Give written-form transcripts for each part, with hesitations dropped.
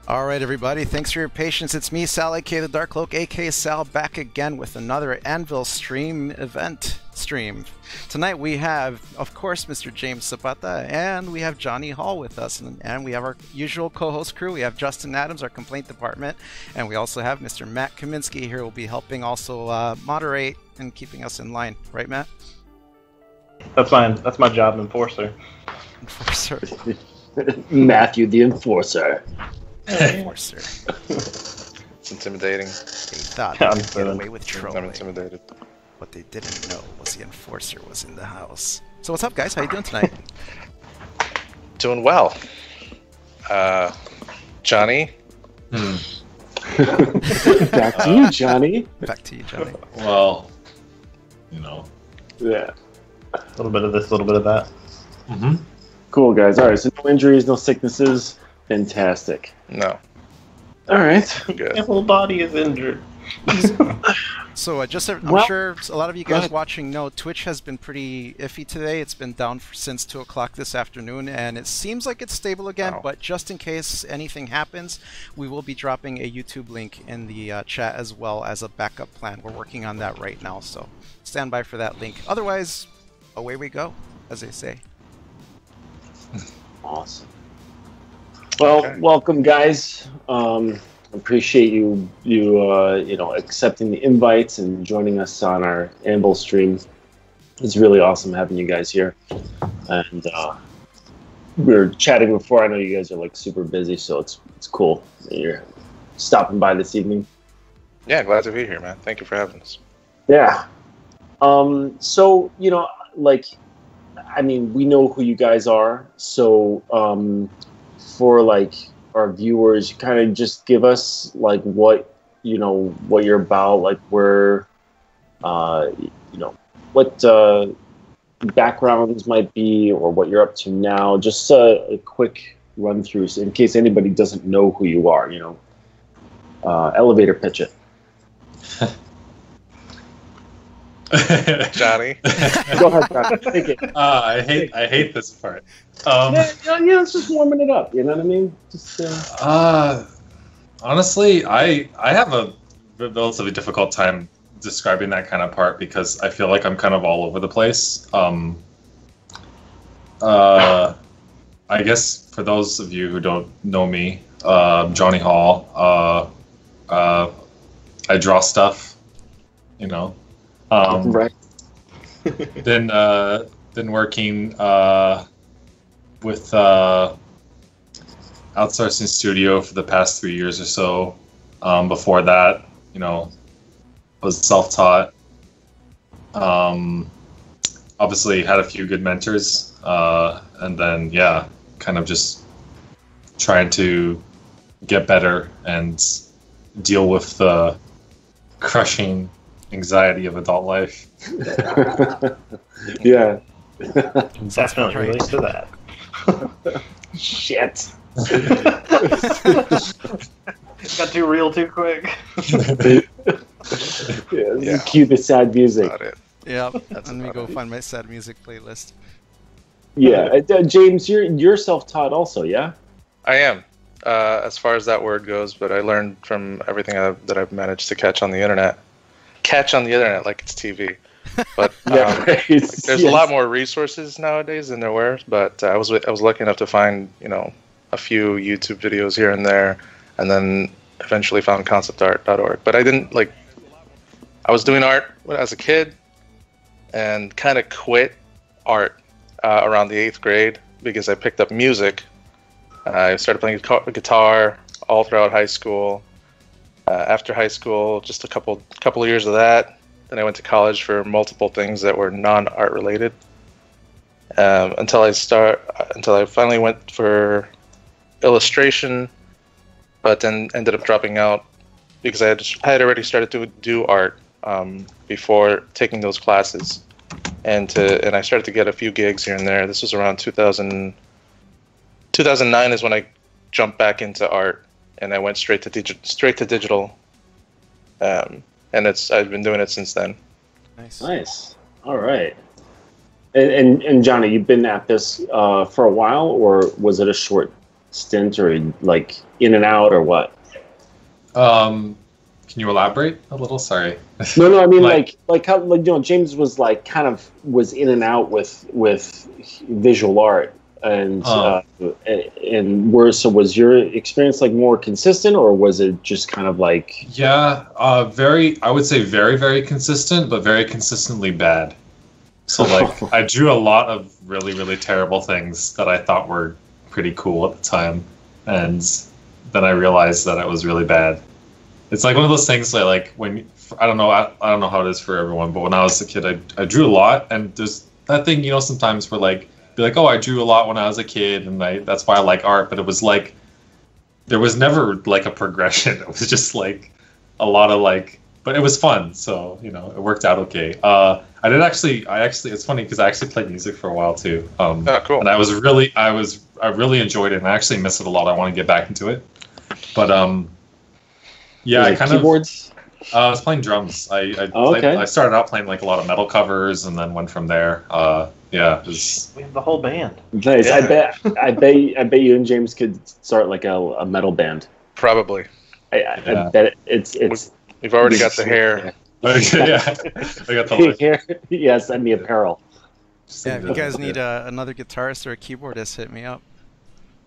All right, everybody. Thanks for your patience. It's me, Sal, aka the Dark Cloak, aka Sal, back again with another Anvil stream. Tonight we have, of course, Mr. James Zapata, and we have Jonny Hall with us, and we have our usual co-host crew. We have Justin Adams, our complaint department, and we also have Mr. Matt Kaminsky here, who will be helping also moderate and keeping us in line. Right, Matt? That's fine. That's my job, enforcer. Enforcer. Matthew the Enforcer. Enforcer. It's intimidating. They thought they could get away with trolling. I'm intimidated. What they didn't know was the enforcer was in the house. So what's up, guys? How you doing tonight? Doing well. Jonny? Back to you, Jonny. Back to you, Jonny. Well, you know. Yeah. A little bit of this, a little bit of that. Mm-hmm. Cool, guys. All right, so no injuries, no sicknesses. Fantastic. No. All right. Good. Your whole body is injured. So I'm sure a lot of you guys watching know Twitch has been pretty iffy today. It's been down since 2 o'clock this afternoon, and it seems like it's stable again. Wow. But just in case anything happens, we will be dropping a YouTube link in the chat as well as a backup plan. We're working on that right now, so stand by for that link. Otherwise, away we go, as they say. Awesome. Well, Okay. welcome, guys. Appreciate you accepting the invites and joining us on our Anvil stream. It's really awesome having you guys here. And we were chatting before. I know you guys are like super busy, so it's cool that you're stopping by this evening. Yeah, glad to be here, man. Thank you for having us. Yeah. So, we know who you guys are. So, for our viewers, kind of just give us what you're about, where, what backgrounds might be, or what you're up to now. Just a quick run through, so in case anybody doesn't know who you are. Elevator pitch it. Jonny? Go ahead, John. Take it. I hate this part. Yeah, it's just warming it up. You know what I mean? Just. Honestly, I have a relatively difficult time describing that kind of part because I feel like I'm kind of all over the place. I guess for those of you who don't know me, Jonny Hall. I draw stuff. Right. Been working with outsourcing studio for the past 3 years or so. Before that, was self-taught. Obviously had a few good mentors, and then kind of just trying to get better and deal with the crushing anxiety of adult life. Yeah. Definitely relate to that. Shit. Got too real too quick. Yeah. Cue the sad music. About it. Yeah, let me go find my sad music playlist. Yeah, James, you're self-taught also, yeah? I am, as far as that word goes, but I learned from everything that I've managed to catch on the internet. Catch on the internet like it's TV. But there's a lot more resources nowadays than there were. But I was lucky enough to find a few YouTube videos here and there, and then eventually found conceptart.org. But I didn't I was doing art as a kid, and kind of quit art around the 8th grade because I picked up music. I started playing guitar all throughout high school. After high school, just a couple of years of that. Then I went to college for multiple things that were non-art related. Until I finally went for illustration, but then ended up dropping out because I had already started to do art before taking those classes, and I started to get a few gigs here and there. This was around 2009 is when I jumped back into art. And I went straight to digital, and I've been doing it since then. Nice. All right. And Jonny, you've been at this for a while, or was it a short stint, or like in and out, or what? Can you elaborate a little? Sorry. No. I mean, like how, like, you know, James was like kind of was in and out with visual art, and was your experience like more consistent, or was it just kind of like? Yeah, I would say very, very consistent, but very consistently bad. So like, I drew a lot of really, really terrible things that I thought were pretty cool at the time, and then I realized that it was really bad. It's like one of those things that, like, when I don't know how it is for everyone, but when I was a kid, I drew a lot, and there's that thing, you know, sometimes where like be like, oh, I drew a lot when I was a kid, and that's why I like art, but it was like there was never like a progression. It was just like a lot of like, but it was fun, so you know, it worked out okay. I actually it's funny because I actually played music for a while too. Oh, cool. And I really enjoyed it, and I actually miss it a lot. I want to get back into it, but yeah, I kind keyboards? I was playing drums. I started out playing like a lot of metal covers, and then went from there. Yeah, we have the whole band. Nice. Yeah. I bet you and James could start like a metal band. Probably. I bet it's. We've already got the hair. Yeah, I got the hair. Yes, and the apparel. Yeah, if you guys need another guitarist or a keyboardist, hit me up.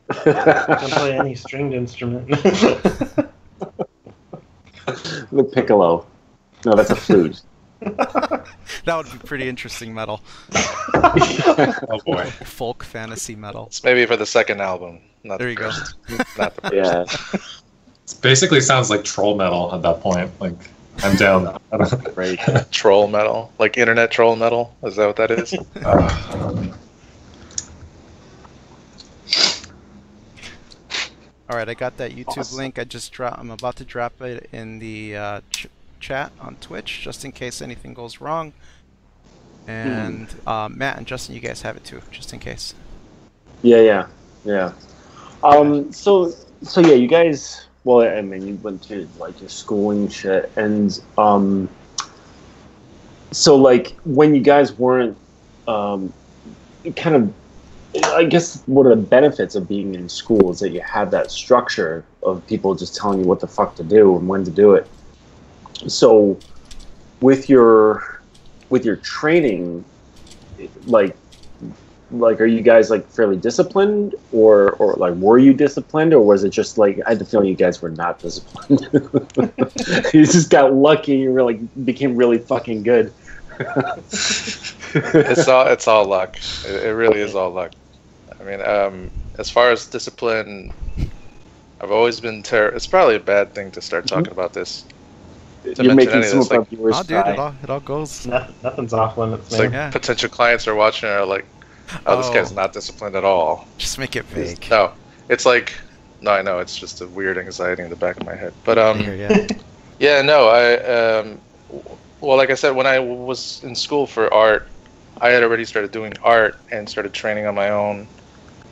I can play any stringed instrument. The piccolo. No, that's a flute. That would be pretty interesting metal. Oh boy. Folk fantasy metal. It's maybe for the second album. Not there you go. Not the first. Yeah. It basically sounds like troll metal at that point. Like, I'm down. Great. Troll metal, like internet troll metal. Is that what that is? All right, I got that YouTube link. I'm about to drop it in the chat on Twitch, just in case anything goes wrong. And Matt and Justin, you guys have it too, just in case. Yeah. So yeah, you guys. Well, I mean, you went to like your schooling shit, and so like when you guys weren't kind of. I guess one of the benefits of being in school is that you have that structure of people just telling you what the fuck to do and when to do it. So with your training, like are you guys like fairly disciplined, or like were you disciplined, or was it just like I had the feeling you guys were not disciplined? You just got lucky and became really fucking good. It's all luck. It really is all luck. I mean, as far as discipline, I've always been It's probably a bad thing to start talking about this. You're making some of our viewers cry. It all goes. Nothing's off limits, it's man. like potential clients are watching and are like, oh, this guy's not disciplined at all. Just make it vague. No, it's like, no, I know, it's just a weird anxiety in the back of my head. But yeah, no, well, like I said, when I was in school for art, I had already started doing art and started training on my own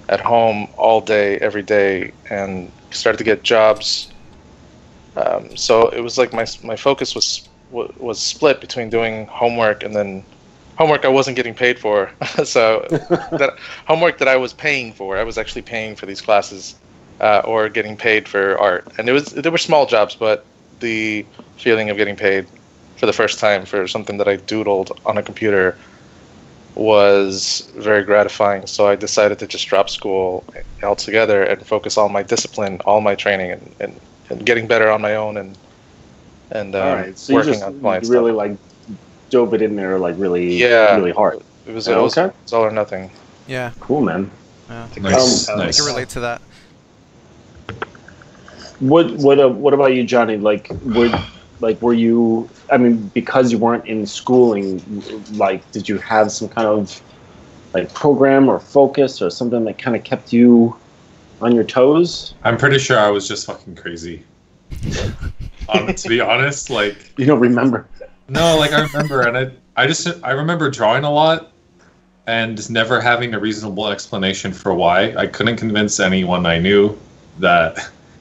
at home all day, every day, and started to get jobs. So it was like my focus was split between doing homework and then homework I wasn't getting paid for. So that homework that I was paying for, I was actually paying for these classes, or getting paid for art. And there were small jobs, but the feeling of getting paid for the first time for something that I doodled on a computer was very gratifying. So I decided to just drop school altogether and focus all my discipline, all my training, and getting better on my own, and all right. So working on client stuff. Really like dove it in there really hard. It was all or nothing. Yeah. Cool, man. Yeah. Nice. I can relate to that. What about you, Johnny? Were you? I mean, because you weren't in schooling, like, did you have some kind of like program or focus or something that kind of kept you on your toes? I'm pretty sure I was just fucking crazy. To be honest, like, you don't remember? No, like I remember, and I remember drawing a lot and just never having a reasonable explanation for why. I couldn't convince anyone I knew that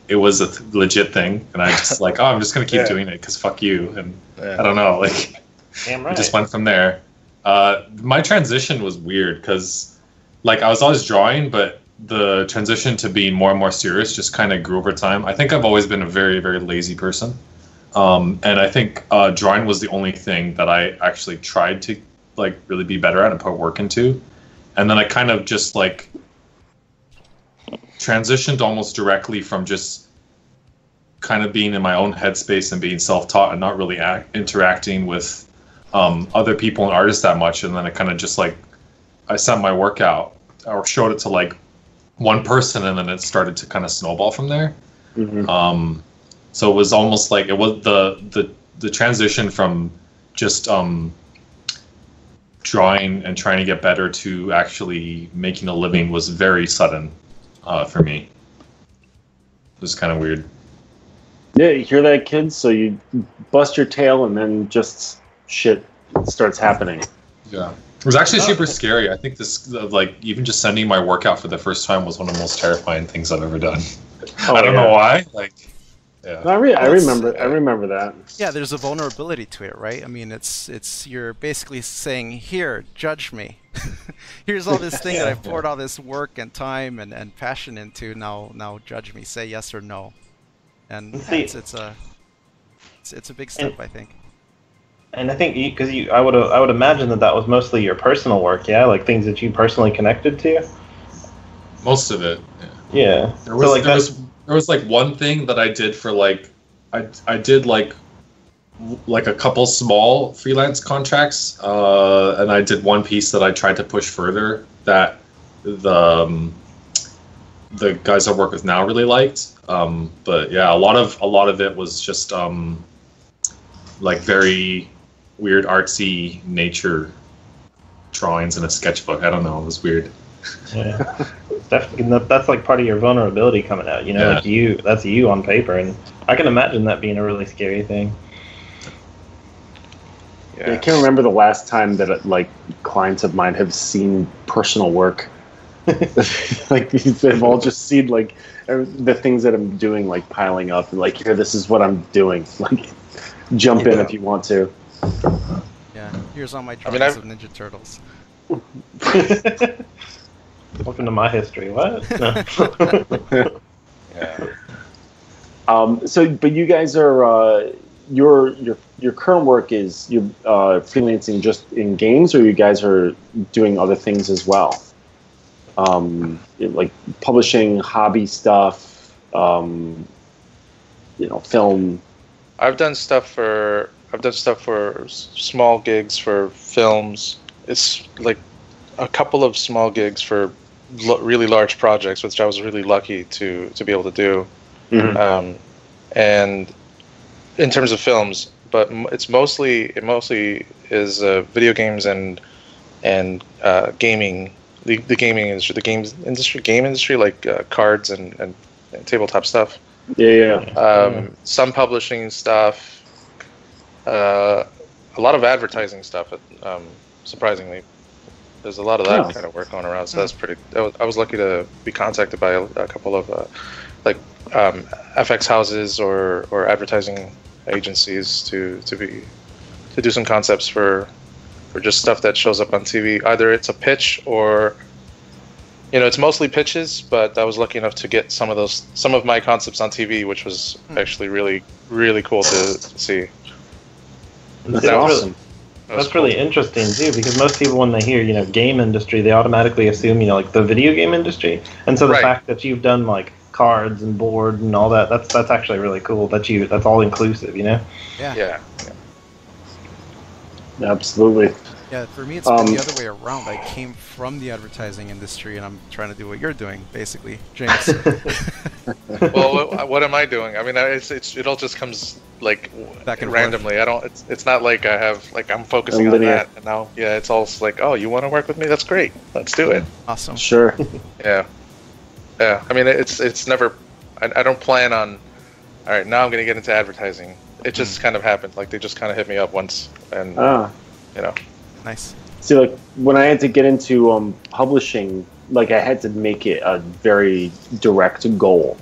it was a legit thing, and I just like, oh, I'm just gonna keep doing it because fuck you, and I don't know, like, damn right. I just went from there. My transition was weird because, like, I was always drawing, but the transition to being more and more serious just kind of grew over time. I think I've always been a very, very lazy person. And I think drawing was the only thing that I actually tried to like really be better at and put work into. And then I kind of just like transitioned almost directly from just kind of being in my own headspace and being self-taught and not really interacting with other people and artists that much. And then I kind of just like, I sent my work out or showed it to like one person, and then it started to kind of snowball from there. Mm-hmm. So it was almost like it was the transition from just drawing and trying to get better to actually making a living was very sudden for me. It was kind of weird. Yeah, you hear that, kids? So you bust your tail and then just shit starts happening. Yeah. It was actually super scary. I think this, like, even just sending my workout for the first time was one of the most terrifying things I've ever done. I don't know why. Like, yeah. I remember that. Yeah, there's a vulnerability to it, right? I mean, it's you're basically saying, here, judge me. Here's all this thing that I've poured all this work and time and passion into. Now judge me. Say yes or no. And it's a big step, I think. And I think because I would imagine that was mostly your personal work, yeah, like things that you personally connected to. Most of it. Yeah. There was like one thing that I did for like I did like a couple small freelance contracts, and I did one piece that I tried to push further that the guys I work with now really liked. But yeah, a lot of it was just like very weird artsy nature drawings in a sketchbook. I don't know, it was weird. Yeah. That's like part of your vulnerability coming out, you know, like that's you on paper, and I can imagine that being a really scary thing. Yeah. I can't remember the last time that like clients of mine have seen personal work. Like they've all just seen like the things that I'm doing, like piling up, and like, here, this is what I'm doing. Like, jump in if you want to. Yeah, here's all my drawings of Ninja Turtles. Welcome to my history. What? No. Yeah. So, but you guys are your current work is you're freelancing just in games, or you guys are doing other things as well? Like publishing hobby stuff, film. I've done stuff for small gigs for films. It's like a couple of small gigs for really large projects, which I was really lucky to be able to do. Mm-hmm. And in terms of films, but it mostly is video games and gaming. The gaming industry, game industry, like cards and tabletop stuff. Yeah. Some publishing stuff. A lot of advertising stuff. Surprisingly, there's a lot of that kind of work going around. So that's pretty. I was lucky to be contacted by a couple of FX houses or advertising agencies to do some concepts for just stuff that shows up on TV. Either it's a pitch or, it's mostly pitches, but I was lucky enough to get some of my concepts on TV, which was actually really, really cool to see. That's awesome. That's really interesting too, because most people, when they hear, game industry, they automatically assume, like the video game industry. And so the fact that you've done like cards and board and all that's actually really cool. That's all inclusive, Yeah. Well, Yeah, for me it's been the other way around. I came from the advertising industry, and I'm trying to do what you're doing, basically, James. Well, what am I doing? I mean, it all just comes like back and randomly. Forth. It's not like I have I'm focusing on that, and now it's all like, oh, you want to work with me? That's great. Let's do it. Awesome. Sure. Yeah. I mean, it's never. I don't plan on. All right, now I'm going to get into advertising. It just kind of happened. Like they just kind of hit me up once, and Nice. See, like when I had to get into publishing, like I had to make it a very direct goal.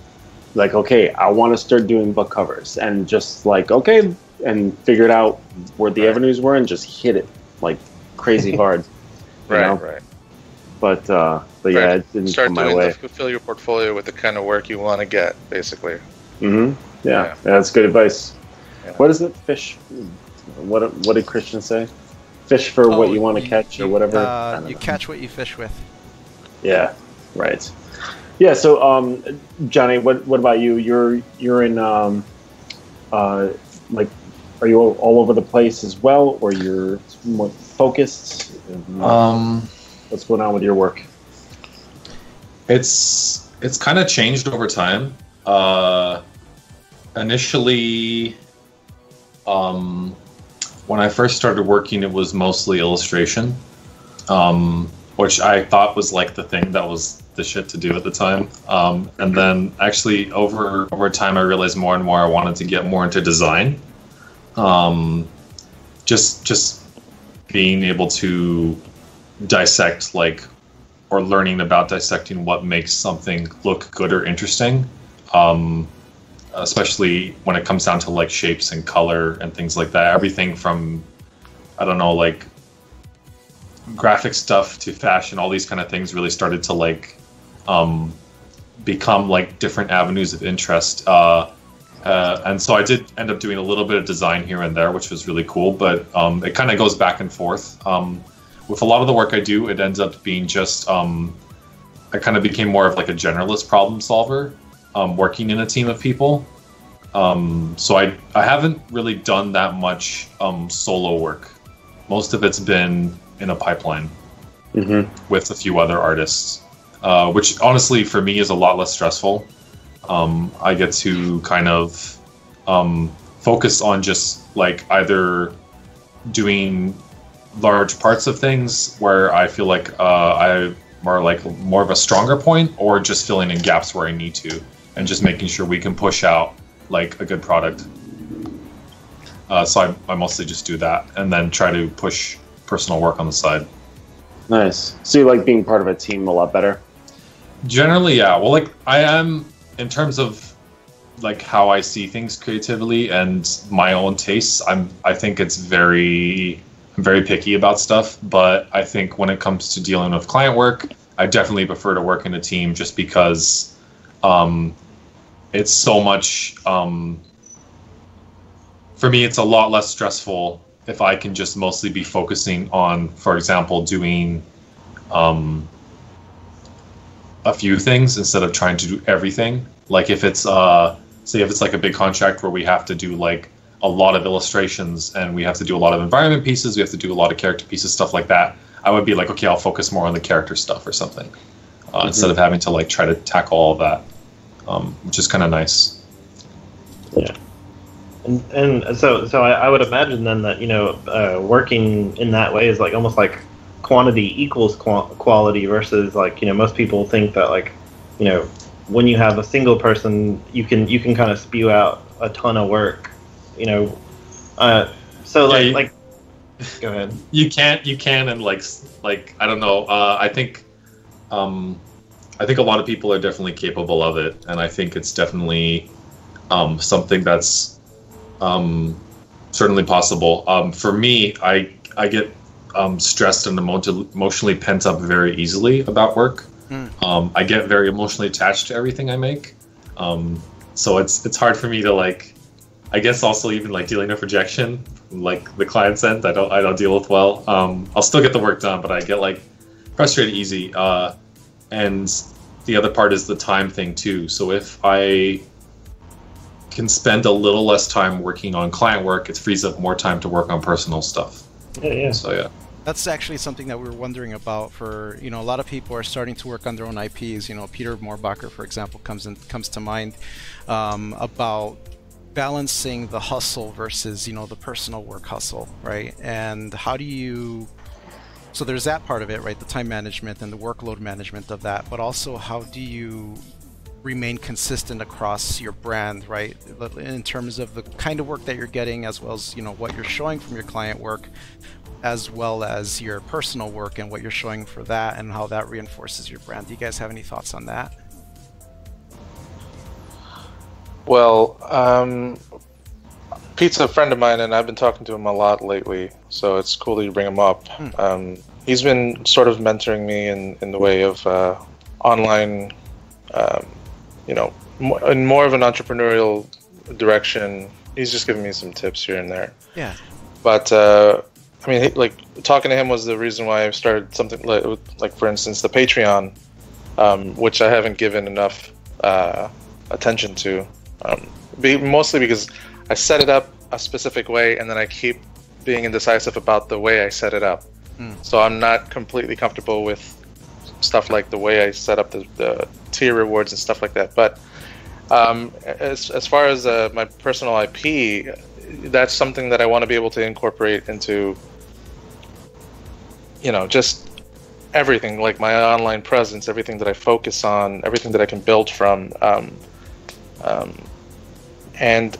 Like, okay, I want to start doing book covers, and just like, okay, and figured out where the avenues were and just hit it like crazy hard. Right. but yeah, it didn't come my way. Fill your portfolio with the kind of work you want to get, basically. Yeah, that's good advice. Yeah. What is it? Fish. What did Christian say? Fish for what you want to catch, or whatever. You catch what you fish with. Yeah. Right. Yeah. So, Jonny, what about you? You're in like, are you all over the place as well, or you're more focused? What's going on with your work? It's kind of changed over time. Initially, when I first started working, it was mostly illustration, which I thought was like the thing that was the shit to do at the time. And then actually over time, I realized more and more I wanted to get more into design. Just being able to dissect, like, or learning about dissecting what makes something look good or interesting. Especially when it comes down to like shapes and color and things like that. Everything from, I don't know, like graphic stuff to fashion, all these kind of things really started to like become like different avenues of interest. And so I did end up doing a little bit of design here and there, which was really cool, but it kind of goes back and forth. With a lot of the work I do, it ends up being just, I kind of became more of like a generalist problem solver. Working in a team of people. So I haven't really done that much solo work. Most of it's been in a pipeline with a few other artists, which honestly for me is a lot less stressful. I get to kind of focus on just like either doing large parts of things where I feel like I more of a stronger point, or just filling in gaps where I need to. And just making sure we can push out like a good product. So I mostly just do that, and then try to push personal work on the side. Nice. So you like being part of a team a lot better? Generally, yeah. Well, like I am in terms of like how I see things creatively and my own tastes. I think I'm very picky about stuff, but I think when it comes to dealing with client work, I definitely prefer to work in a team, just because. It's so much, for me, it's a lot less stressful if I can just mostly be focusing on, for example, doing a few things instead of trying to do everything. Like if it's, say if it's like a big contract where we have to do like a lot of illustrations and we have to do a lot of environment pieces, we have to do a lot of character pieces, stuff like that, I would be like, okay, I'll focus more on the character stuff or something, instead of having to like try to tackle all of that. Which is kind of nice. Yeah, and so I would imagine then that working in that way is like almost like quantity equals quality versus like most people think that like when you have a single person you can kind of spew out a ton of work so like go ahead. You can and like I don't know, I think a lot of people are definitely capable of it, and I think it's definitely something that's certainly possible. For me, I get stressed and emotionally pent up very easily about work. I get very emotionally attached to everything I make, so it's hard for me to like. I guess also even like dealing with rejection, like the client's end, I don't deal with well. I'll still get the work done, but I get like frustrated easy. And the other part is the time thing too. So if I can spend a little less time working on client work, it frees up more time to work on personal stuff. Yeah. So yeah. That's actually something that we were wondering about. For a lot of people are starting to work on their own IPs. Peter Moorbacher, for example, comes to mind about balancing the hustle versus the personal work hustle, right? And how do you? So there's that part of it, right? The time management and the workload management of that, but also how do you remain consistent across your brand, right? In terms of the kind of work that you're getting, as well as what you're showing from your client work, as well as your personal work and what you're showing for that, and how that reinforces your brand. Do you guys have any thoughts on that? Well, Pete's a friend of mine, and I've been talking to him a lot lately, so it's cool that you bring him up. he's been sort of mentoring me in the way of online, in more of an entrepreneurial direction. He's just giving me some tips here and there. Yeah. But talking to him was the reason why I started something like for instance, the Patreon, which I haven't given enough attention to. Mostly because I set it up a specific way, and then I keep being indecisive about the way I set it up. So I'm not completely comfortable with stuff like the way I set up the tier rewards and stuff like that. But as far as my personal IP, that's something that I want to be able to incorporate into, just everything, like my online presence, everything that I focus on, everything that I can build from, and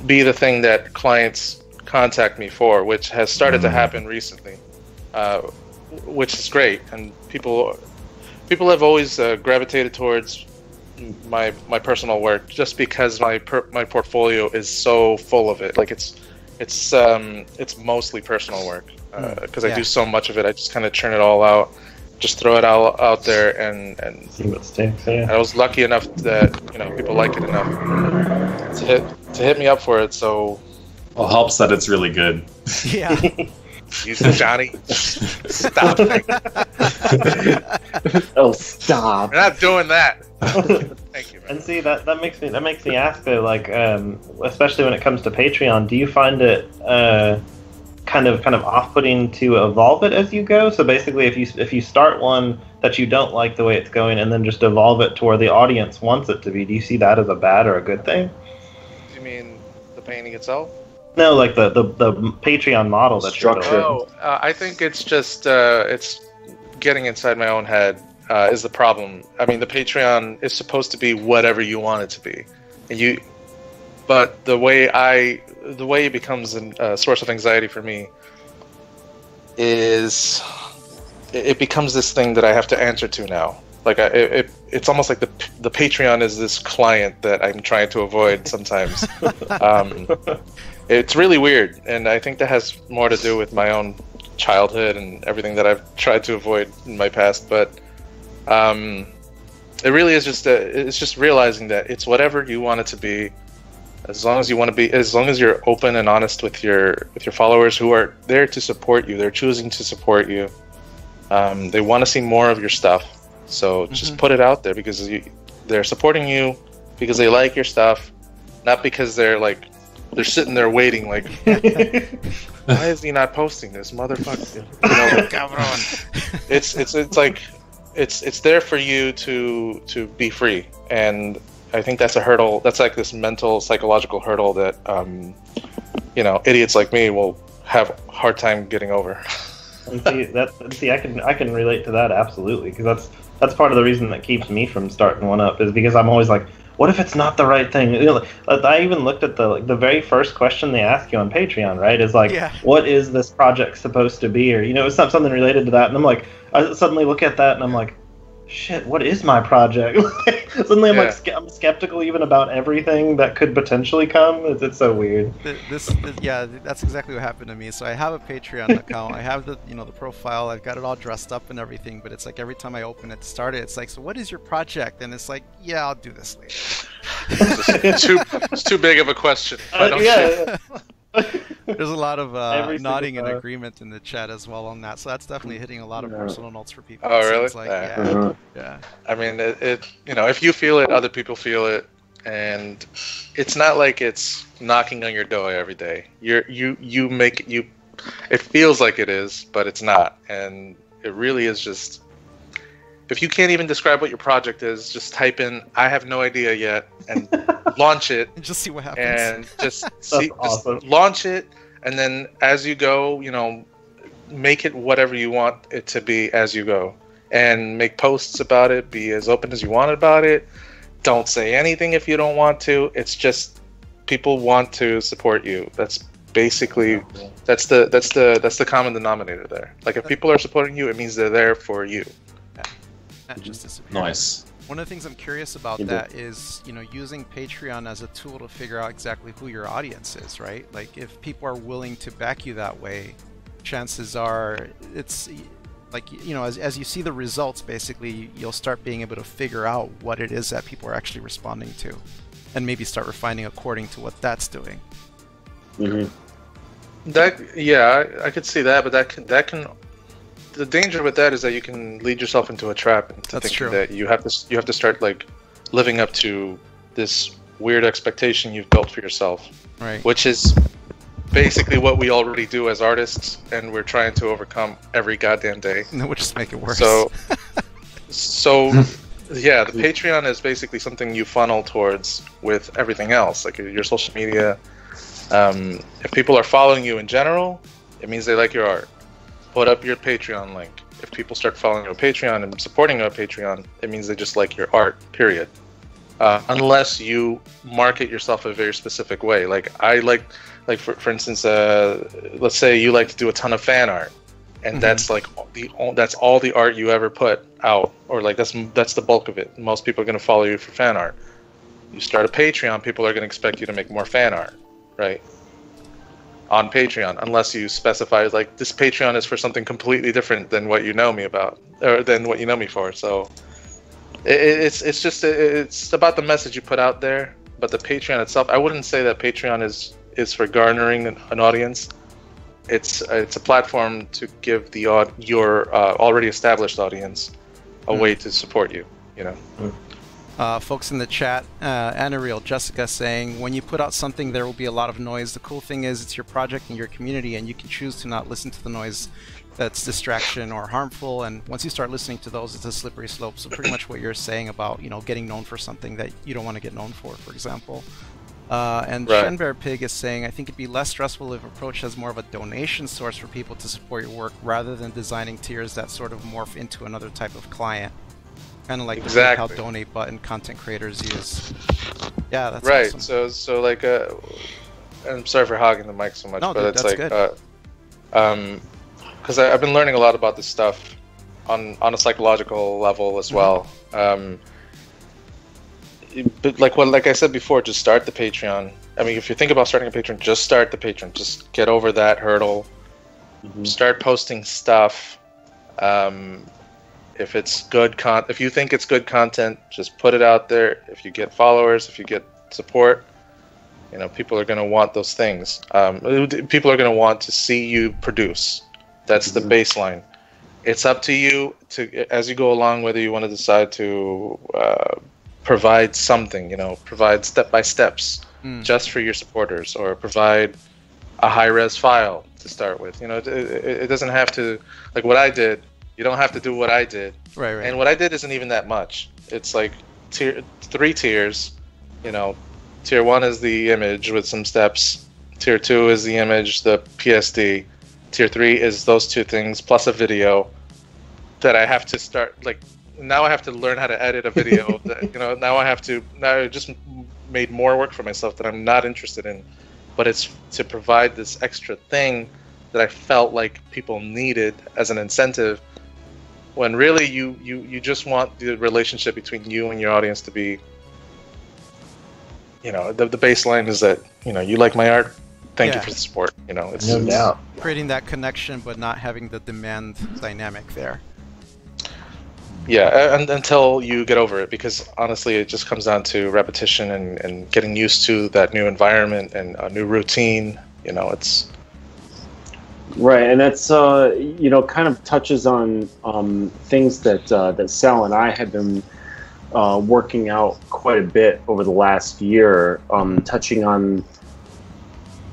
be the thing that clients contact me for, which has started to happen recently, which is great. And people have always gravitated towards my personal work just because my portfolio is so full of it. Like it's mostly personal work because I do so much of it. I just kind of churn it all out, just throw it all out there, and see what sticks. Yeah. I was lucky enough that people like it enough to hit me up for it. So well, helps that it's really good. Yeah. You said, Johnny, stop. Oh, stop! We're not doing that. Thank you, man. And see that makes me ask though, like especially when it comes to Patreon, do you find it kind of off-putting to evolve it as you go? So basically, if you start one that you don't like the way it's going, and then just evolve it to where the audience wants it to be, do you see that as a bad or a good thing? You mean the painting itself? No, like the Patreon model that structure. I think it's just it's getting inside my own head is the problem. I mean, the Patreon is supposed to be whatever you want it to be, but the way it becomes a source of anxiety for me is it becomes this thing that I have to answer to now. Like it's almost like the Patreon is this client that I'm trying to avoid sometimes. It's really weird, and I think that has more to do with my own childhood and everything that I've tried to avoid in my past. But it really is just realizing that it's whatever you want it to be, as long as you want to be, as long as you're open and honest with your followers who are there to support you. They're choosing to support you. They want to see more of your stuff. So just put it out there because they're supporting you because they like your stuff, not because they're sitting there waiting like, why is he not posting this, motherfucker? It's like it's there for you to be free, and I think that's a hurdle. That's like this mental, psychological hurdle that idiots like me will have a hard time getting over. And I can relate to that absolutely, because that's part of the reason that keeps me from starting one up, is because I'm always like, what if it's not the right thing? I even looked at the very first question they ask you on Patreon, right? Is like, what is this project supposed to be? Or it's not something related to that, and I'm like, I suddenly look at that and I'm like, shit, what is my project? Suddenly I'm skeptical even about everything that could potentially come. It's so weird. That's exactly what happened to me. So I have a Patreon account. I have the profile. I've got it all dressed up and everything. But it's like every time I open it to start it, it's like, so what is your project? And it's like, yeah, I'll do this later. It's too big of a question. There's a lot of nodding in agreement in the chat as well on that, so that's definitely hitting a lot of personal notes for people. Oh, really? Like, yeah. I mean, if you feel it, other people feel it, and it's not like it's knocking on your door every day. You make it. It feels like it is, but it's not, and it really is just. If you can't even describe what your project is, just type in "I have no idea yet" and launch it. And just see what happens. And just awesome. Just launch it, and then as you go, make it whatever you want it to be as you go, and make posts about it. Be as open as you want about it. Don't say anything if you don't want to. It's just people want to support you. That's basically that's the common denominator there. Like if people are supporting you, it means they're there for you. Not just disappear. Nice. One of the things I'm curious about that is, using Patreon as a tool to figure out exactly who your audience is, right? Like if people are willing to back you that way, chances are like, you know, as you see the results, basically, you'll start being able to figure out what it is that people are actually responding to, and maybe start refining according to what that's doing. I could see that, but that can. The danger with that is that you can lead yourself into a trap into thinking that you have to start like living up to this weird expectation you've built for yourself, right? Which is basically what we already do as artists, and we're trying to overcome every goddamn day. No, we'll just make it worse. So yeah, the Patreon is basically something you funnel towards with everything else, like your social media. If people are following you in general, it means they like your art. Put up your Patreon link. If people start following you on Patreon and supporting you on Patreon, it means they just like your art, period. Unless you market yourself a very specific way. Like for instance, let's say you like to do a ton of fan art, and that's like that's all the art you ever put out, or like that's the bulk of it. Most people are going to follow you for fan art. You start a Patreon, people are going to expect you to make more fan art, right? On Patreon, unless you specify like this Patreon is for something completely different than what you know me about, or than what you know me for. So it's about the message you put out there. But the Patreon itself, I wouldn't say that Patreon is for garnering an audience. It's a platform to give your already established audience a way to support you. You know. Folks in the chat, Anariel, Jessica saying, when you put out something, there will be a lot of noise. The cool thing is it's your project and your community, and you can choose to not listen to the noise that's distraction or harmful. And once you start listening to those, it's a slippery slope. So pretty much what you're saying about, you know, getting known for something that you don't want to get known for example. And right. Shenbear Pig is saying, I think it'd be less stressful if approach has more of a donation source for people to support your work rather than designing tiers that sort of morph into another type of client. Kind of like exactly how donate button content creators use. Yeah, that's right. awesome. So like, I'm sorry for hogging the mic so much, no, but dude, it's that's like, because I've been learning a lot about this stuff on a psychological level as well. But like I said before, just start the Patreon. I mean, if you think about starting a Patreon, just start the Patreon. Just get over that hurdle. Start posting stuff. If it's good if you think it's good content, just put it out there. If you get followers, if you get support, you know, people are going to want those things. People are going to want to see you produce. That's the baseline. It's up to you to, as you go along, whether you want to decide to provide something, you know, provide step-by-steps just for your supporters, or provide a high-res file to start with. You know, it doesn't have to, like what I did. You don't have to do what I did. Right. And what I did isn't even that much. It's like 3 tiers. You know, tier 1 is the image with some steps. Tier 2 is the image, the PSD. Tier 3 is those 2 things plus a video that I have to start. Like, now I have to learn how to edit a video. You know, now I just made more work for myself that I'm not interested in. But it's to provide this extra thing that I felt like people needed as an incentive. When really you just want the relationship between you and your audience to be, you know, the baseline is that, you know, you like my art, thank you for the support. You know, it's no doubt creating that connection, but not having the demand dynamic there. Yeah, and until you get over it, because honestly, it just comes down to repetition and getting used to that new environment and a new routine. You know, it's. Right, and that's you know, kind of touches on things that Sal and I have been working out quite a bit over the last year, touching on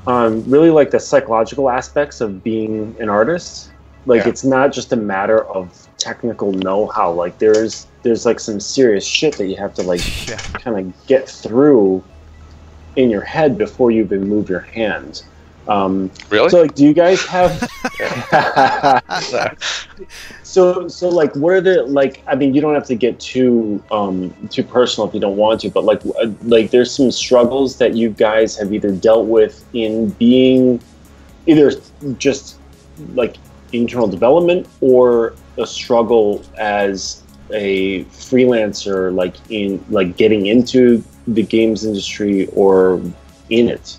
really like the psychological aspects of being an artist. Like, it's not just a matter of technical know-how. Like, there's like some serious shit that you have to like kind of get through in your head before you even move your hand. Really? So, like, do you guys have? So, like, what are the, like? I mean, you don't have to get too personal if you don't want to, but like, there's some struggles that you guys have either dealt with in being either just like internal development or a struggle as a freelancer, like in like getting into the games industry or in it.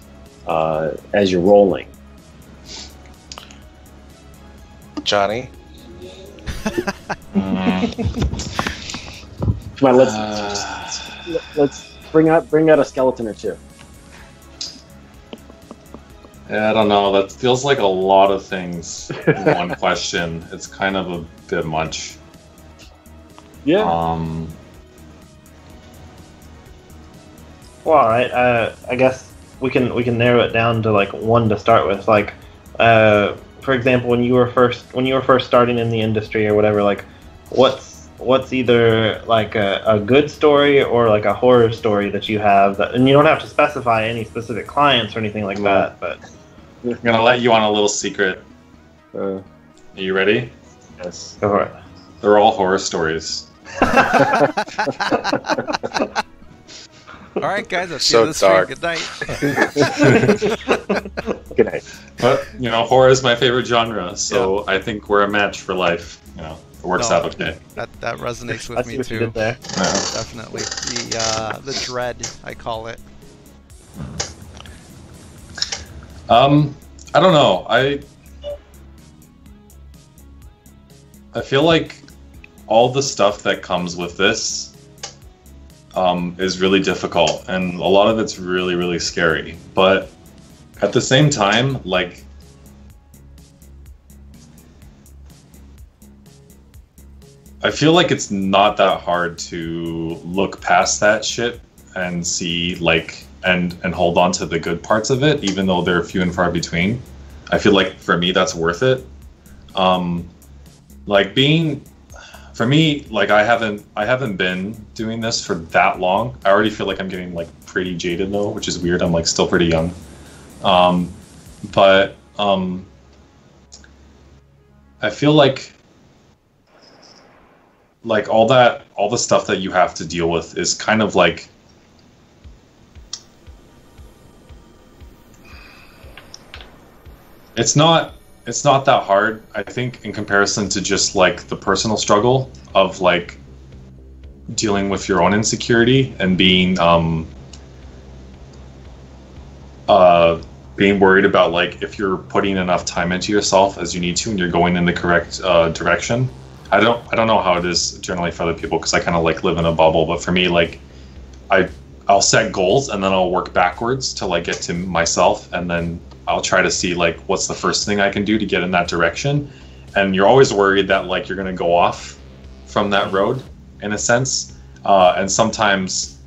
As you're rolling. Jonny? Come on, let's bring out a skeleton or two. Yeah, I don't know. That feels like a lot of things in one question. It's kind of a bit much. Yeah. Well, all right. I guess we can narrow it down to like one to start with. Like, for example, when you were first starting in the industry or whatever, like, what's either like a good story or like a horror story that you have that, and you don't have to specify any specific clients or anything like that, but I'm gonna let you on a little secret. Are you ready? Yes. Go for it. They're all horror stories. All right, guys. That's so dark. Good night. Good night. But horror is my favorite genre, so I think we're a match for life. It works out okay. That resonates with me too. There. Definitely. The dread, I call it. I don't know. I feel like all the stuff that comes with this is really difficult, and a lot of it's really, really scary. But at the same time, like, I feel like it's not that hard to look past that shit and see, like, and hold on to the good parts of it, even though they're few and far between. I feel like for me that's worth it. For me, like, I haven't been doing this for that long. I already feel like I'm getting like pretty jaded though, which is weird. I'm like still pretty young. But I feel like all the stuff that you have to deal with is kind of like, it's not that hard, I think, in comparison to just like the personal struggle of like dealing with your own insecurity and being worried about like if you're putting enough time into yourself as you need to and you're going in the correct direction. I don't know how it is generally for other people because I kind of like live in a bubble, but for me, like, I'll set goals and then I'll work backwards till I get to myself, and then I'll try to see like what's the first thing I can do to get in that direction. And you're always worried that like you're gonna go off from that road in a sense, and sometimes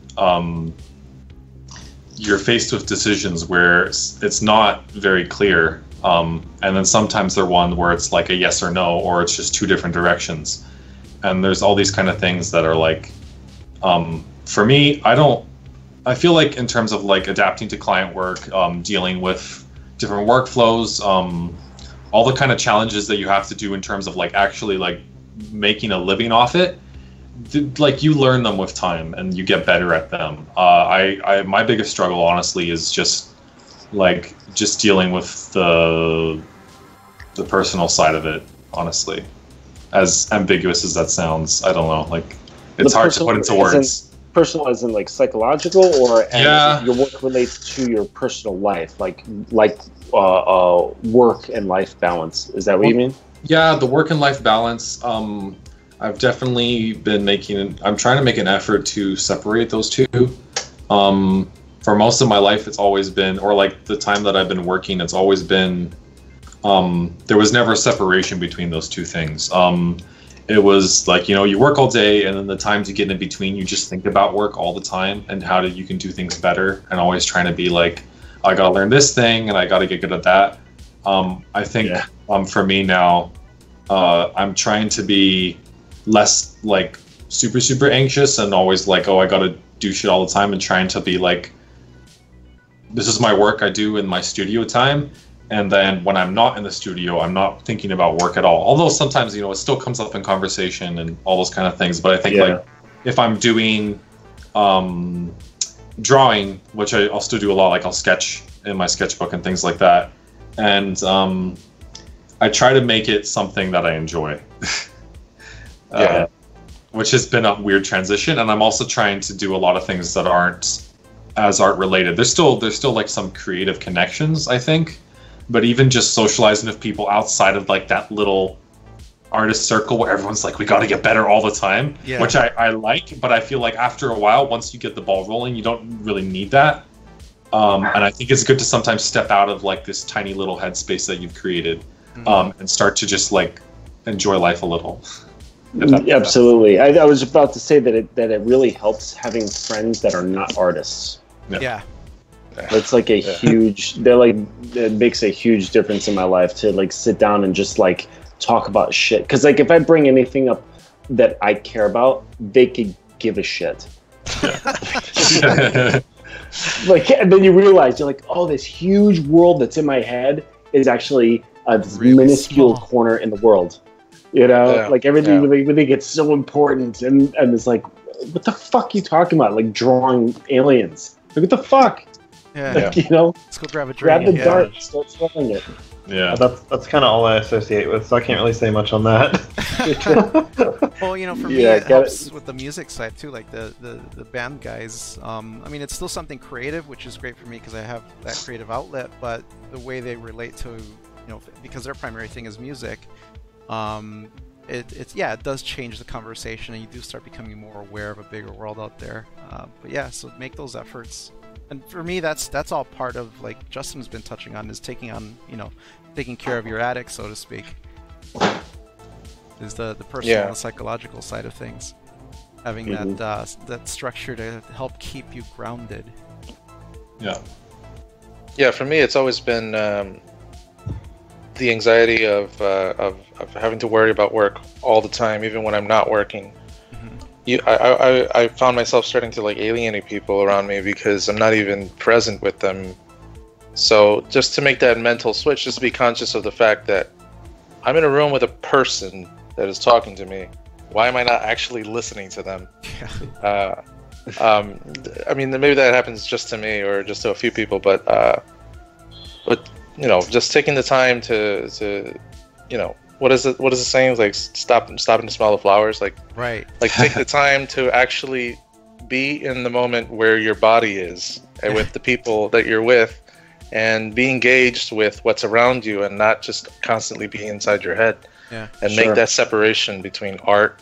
you're faced with decisions where it's not very clear, and then sometimes they're one where it's like a yes or no, or it's just two different directions. And there's all these kind of things that are like, for me, I feel like in terms of like adapting to client work, dealing with different workflows, all the kind of challenges that you have to do in terms of like actually like making a living off it, like you learn them with time and you get better at them. My biggest struggle honestly is just dealing with the personal side of it, honestly. As ambiguous as that sounds, I don't know, like it's hard to put into words. Personal as in like psychological, or as your work relates to your personal life, like work and life balance. Is that what you mean? Yeah, the work and life balance. I've definitely been I'm trying to make an effort to separate those two. For most of my life, it's always been, or like the time that I've been working, it's always been, there was never a separation between those two things. It was like, you work all day, and then the time to get in between, you just think about work all the time and how you can do things better, and always trying to be like, I gotta learn this thing and I gotta get good at that. I think for me now, I'm trying to be less like super, super anxious and always like, oh, I gotta do shit all the time, and trying to be like, this is my work I do in my studio time. And then when I'm not in the studio, I'm not thinking about work at all. Although sometimes, it still comes up in conversation and all those kind of things. But I think like if I'm doing drawing, which I'll still do a lot, like I'll sketch in my sketchbook and things like that. And I try to make it something that I enjoy, which has been a weird transition. And I'm also trying to do a lot of things that aren't as art related. There's still like some creative connections, I think. But even just socializing with people outside of like that little artist circle where everyone's like, we got to get better all the time, which I like, but I feel like after a while, once you get the ball rolling, you don't really need that. And I think it's good to sometimes step out of like this tiny little headspace that you've created, and start to just like enjoy life a little. Absolutely. I was about to say that it really helps having friends that are not artists. Yeah. That's like a huge. It makes a huge difference in my life to like sit down and just like talk about shit. Because like if I bring anything up that I care about, they could give a shit. Like, and then you realize you're like, oh, this huge world that's in my head is actually a really minuscule corner in the world. You know, like everything really gets so important, and it's like, what the fuck are you talking about? Like drawing aliens. Like what the fuck? Yeah. Like, you know, let's go grab a drink. Grab the dart, start throwing it. Yeah, that's kind of all I associate with, so I can't really say much on that. Well, you know, for me, it helps with the music side too, like the band guys. I mean, it's still something creative, which is great for me because I have that creative outlet. But the way they relate to, you know, because their primary thing is music, it does change the conversation, and you do start becoming more aware of a bigger world out there. But yeah, so make those efforts. And for me, that's all part of, like Justin's been touching on, is taking care of your addict, so to speak. Is the personal and psychological side of things. Having that structure to help keep you grounded. Yeah. Yeah, for me, it's always been the anxiety of having to worry about work all the time, even when I'm not working. I found myself starting to like alienate people around me because I'm not even present with them. So just to make that mental switch, just to be conscious of the fact that I'm in a room with a person that is talking to me. Why am I not actually listening to them? I mean, maybe that happens just to me or just to a few people, but you know, just taking the time to you know, what is the saying? Like stopping to smell the flowers. Like take the time to actually be in the moment where your body is and with the people that you're with, and be engaged with what's around you, and not just constantly be inside your head. And make that separation between art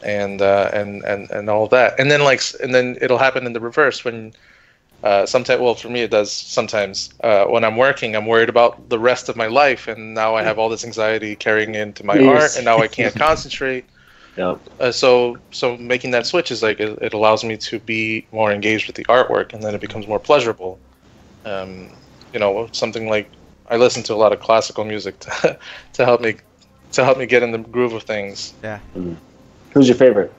and all of that. And then it'll happen in the reverse when. Sometimes, well, for me it does sometimes. When I'm working, I'm worried about the rest of my life, and now I have all this anxiety carrying into my art, and now I can't concentrate. So making that switch is like it allows me to be more engaged with the artwork, and then it becomes more pleasurable. You know, something like I listen to a lot of classical music to help me get in the groove of things. Yeah. Who's your favorite?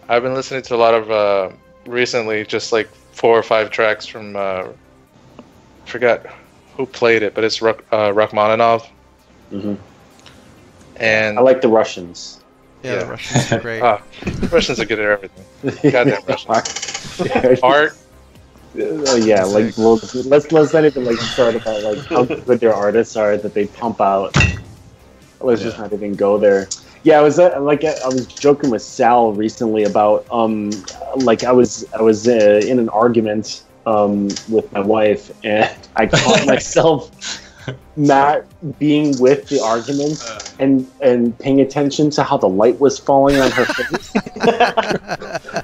I've been listening to a lot of recently, just like 4 or 5 tracks from I forgot who played it, but it's Rachmaninoff. And I like the Russians. Yeah, the Russians are great. Russians are good at everything. Goddamn Russians. Art. Like let's not even like start about like how good their artists are that they pump out. Let's just not even go there. Yeah, I was joking with Sal recently about like I was in an argument with my wife, and I caught myself not being with the argument and paying attention to how the light was falling on her face.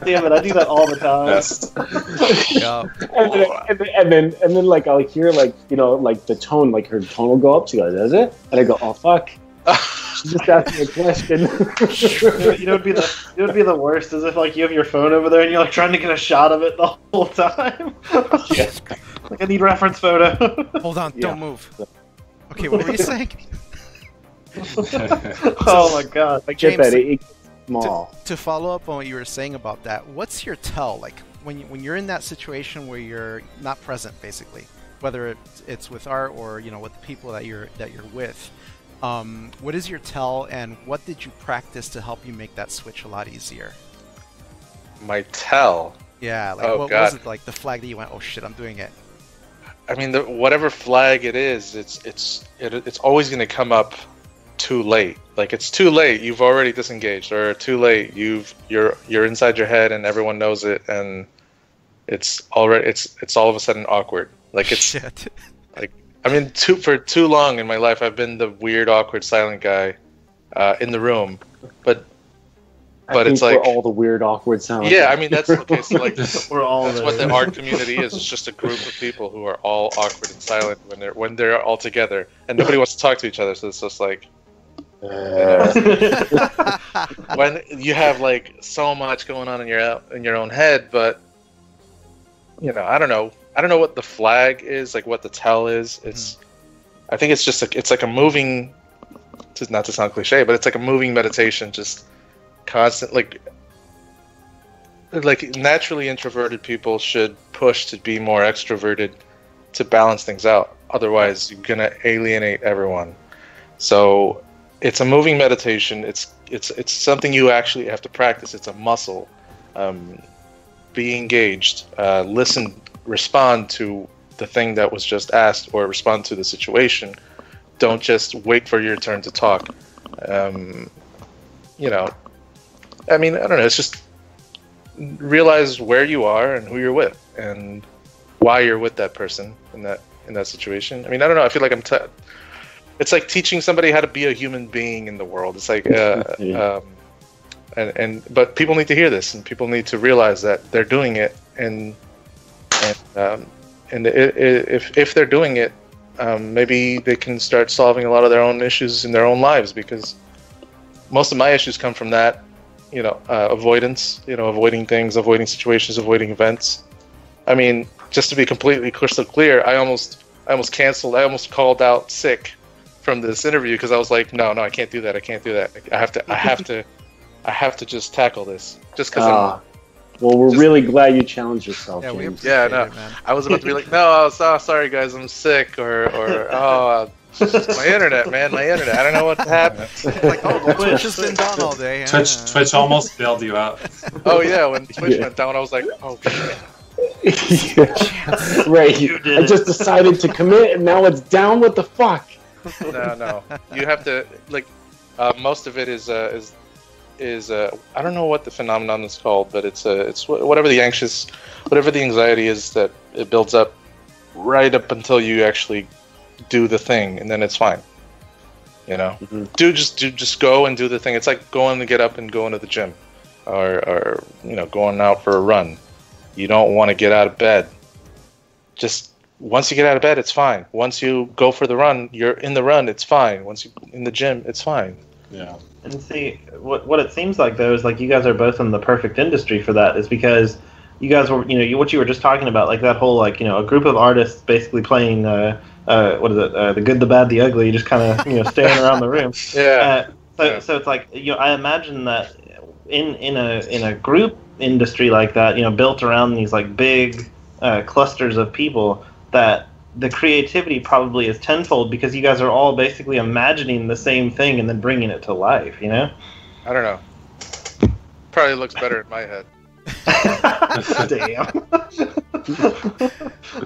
Damn it, I do that all the time. and then like I'll hear like, you know, like the tone, like her tone will go up. She goes, "Is it?" And I go, "Oh fuck." She just asked me a question. You know, it would be the worst is if like you have your phone over there and you're like trying to get a shot of it the whole time. Like I need reference photo. Hold on, don't move. Okay, what were you saying? Oh my god! Like James, small. To follow up on what you were saying about that, what's your tell? Like when you're in that situation where you're not present, basically, whether it's with art or, you know, with the people that you're with. What is your tell, and what did you practice to help you make that switch a lot easier? My tell? Yeah, like what was it, like the flag that you went, oh shit, I'm doing it? I mean, whatever flag it is, it's always going to come up too late. Like it's too late, you've already disengaged, or too late, you're inside your head and everyone knows it, and it's all of a sudden awkward. Like it's shit. Like, I mean, for too long in my life, I've been the weird, awkward, silent guy, in the room, but it's like we're all the weird, awkward sound. Yeah, I mean that's okay. So like we're all that's what the art community is. It's just a group of people who are all awkward and silent when they're all together, and nobody wants to talk to each other. So it's just like when you have like so much going on in your own head, but I don't know what the flag is, like what the tell is. I think it's just it's like a moving, not to sound cliche, but it's like a moving meditation, just constant, like naturally introverted people should push to be more extroverted to balance things out. Otherwise, you're gonna alienate everyone. So it's a moving meditation. It's something you actually have to practice. It's a muscle. Be engaged. Listen. Respond to the thing that was just asked, or respond to the situation. Don't just wait for your turn to talk. I mean, I don't know. It's just realize where you are and who you're with, and why you're with that person in that situation. I mean, I don't know. I feel like it's like teaching somebody how to be a human being in the world. It's like, but people need to hear this, and people need to realize that they're doing it, and if they're doing it, maybe they can start solving a lot of their own issues in their own lives, because most of my issues come from that, avoidance, avoiding things, avoiding situations, avoiding events. I mean, just to be completely crystal clear, I almost called out sick from this interview because I was like, no, I can't do that. I have to just tackle this just because well, we're really glad you challenged yourself. James. I was about to be like, no, sorry guys, I'm sick, or my internet, man, my internet. I don't know what happened. Like, the Twitch has been down all day. Twitch almost bailed you out. Oh yeah, when Twitch went down, I was like, oh shit. Right, I just decided to commit, and now it's down. What the fuck? No, you have to most of it is I don't know what the phenomenon is called, but it's whatever the anxiety is that it builds up right up until you actually do the thing, and then it's fine. Just go and do the thing. It's like going to get up and going to the gym, or going out for a run. You don't want to get out of bed. Just once you get out of bed, it's fine. Once you go for the run, you're in the run, it's fine. Once you're in the gym, it's fine. Yeah. And see, what it seems like, though, is like you guys are both in the perfect industry for that, is because you guys were, what you were just talking about, like that whole, like, a group of artists basically playing, the good, the bad, the ugly, just kind of, staring around the room. Yeah. So it's like, I imagine that in a group industry like that, built around these, like, big clusters of people, that the creativity probably is tenfold because you guys are all basically imagining the same thing and then bringing it to life, I don't know. Probably looks better in my head. Damn.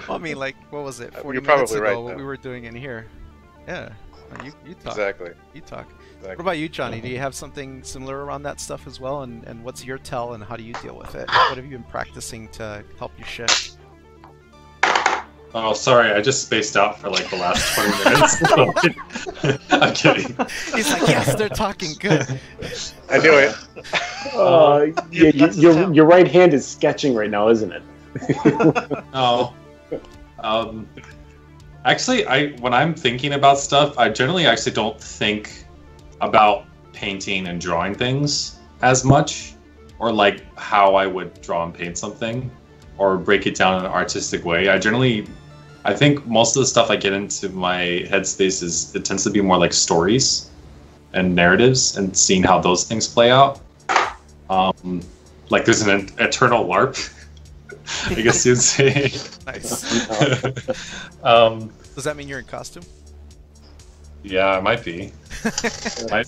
Well, I mean, like, what was it? 40 You're minutes probably ago, right, what though. we were doing in here. Yeah. You talk. Exactly. You talk. Exactly. What about you, Jonny? Do you have something similar around that stuff as well? And what's your tell, and how do you deal with it? What have you been practicing to help you shift? Oh, sorry, I just spaced out for like the last 20 minutes. I'm kidding. He's like, yes, they're talking good. I knew it. Your right hand is sketching right now, isn't it? Oh. Actually, when I'm thinking about stuff, I generally actually don't think about painting and drawing things as much, or like how I would draw and paint something, or break it down in an artistic way. I think most of the stuff I get into my headspace it tends to be more like stories and narratives and seeing how those things play out. Like there's an eternal LARP, I guess you'd say. Nice. Does that mean you're in costume? Yeah, I might be.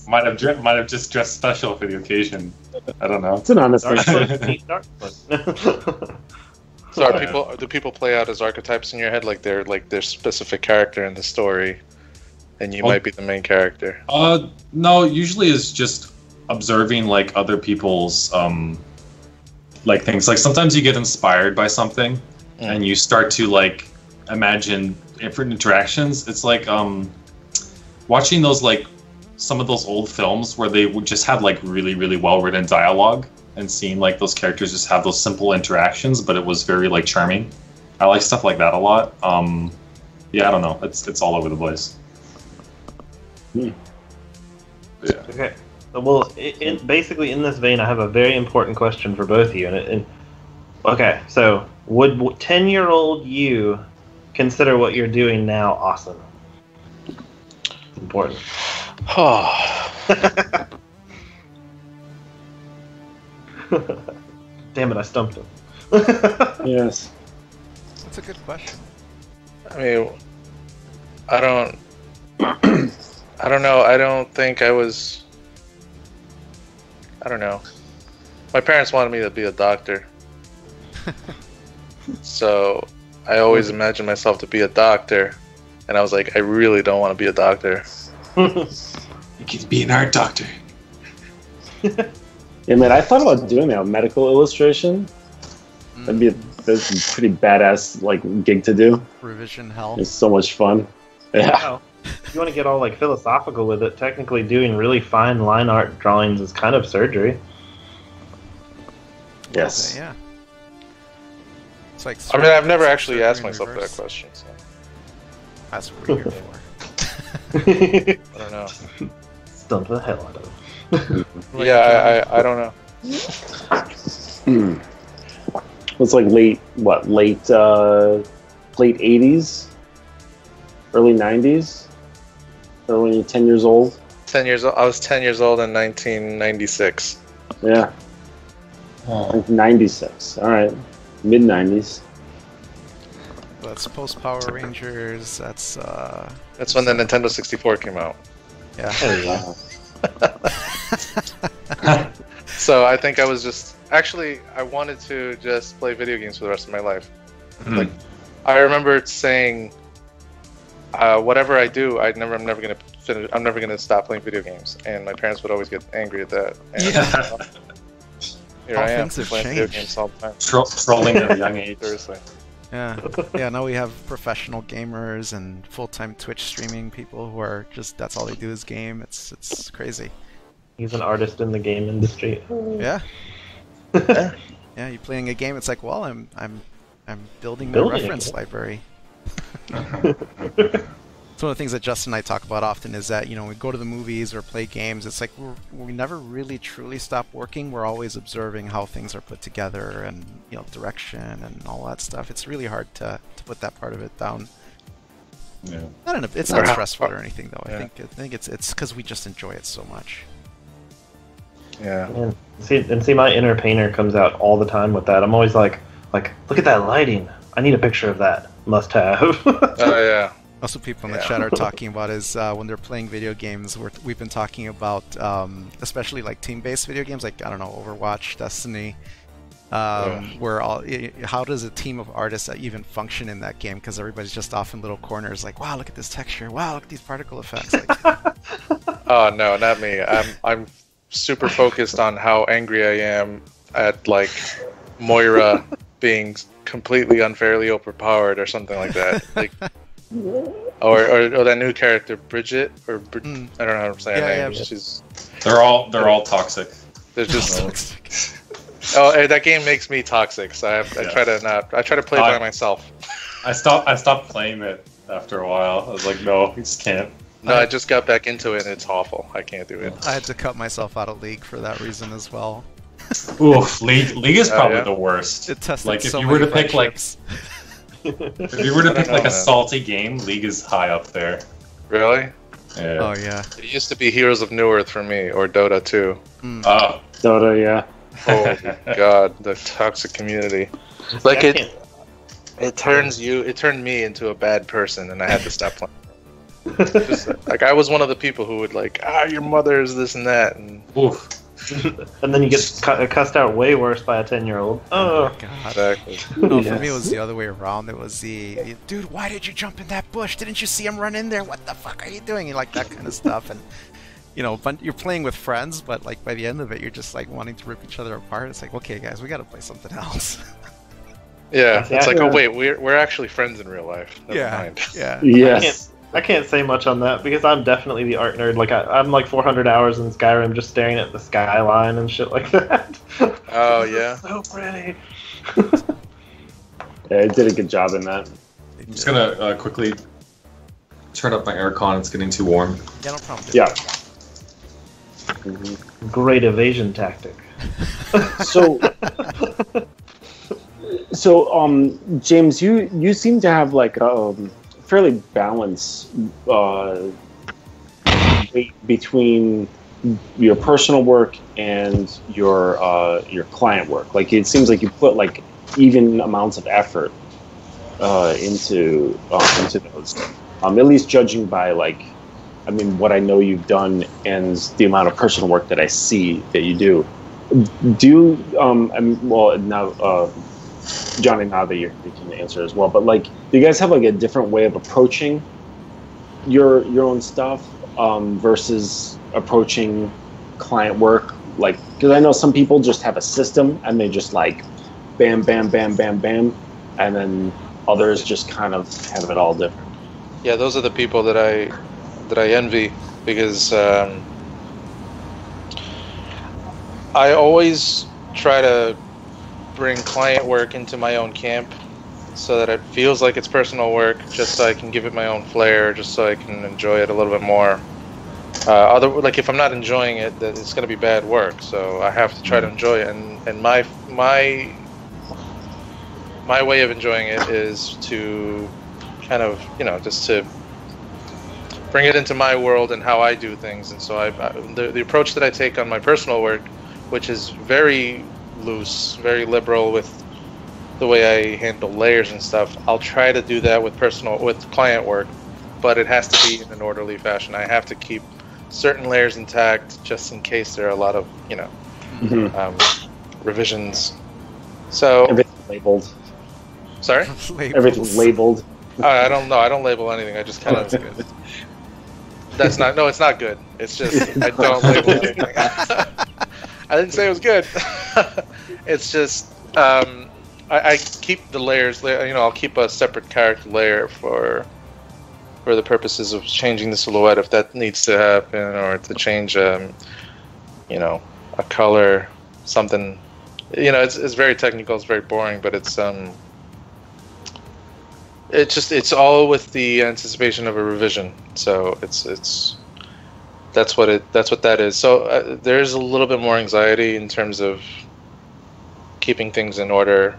might have just dressed special for the occasion. I don't know. It's an honest So do people play out as archetypes in your head, like they're specific character in the story, and you might be the main character? No, usually it's just observing like other people's like things. Like sometimes you get inspired by something, and you start to like imagine different interactions. It's like watching those like some of those old films where they would just had like really, really well written dialogue, and seeing like those characters just have those simple interactions, but it was very like charming. I like stuff like that a lot. Yeah, I don't know. It's all over the place. Yeah. Okay. Well, basically in this vein, I have a very important question for both of you. Okay, so would 10-year-old you consider what you're doing now awesome? It's important. Damn it, I stumped him. Yes. That's a good question. I mean, I don't know. I don't think I was. I don't know. My parents wanted me to be a doctor. So I always imagined myself to be a doctor. And I was like, I really don't want to be a doctor. You can be an art doctor. Yeah, man, I thought about doing that, medical illustration. That'd be a pretty badass like gig to do. Revision hell. It's so much fun. Yeah. Wow. If you want to get all like philosophical with it, technically doing really fine line art drawings is kind of surgery. Yes. Yeah. It's like. I mean, I've never actually asked myself that question. So. That's what we're here for. I don't know. Stump the hell out of it. Yeah, I don't know. It's like late 80s, early 90s, or when you're 10 years old. 10 years old. I was 10 years old in 1996. Yeah. Like 96. All right. Mid 90s. That's post Power Rangers. That's when the Nintendo 64 came out. Yeah. Wow. So I think I was just actually I wanted to just play video games for the rest of my life. Like I remember saying, whatever I do, I'm never gonna finish. I'm never gonna stop playing video games, and my parents would always get angry at that. And, here I am playing video games all the time. Trolling at a young age. Seriously. Yeah. Yeah. Now we have professional gamers and full-time Twitch streaming people who are just that's all they do is game. It's crazy. He's an artist in the game industry. Yeah. Yeah. You playing a game? It's like, well, I'm building my reference library. It's one of the things that Justin and I talk about often is that, we go to the movies or play games. It's like we never really truly stop working. We're always observing how things are put together and, direction and all that stuff. It's really hard to put that part of it down. Yeah. It's not stressful or anything, though. Yeah. I think it's because we just enjoy it so much. Yeah. And see, my inner painter comes out all the time with that. I'm always like, look at that lighting. I need a picture of that. Must have. Oh yeah. Also, people in the chat are talking about is when they're playing video games. We've been talking about, especially like team-based video games, like I don't know, Overwatch, Destiny. Where how does a team of artists even function in that game? Because everybody's just off in little corners, like, wow, look at this texture. Wow, look at these particle effects. Like, oh no, not me. I'm super focused on how angry I am at like Moira being completely unfairly overpowered or something like that. Like. Or that new character Bridget I don't know how to say her name. Yeah. They're all toxic. They're just toxic. Oh, that game makes me toxic. So I try to play by myself. I stopped playing it after a while. I was like, no, you just can't. No, I just got back into it and it's awful. I can't do it. I had to cut myself out of League for that reason as well. Oof, League is probably the worst. It tested like if so you were to many pick like. If you were to pick like a salty game, League is high up there. Really? Yeah. Oh yeah. It used to be Heroes of Newerth for me, or Dota 2. Oh. Dota, yeah. Oh my god, the toxic community. Like it turned me into a bad person, and I had to stop playing. Just, like I was one of the people who would like, your mother is this and that, and oof. And then you get cussed out way worse by a 10-year-old. Oh god. Exactly. No, for me it was the other way around. It was dude, why did you jump in that bush? Didn't you see him run in there? What the fuck are you doing? And like that kind of stuff. And but you're playing with friends, but like by the end of it, you're just like wanting to rip each other apart. It's like, okay, guys, we got to play something else. Yeah, it's like, oh wait, we're actually friends in real life. Never mind. Yeah. Yes. I can't say much on that because I'm definitely the art nerd. Like I'm like 400 hours in Skyrim just staring at the skyline and shit like that. Oh yeah, so pretty. Yeah, I did a good job in that. I'm just gonna quickly turn up my aircon. It's getting too warm. Yeah, no problem. Yeah. Great evasion tactic. So, James, you seem to have like a fairly balanced between your personal work and your client work. Like it seems like you put like even amounts of effort into those. At least judging by what I know you've done and the amount of personal work that I see that you do. Now, Jonny, now that you can answer as well, but do you guys have a different way of approaching your own stuff versus approaching client work? Because I know some people just have a system and they just bam, bam, bam, bam, bam, and then others just kind of have it all different. Yeah, those are the people that I envy because I always try to bring client work into my own camp so that it feels like it's personal work, just so I can give it my own flair, just so I can enjoy it a little bit more. If I'm not enjoying it, then it's going to be bad work. So I have to try to enjoy it, and my way of enjoying it is to kind of just to bring it into my world and how I do things. And so the approach that I take on my personal work, which is very loose, very liberal with the way I handle layers and stuff, I'll try to do that with client work, but it has to be in an orderly fashion. I have to keep certain layers intact just in case there are a lot of revisions. So everything's labeled. Sorry? Everything's labeled. I don't know. I don't label anything. I just kind of. That's not. No, it's not good. It's just I don't label anything. I didn't say it was good. It's just I keep the layers. I'll keep a separate character layer for the purposes of changing the silhouette if that needs to happen, or to change a color, something. It's very technical. It's very boring, but it's all with the anticipation of a revision. So that's what that is. So there's a little bit more anxiety in terms of keeping things in order,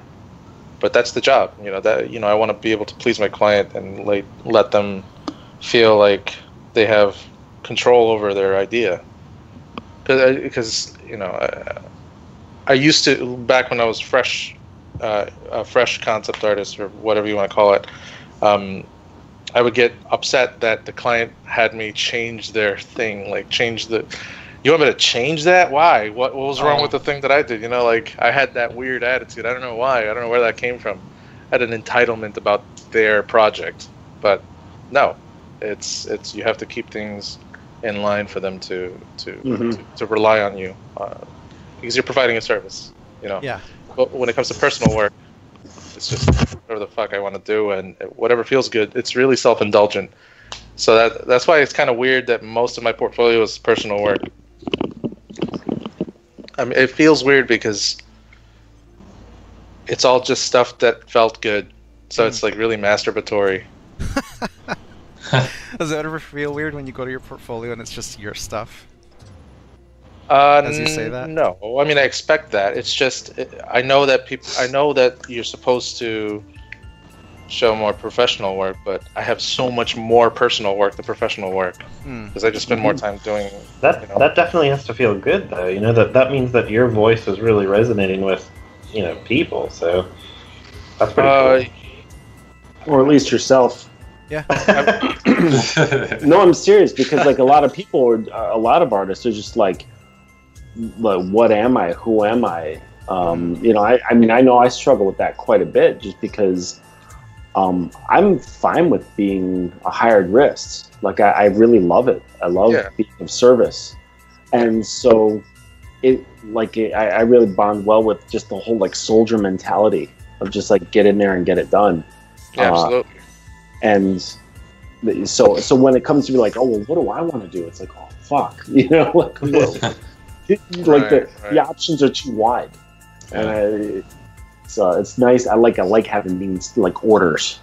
but that's the job. I want to be able to please my client and let them feel like they have control over their idea. Because I used to, back when I was a fresh concept artist, or whatever you want to call it, I would get upset that the client had me change their thing, you want me to change that? Why? What was wrong with the thing that I did? I had that weird attitude. I don't know why. I don't know where that came from. I had an entitlement about their project, but no, it's you have to keep things in line for them to rely on you, because you're providing a service. Yeah. But when it comes to personal work, it's just whatever the fuck I want to do, and whatever feels good. It's really self-indulgent. So that's why it's kind of weird that most of my portfolio is personal work. I mean, it feels weird because it's all just stuff that felt good. So it's really masturbatory. Does that ever feel weird when you go to your portfolio and it's just your stuff? As you say that? No, I mean I expect that. It's just I know that you're supposed to show more professional work, but I have so much more personal work than professional work because I just spend more time doing that. That definitely has to feel good, though. that means that your voice is really resonating with people. So that's pretty cool. Or at least yourself. Yeah. No, I'm serious, because a lot of people, a lot of artists are just what am I? Who am I? I know I struggle with that quite a bit, just because I'm fine with being a hired wrist. I really love it. I love being of service, and so I really bond well with just the whole soldier mentality of just get in there and get it done. Yeah, absolutely. And So when it comes to be like, oh, well, what do I want to do? It's like, oh, fuck, like the options are too wide, and it's nice. I like having these like orders.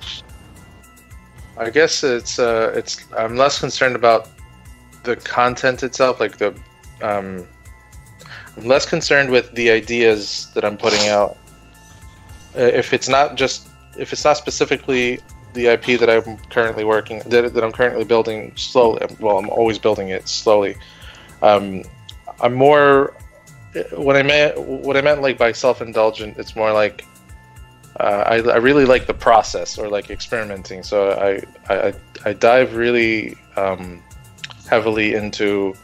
I guess I'm less concerned about the content itself, like I'm less concerned with the ideas that I'm putting out. If it's not specifically the IP that I'm currently that I'm currently building slowly. Well, I'm always building it slowly. I'm more what I meant like by self-indulgent. It's more like I really like the process, or like experimenting. So I dive really heavily into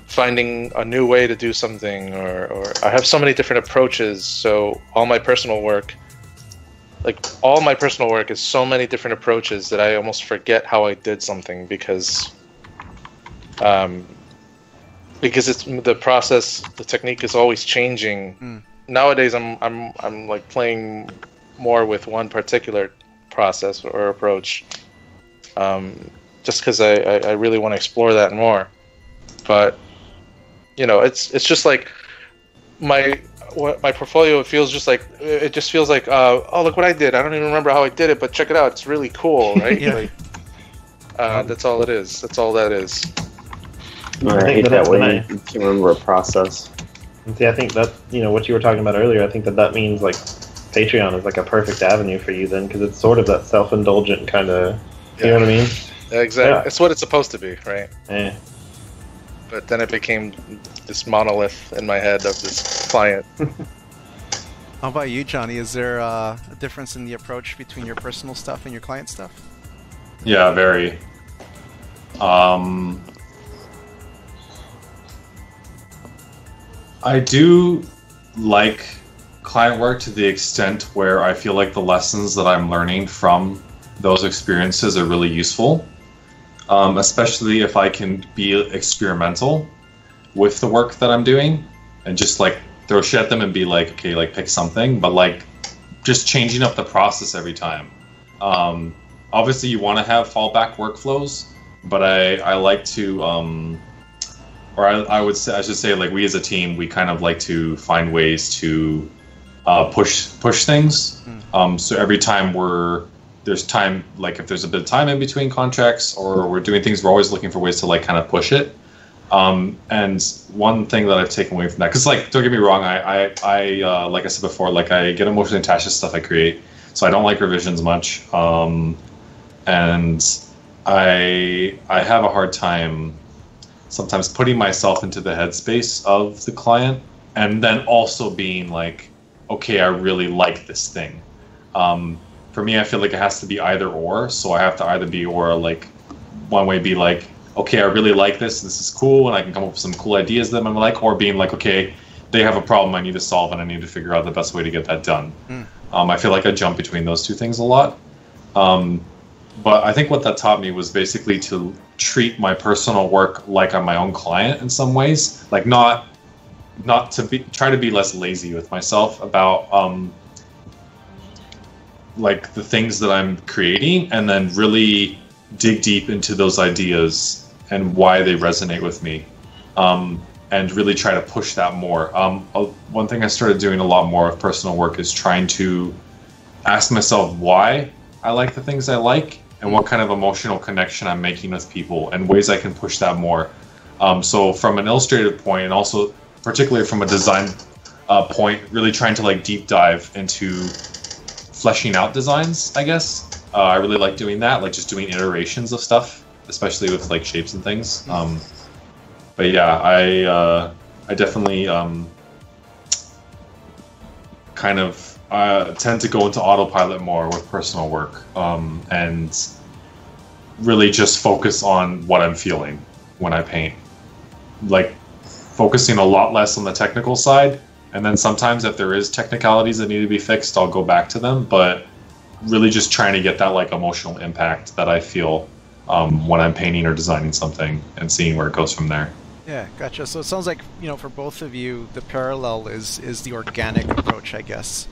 finding a new way to do something, or I have so many different approaches. So all my personal work is so many different approaches that I almost forget how I did something, because it's the process, the technique is always changing. Nowadays I'm like playing more with one particular process or approach, just because I really want to explore that more. But it's just like my portfolio. It just feels like oh, look what I did. I don't even remember how I did it, but check it out. It's really cool, right? Yeah. That's all it is. That's all that is. I hate that when you can't remember a process. And see, I think that what you were talking about earlier. I think that means like Patreon is like a perfect avenue for you then, because it's sort of that self-indulgent kind of. You know what I mean? Exactly. Yeah. It's what it's supposed to be, right? Yeah. But then it became this monolith in my head of this client. How about you, Jonny? Is there a difference in the approach between your personal stuff and your client stuff? Yeah, very. I do like client work to the extent where I feel like the lessons that I'm learning from those experiences are really useful. Especially if I can be experimental with the work that I'm doing and just like throw shit at them and be like, okay, like pick something, but like just changing up the process every time. Obviously you want to have fallback workflows, but I like to, I should say like we as a team, we kind of like to find ways to push things. So every time there's time, like if there's a bit of time in between contracts or we're doing things, we're always looking for ways to like kind of push it. And one thing that I've taken away from that, because like don't get me wrong, I like I said before, like I get emotionally attached to stuff I create, so I don't like revisions much. And I have a hard time sometimes putting myself into the headspace of the client, and then also being like, okay, I really like this thing. For me, I feel like it has to be either or. So I have to either be, or like one way be like, okay, I really like this is cool, and I can come up with some cool ideas that I'm like, or being like, okay, they have a problem I need to solve, and I need to figure out the best way to get that done. I feel like I jump between those two things a lot. But I think what that taught me was basically to treat my personal work like I'm my own client in some ways, like not to try to be less lazy with myself about like the things that I'm creating, and then really dig deep into those ideas and why they resonate with me, and really try to push that more. One thing I started doing a lot more of personal work is trying to ask myself why I like the things I like, and what kind of emotional connection I'm making with people, and ways I can push that more. So from an illustrative point, and also particularly from a design point, really trying to like deep dive into fleshing out designs, I guess. I really like doing that, like just doing iterations of stuff, especially with like shapes and things. But yeah, I definitely kind of tend to go into autopilot more with personal work, and really just focus on what I'm feeling when I paint. Like focusing a lot less on the technical side, and then sometimes if there is technicalities that need to be fixed, I'll go back to them, but really just trying to get that like emotional impact that I feel when I'm painting or designing something, and seeing where it goes from there. Yeah, gotcha. So it sounds like, for both of you, the parallel is the organic approach, I guess.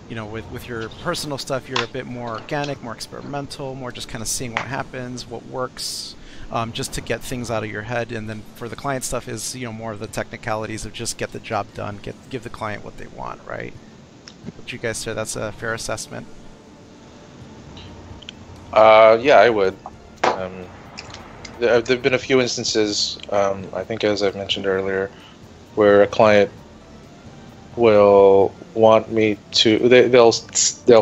with your personal stuff, you're a bit more organic, more experimental, more just kind of seeing what happens, what works, just to get things out of your head. And then for the client stuff is, more of the technicalities of just get the job done, give the client what they want, right? Would you guys say that's a fair assessment? Yeah, I would. There've been a few instances, I think as I've mentioned earlier, where a client will want me to, they'll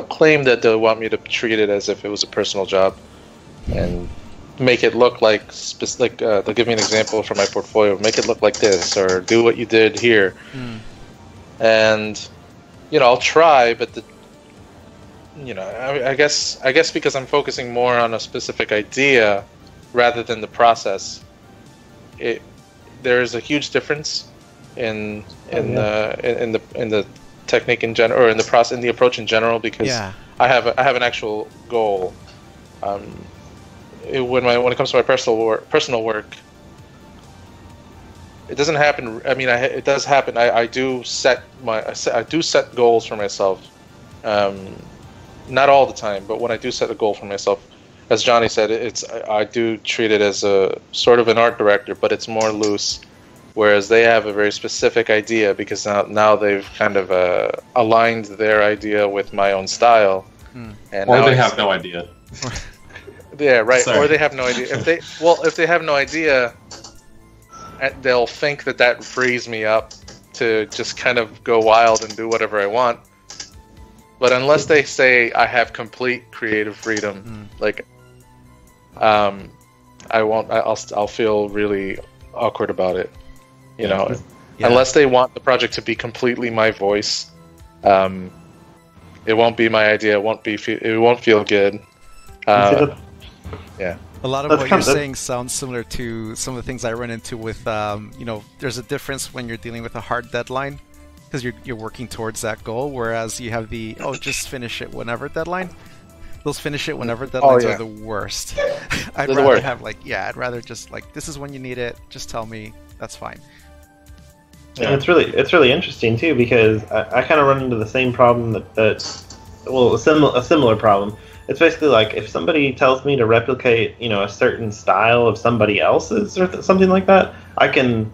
claim that they'll want me to treat it as if it was a personal job and make it look like they'll give me an example from my portfolio, make it look like this, or do what you did here. And I'll try, but I guess because I'm focusing more on a specific idea rather than the process, there is a huge difference in the technique in general, or in the process, in the approach in general, because I have an actual goal. When it comes to my personal work, it doesn't happen. I mean, it does happen. I do set goals for myself. Not all the time, but when I do set a goal for myself, as Jonny said, I do treat it as a sort of an art director, but it's more loose. Whereas they have a very specific idea, because now they've kind of aligned their idea with my own style. And or they have no idea. Yeah, right. Sorry. Or they have no idea. If they have no idea, they'll think that frees me up to just kind of go wild and do whatever I want. But unless they say I have complete creative freedom, I won't. I'll feel really awkward about it. Unless they want the project to be completely my voice, it won't be my idea. It won't feel good. Yeah. A lot of what you're saying sounds similar to some of the things I run into with, there's a difference when you're dealing with a hard deadline, because you're working towards that goal, whereas you have the just finish it whenever deadline. Those finish it whenever deadlines are the worst. I'd rather just this is when you need it. Just tell me. That's fine. And it's really interesting too, because I kind of run into the same problem a similar problem. It's basically like if somebody tells me to replicate, a certain style of somebody else's or something like that, I can,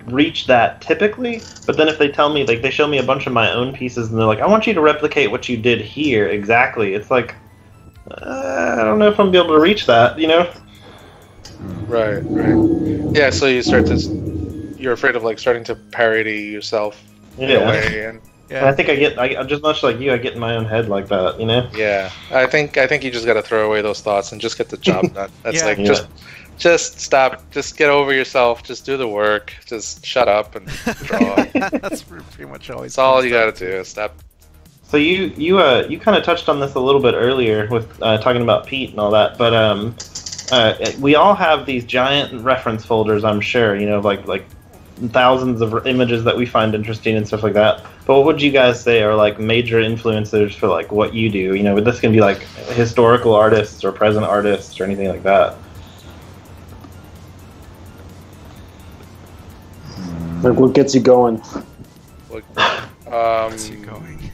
reach that typically. But then if they tell me, they show me a bunch of my own pieces and they're like, I want you to replicate what you did here exactly. It's like, I don't know if I'm gonna be able to reach that, Right. Yeah. So you're afraid of starting to parody yourself in a way, and I think I'm just much like you. I get in my own head like that, Yeah, I think you just got to throw away those thoughts and just get the job done. That's just stop. Just get over yourself. Just do the work. Just shut up and draw. That's pretty much always. That's all you got to do. Stop. So you kind of touched on this a little bit earlier with talking about Pete and all that, but we all have these giant reference folders, I'm sure, like thousands of images that we find interesting and stuff like that. But what would you guys say are major influencers for what you do? This can be historical artists or present artists or anything like that. What gets you going? Gets you going.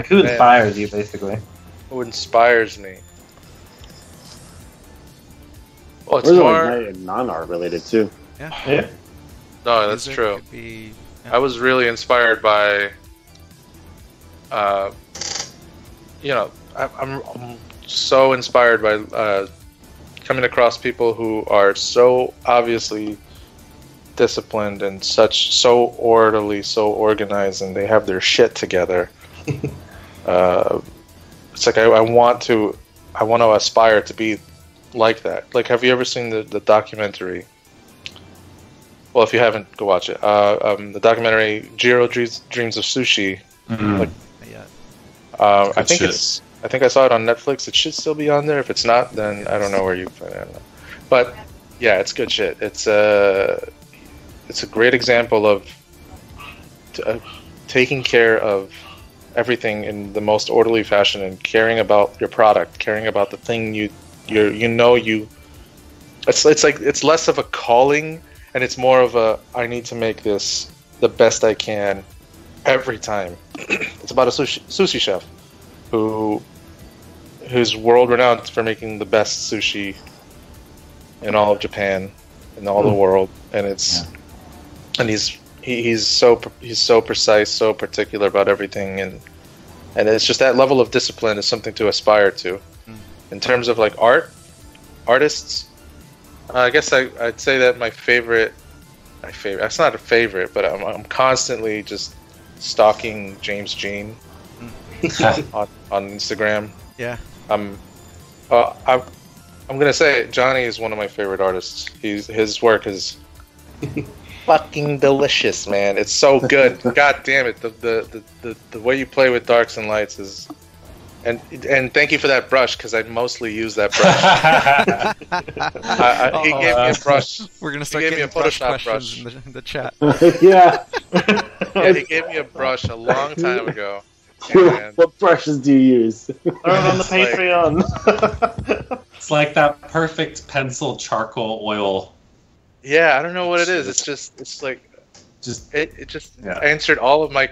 Who inspires you, basically? Who inspires me? Well, it's more non-art related too. Yeah. No, that's true. I was really inspired by, I'm so inspired by coming across people who are so obviously disciplined and so orderly, so organized, and they have their shit together. It's I want to aspire to be like that. Have you ever seen the documentary? Well, if you haven't, go watch it. The documentary Jiro Dreams of Sushi. Yeah. I think I saw it on Netflix. It should still be on there. If it's not, then I don't know where you find it. But yeah, it's good shit. It's a great example of taking care of everything in the most orderly fashion and caring about your product, caring about the thing it's less of a calling and it's more of I need to make this the best I can every time. It's about a sushi chef who's world renowned for making the best sushi in all of Japan, in all the world, and he's so precise, so particular about everything, and it's just that level of discipline is something to aspire to. In terms of like artists, I guess I'd say that my favorite. That's not a favorite, but I'm constantly just stalking James Jean on Instagram. Yeah. I'm gonna say Jonny is one of my favorite artists. His work is fucking delicious, man. It's so good. God damn it. The way you play with darks and lights is. And thank you for that brush, because I mostly use that brush. He gave me a brush. We're gonna start getting Photoshop brush in the chat. Yeah. Yeah, he gave me a brush a long time ago. What brushes do you use? Throw it on the Patreon. It's like that perfect pencil charcoal oil. Yeah, I don't know what it is. It just answered all of my.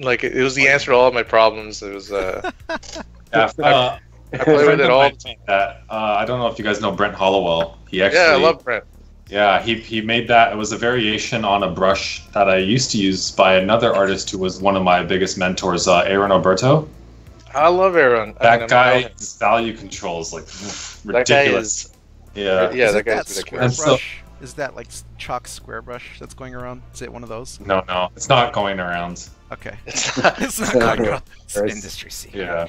Like it was the answer to all of my problems. It was. I play with it all. I don't know if you guys know Brent Hollowell. He actually. Yeah, I love Brent. Yeah, he made that. It was a variation on a brush that I used to use by another artist who was one of my biggest mentors, Aaron Alberto. I love Aaron. That guy's value control is like ridiculous. That guy's ridiculous. Is that like chalk square brush that's going around? Is it one of those? No, it's not going around. Okay. It's not going around. It's an industry secret. Yeah.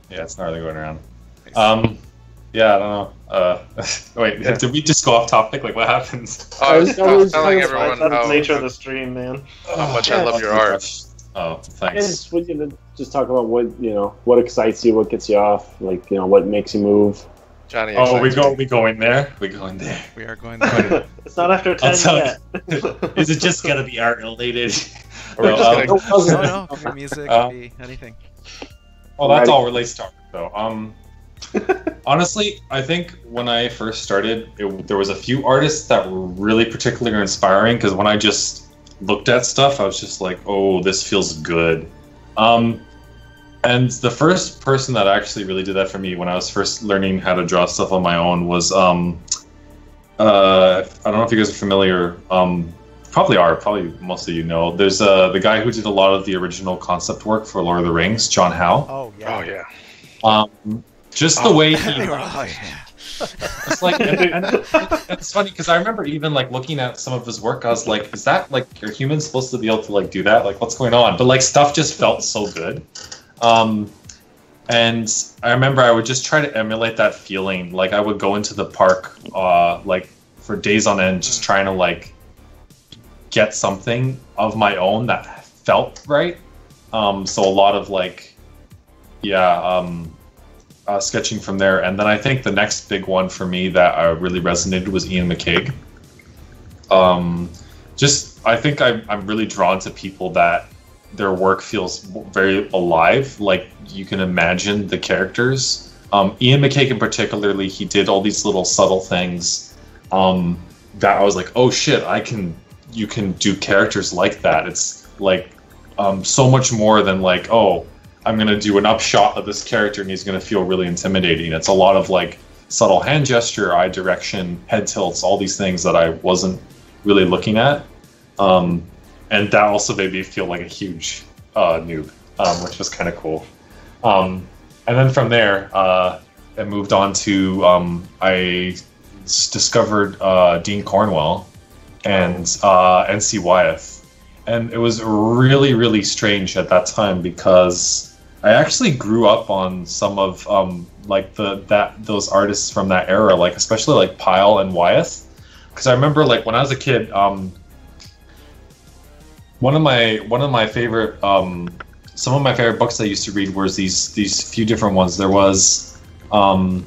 Yeah, it's not really going around. Nice. Yeah, I don't know. Wait, did we just go off topic? Like, what happens? I was telling everyone that's the nature of the stream, man. How much I love your art. Oh, thanks. Just talk about what excites you, what gets you off, like what makes you move. Jonny. Oh, we go in there. We go in there. We are going there. It's not after 10 yet. Is it just gonna be art related? No, could be music, could be anything. Well, that's all relates to art, though. Honestly, I think when I first started, there was a few artists that were really particularly inspiring, because when I just looked at stuff, I was just like, oh, this feels good. And the first person that actually really did that for me when I was first learning how to draw stuff on my own was, I don't know if you guys are familiar, probably most of you know. There's the guy who did a lot of the original concept work for Lord of the Rings, John Howe. Oh, yeah. Just the way he... It's like, and it's funny because I remember even like looking at some of his work, I was like, is that like, are humans supposed to be able to like do that? Like, what's going on? But like stuff just felt so good. And I remember I would just try to emulate that feeling. Like I would go into the park, like for days on end, just trying to like get something of my own that felt right. So a lot of like, sketching from there. And then I think the next big one for me that really resonated was Ian McCaig. I think I'm really drawn to people that their work feels very alive, like you can imagine the characters. Ian McCaig in particularly, he did all these little subtle things that I was like, oh shit, you can do characters like that. It's like so much more than like, oh, I'm going to do an upshot of this character and he's going to feel really intimidating. It's a lot of like subtle hand gesture, eye direction, head tilts, all these things that I wasn't really looking at. And that also made me feel like a huge noob, which was kind of cool. And then from there, I moved on to, I discovered Dean Cornwell and NC Wyeth. And it was really, really strange at that time because I actually grew up on some of like those artists from that era, like especially like Pyle and Wyeth. Because I remember like when I was a kid, one of my favorite some of my favorite books I used to read was these few different ones. There was a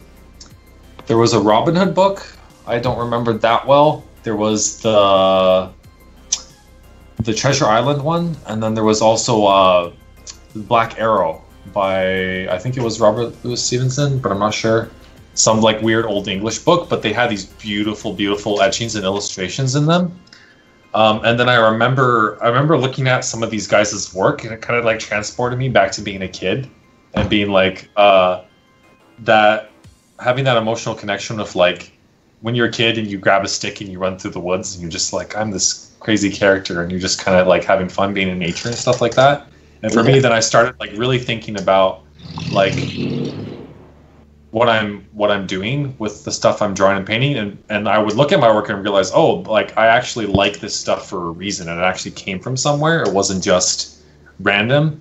Robin Hood book. I don't remember that well. There was the Treasure Island one, and then there was also Black Arrow by, I think it was Robert Louis Stevenson, but I'm not sure. Some like weird old English book, but they had these beautiful, beautiful etchings and illustrations in them. And then I remember looking at some of these guys' work, and it kind of like transported me back to being a kid and being like that, having that emotional connection with like when you're a kid and you grab a stick and you run through the woods and you're just like, I'm this crazy character, and you're just kind of like having fun being in nature and stuff like that. And for me, then I started like really thinking about like what I'm doing with the stuff I'm drawing and painting, and I would look at my work and realize, oh, like I actually like this stuff for a reason, and it actually came from somewhere. It wasn't just random.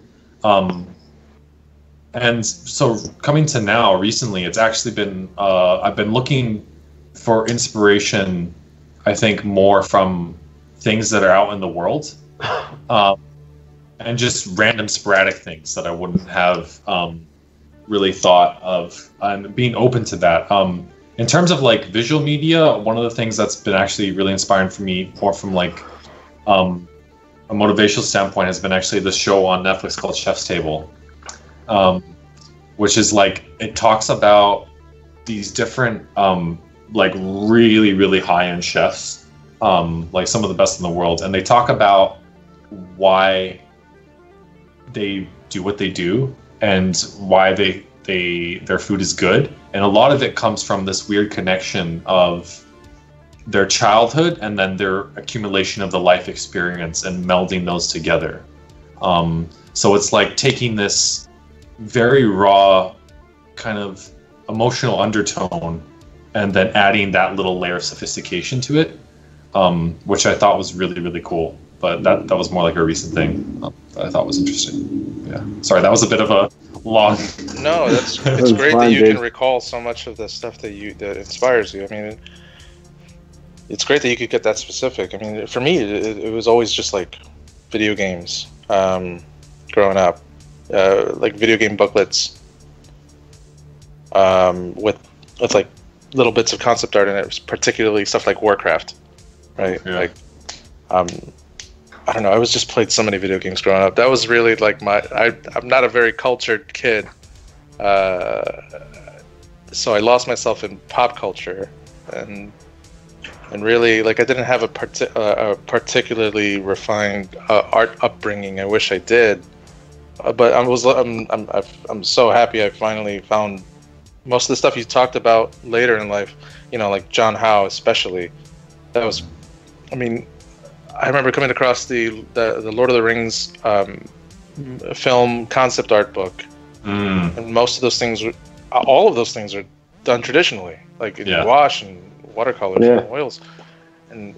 And so coming to now, recently, it's actually been I've been looking for inspiration, I think, more from things that are out in the world, and just random sporadic things that I wouldn't have really thought of, and being open to that. In terms of like visual media, one of the things that's been actually really inspiring for me, more from like a motivational standpoint, has been actually this show on Netflix called Chef's Table, which is like, it talks about these different like really, really high-end chefs, like some of the best in the world, and they talk about why they do what they do and why their food is good. And a lot of it comes from this weird connection of their childhood and then their accumulation of the life experience and melding those together. So it's like taking this very raw kind of emotional undertone and then adding that little layer of sophistication to it, which I thought was really, really cool. But that was more like a recent thing that I thought was interesting. Yeah. Sorry, that was a bit of a long... No, it's great that you can recall so much of the stuff that inspires you. I mean, it's great that you could get that specific. I mean, for me, it was always just like video games growing up, like video game booklets with like little bits of concept art in it, particularly stuff like Warcraft, right? Yeah. Like, I don't know. I was just played so many video games growing up. That was really like I'm not a very cultured kid, so I lost myself in pop culture, and really like I didn't have a particularly refined art upbringing. I wish I did, but I'm so happy I finally found most of the stuff you talked about later in life. You know, like John Howe especially. That was, I mean, I remember coming across the Lord of the Rings film concept art book, and most of those things, all of those things are done traditionally, like in wash and watercolors and oils, and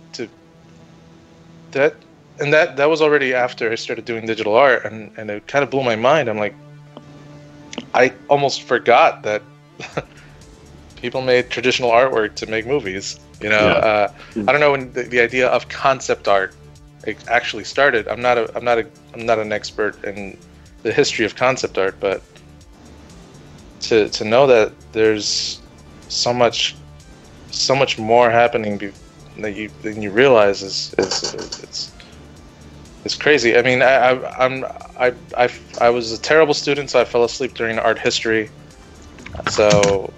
that was already after I started doing digital art, and it kind of blew my mind. I'm like, I almost forgot that people made traditional artwork to make movies. You know, I don't know when the idea of concept art actually started. I'm not an expert in the history of concept art, but to know that there's so much more happening than you realize is crazy. I mean, I was a terrible student, so I fell asleep during art history. So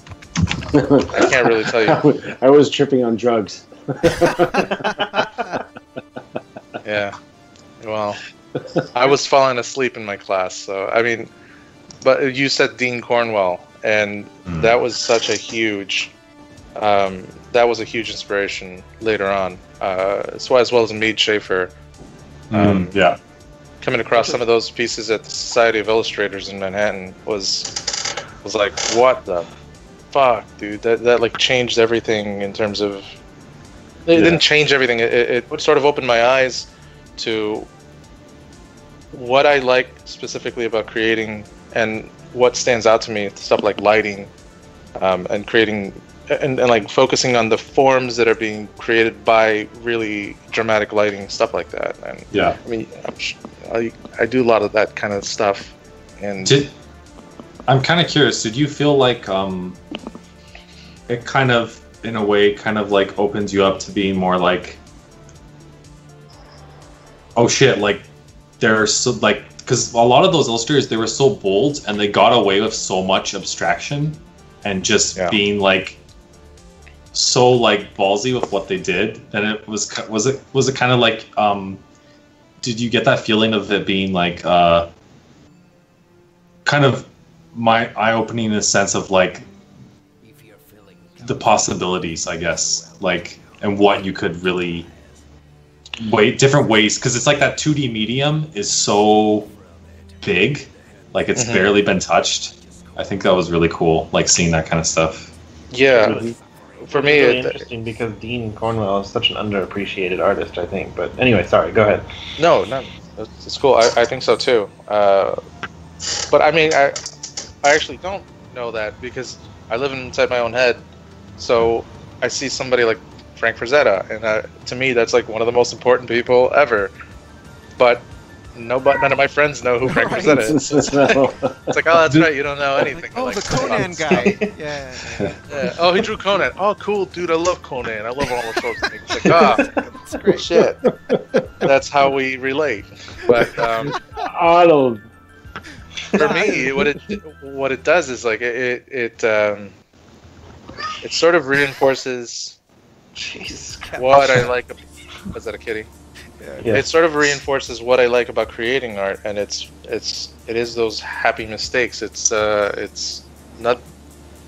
I can't really tell you. I was tripping on drugs. Yeah. Well, I was falling asleep in my class. So I mean, but you said Dean Cornwell, and that was such a huge. That was a huge inspiration later on. As well as Mead Schaefer. Coming across some of those pieces at the Society of Illustrators in Manhattan was like, what the fuck, dude? That like changed everything in terms of. It didn't change everything. It sort of opened my eyes to what I like specifically about creating and what stands out to me. Stuff like lighting, and creating, and like focusing on the forms that are being created by really dramatic lighting, stuff like that. And I mean, I do a lot of that kind of stuff. And I'm kind of curious. Did you feel like it kind of, in a way, kind of like opens you up to being more like, oh shit, like they're so like, because a lot of those illustrators, they were so bold and they got away with so much abstraction and just being like so like ballsy with what they did, and it was it kind of like did you get that feeling of it being like kind of my eye-opening in the sense of like the possibilities, I guess, like, and what you could really different ways, because it's like that 2D medium is so big, like it's barely been touched. I think that was really cool, like seeing that kind of stuff. Yeah. For me, it's really interesting because Dean Cornwell is such an underappreciated artist, I think. But anyway, sorry, go ahead. No, it's cool. I think so too. But I mean, I actually don't know that because I live inside my own head. So I see somebody like Frank Frazetta, and to me, that's like one of the most important people ever. But none of my friends know who Frank Frazetta is. It's like, oh, that's right, you don't know anything. Like, oh, the Conan guy. Yeah. Oh, he drew Conan. Oh, cool, dude. I love Conan. I love all the shows. It's like, that's great shit. That's how we relate. But Arnold. For me, what it does is like it sort of reinforces what I like. Was that a kitty? Yeah. It sort of reinforces what I like about creating art, and it is those happy mistakes. It's not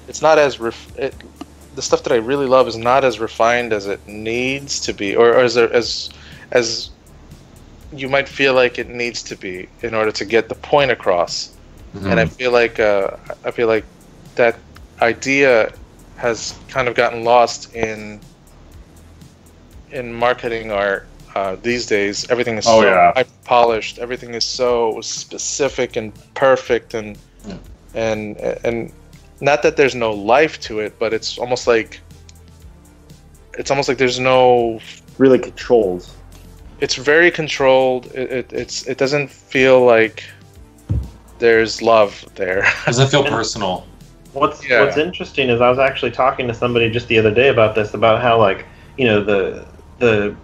as the stuff that I really love is not as refined as it needs to be, or as you might feel like it needs to be in order to get the point across. Mm-hmm. And I feel like that idea has kind of gotten lost in marketing art. These days, everything is so polished. Everything is so specific and perfect, and not that there's no life to it, but it's almost like there's no really controlled. It's very controlled. It doesn't feel like there's love there. It doesn't feel personal. What's interesting is I was actually talking to somebody just the other day about this, about how, like, you know, the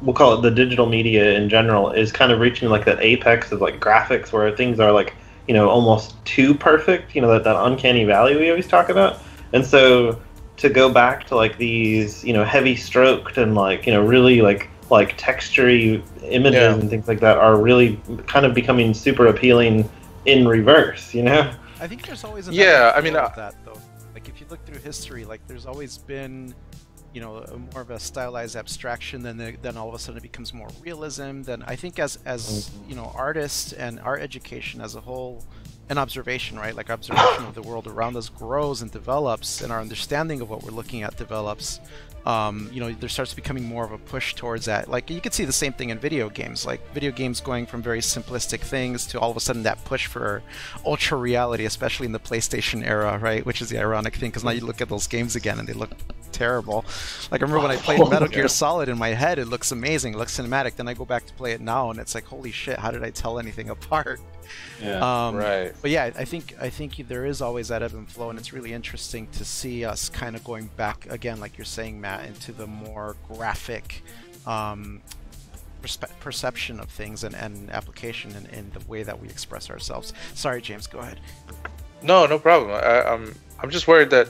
we'll call it the digital media in general is kind of reaching like that apex of like graphics where things are like, you know, almost too perfect, you know, that uncanny valley we always talk about. And so to go back to like these, you know, heavy stroked and like, you know, really like textury images and things like that are really kind of becoming super appealing in reverse, you know? I think there's always that though. Like if you look through history, like there's always been, you know, more of a stylized abstraction, then all of a sudden it becomes more realism. Then I think as you know, artists and art education as a whole, an observation, right? Like observation of the world around us grows and develops, and our understanding of what we're looking at develops. You know, there starts becoming more of a push towards that. Like you could see the same thing in video games, like video games going from very simplistic things to all of a sudden that push for ultra reality, especially in the PlayStation era, right? Which is the ironic thing, because now you look at those games again and they look terrible. Like I remember when I played Metal Gear Solid, in my head it looks amazing, it looks cinematic. Then I go back to play it now and it's like, holy shit, how did I tell anything apart? Right. But yeah, I think there is always that ebb and flow, and it's really interesting to see us kind of going back again, like you're saying, Matt, into the more graphic perception of things and application in the way that we express ourselves. Sorry, James, go ahead. No problem. I'm just worried that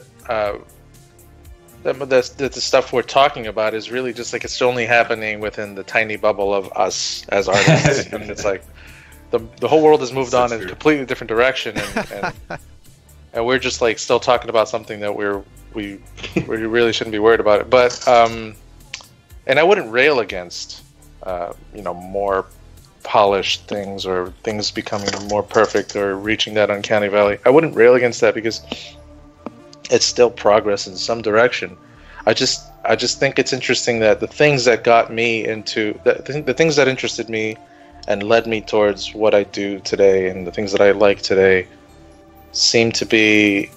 the stuff we're talking about is really just like it's only happening within the tiny bubble of us as artists, and it's like the whole world has moved on in a completely different direction, and we're just like still talking about something that we really shouldn't be worried about it. But and I wouldn't rail against you know, more polished things or things becoming more perfect or reaching that uncanny valley. I wouldn't rail against that because it's still progress in some direction. I just think it's interesting that the things that got me into the things that interested me and led me towards what I do today and the things that I like today seem to be,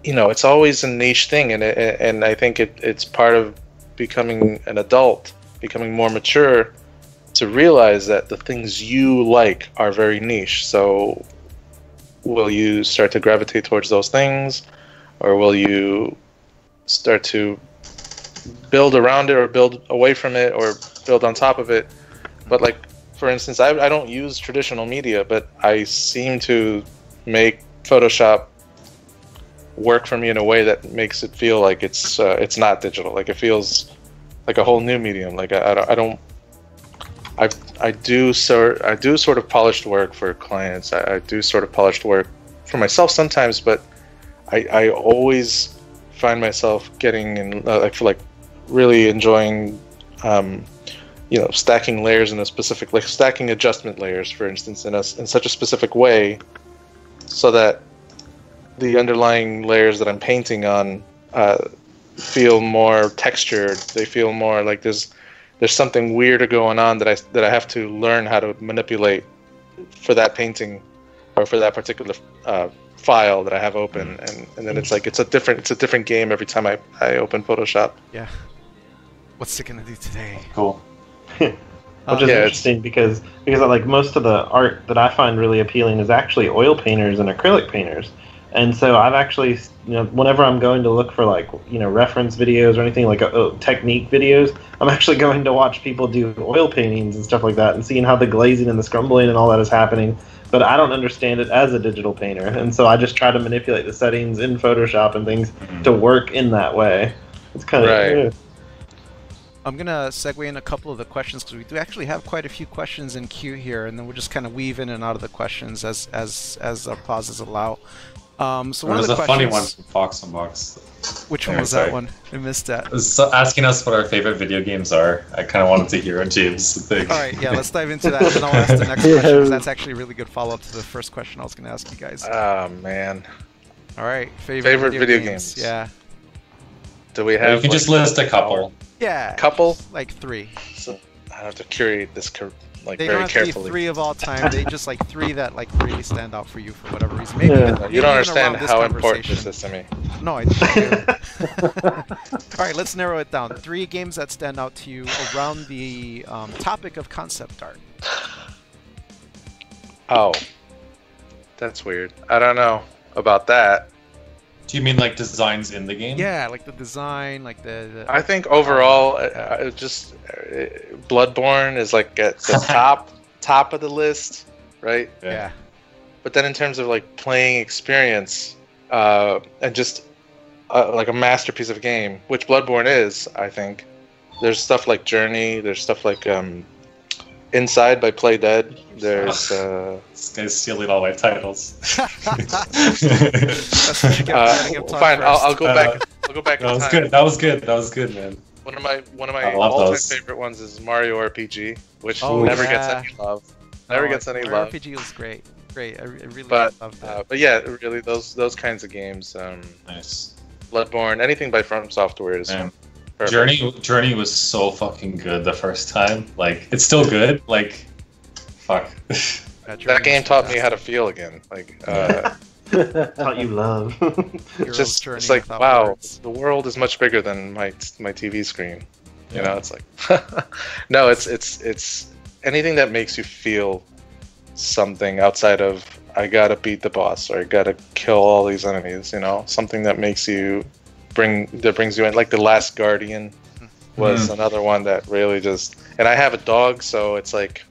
you know, it's always a niche thing, and I think it's part of becoming an adult, becoming more mature, to realize that the things you like are very niche. So will you start to gravitate towards those things, or will you start to build around it or build away from it or build on top of it? But like, for instance, I don't use traditional media, but I seem to make Photoshop work for me in a way that makes it feel like it's not digital. Like it feels like a whole new medium. Like I do sort of polished work for clients. I do sort of polished work for myself sometimes, but I always find myself getting in really enjoying stacking layers in a specific, like stacking adjustment layers, for instance, in such a specific way, so that the underlying layers that I'm painting on feel more textured. They feel more like there's something weirder going on that I have to learn how to manipulate for that painting or for that particular file that I have open, and then it's a different game every time I open Photoshop. Yeah. What's it gonna do today? Cool. Which is interesting because like most of the art that I find really appealing is actually oil painters and acrylic painters. And so I've actually, whenever I'm going to look for reference videos or anything like technique videos, I'm actually going to watch people do oil paintings and stuff like that and seeing how the glazing and the scrumbling and all that is happening. But I don't understand it as a digital painter, and so I just try to manipulate the settings in Photoshop and things to work in that way. It's kind of right. I'm gonna segue in a couple of the questions because we do actually have quite a few questions in queue here, and then we'll just kind of weave in and out of the questions as our pauses allow. So one of the questions, funny one from Fox on Box. Which one was that one? I missed that. It was asking us what our favorite video games are. I kind of wanted to hear what James thinks. All right, yeah, let's dive into that, and then I'll ask the next question, because that's actually a really good follow-up to the first question I was going to ask you guys. Oh, man. All right, favorite video games. Yeah. Do we have... You can just list a couple. Yeah. Couple? Like 3. So I have to curate this they very don't have carefully. to be 3 of all time. They just 3 that really stand out for you for whatever reason. Maybe you don't understand how important this is to me. No, I do. All right, let's narrow it down. 3 games that stand out to you around the topic of concept art. Oh, that's weird. I don't know about that. Do you mean like designs in the game? Yeah, like the design, like the I think overall, Bloodborne is like at the top of the list, right? Yeah. But then in terms of playing experience, and just like a masterpiece of a game, which Bloodborne is, I think. There's stuff like Journey. There's stuff like Inside by Play Dead. There's this guy's stealing all my titles. That's what you get for letting him talk fine. first. I'll go back. I'll go back. That was good. That was good, man. One of my all-time favorite ones is Mario RPG, which never gets any love. Never gets any love. RPG was great. I really loved it. But yeah, really those kinds of games. Nice. Bloodborne, anything by From Software is perfect. Journey was so fucking good the first time. It's still good. Fuck. That game taught me how to feel again. Taught you love. It's like, wow, the world is much bigger than my TV screen. You know, it's like, no, it's anything that makes you feel something outside of I gotta beat the boss or I gotta kill all these enemies. You know, something that makes you brings you in. Like The Last Guardian was another one that really just. And I have a dog, so it's like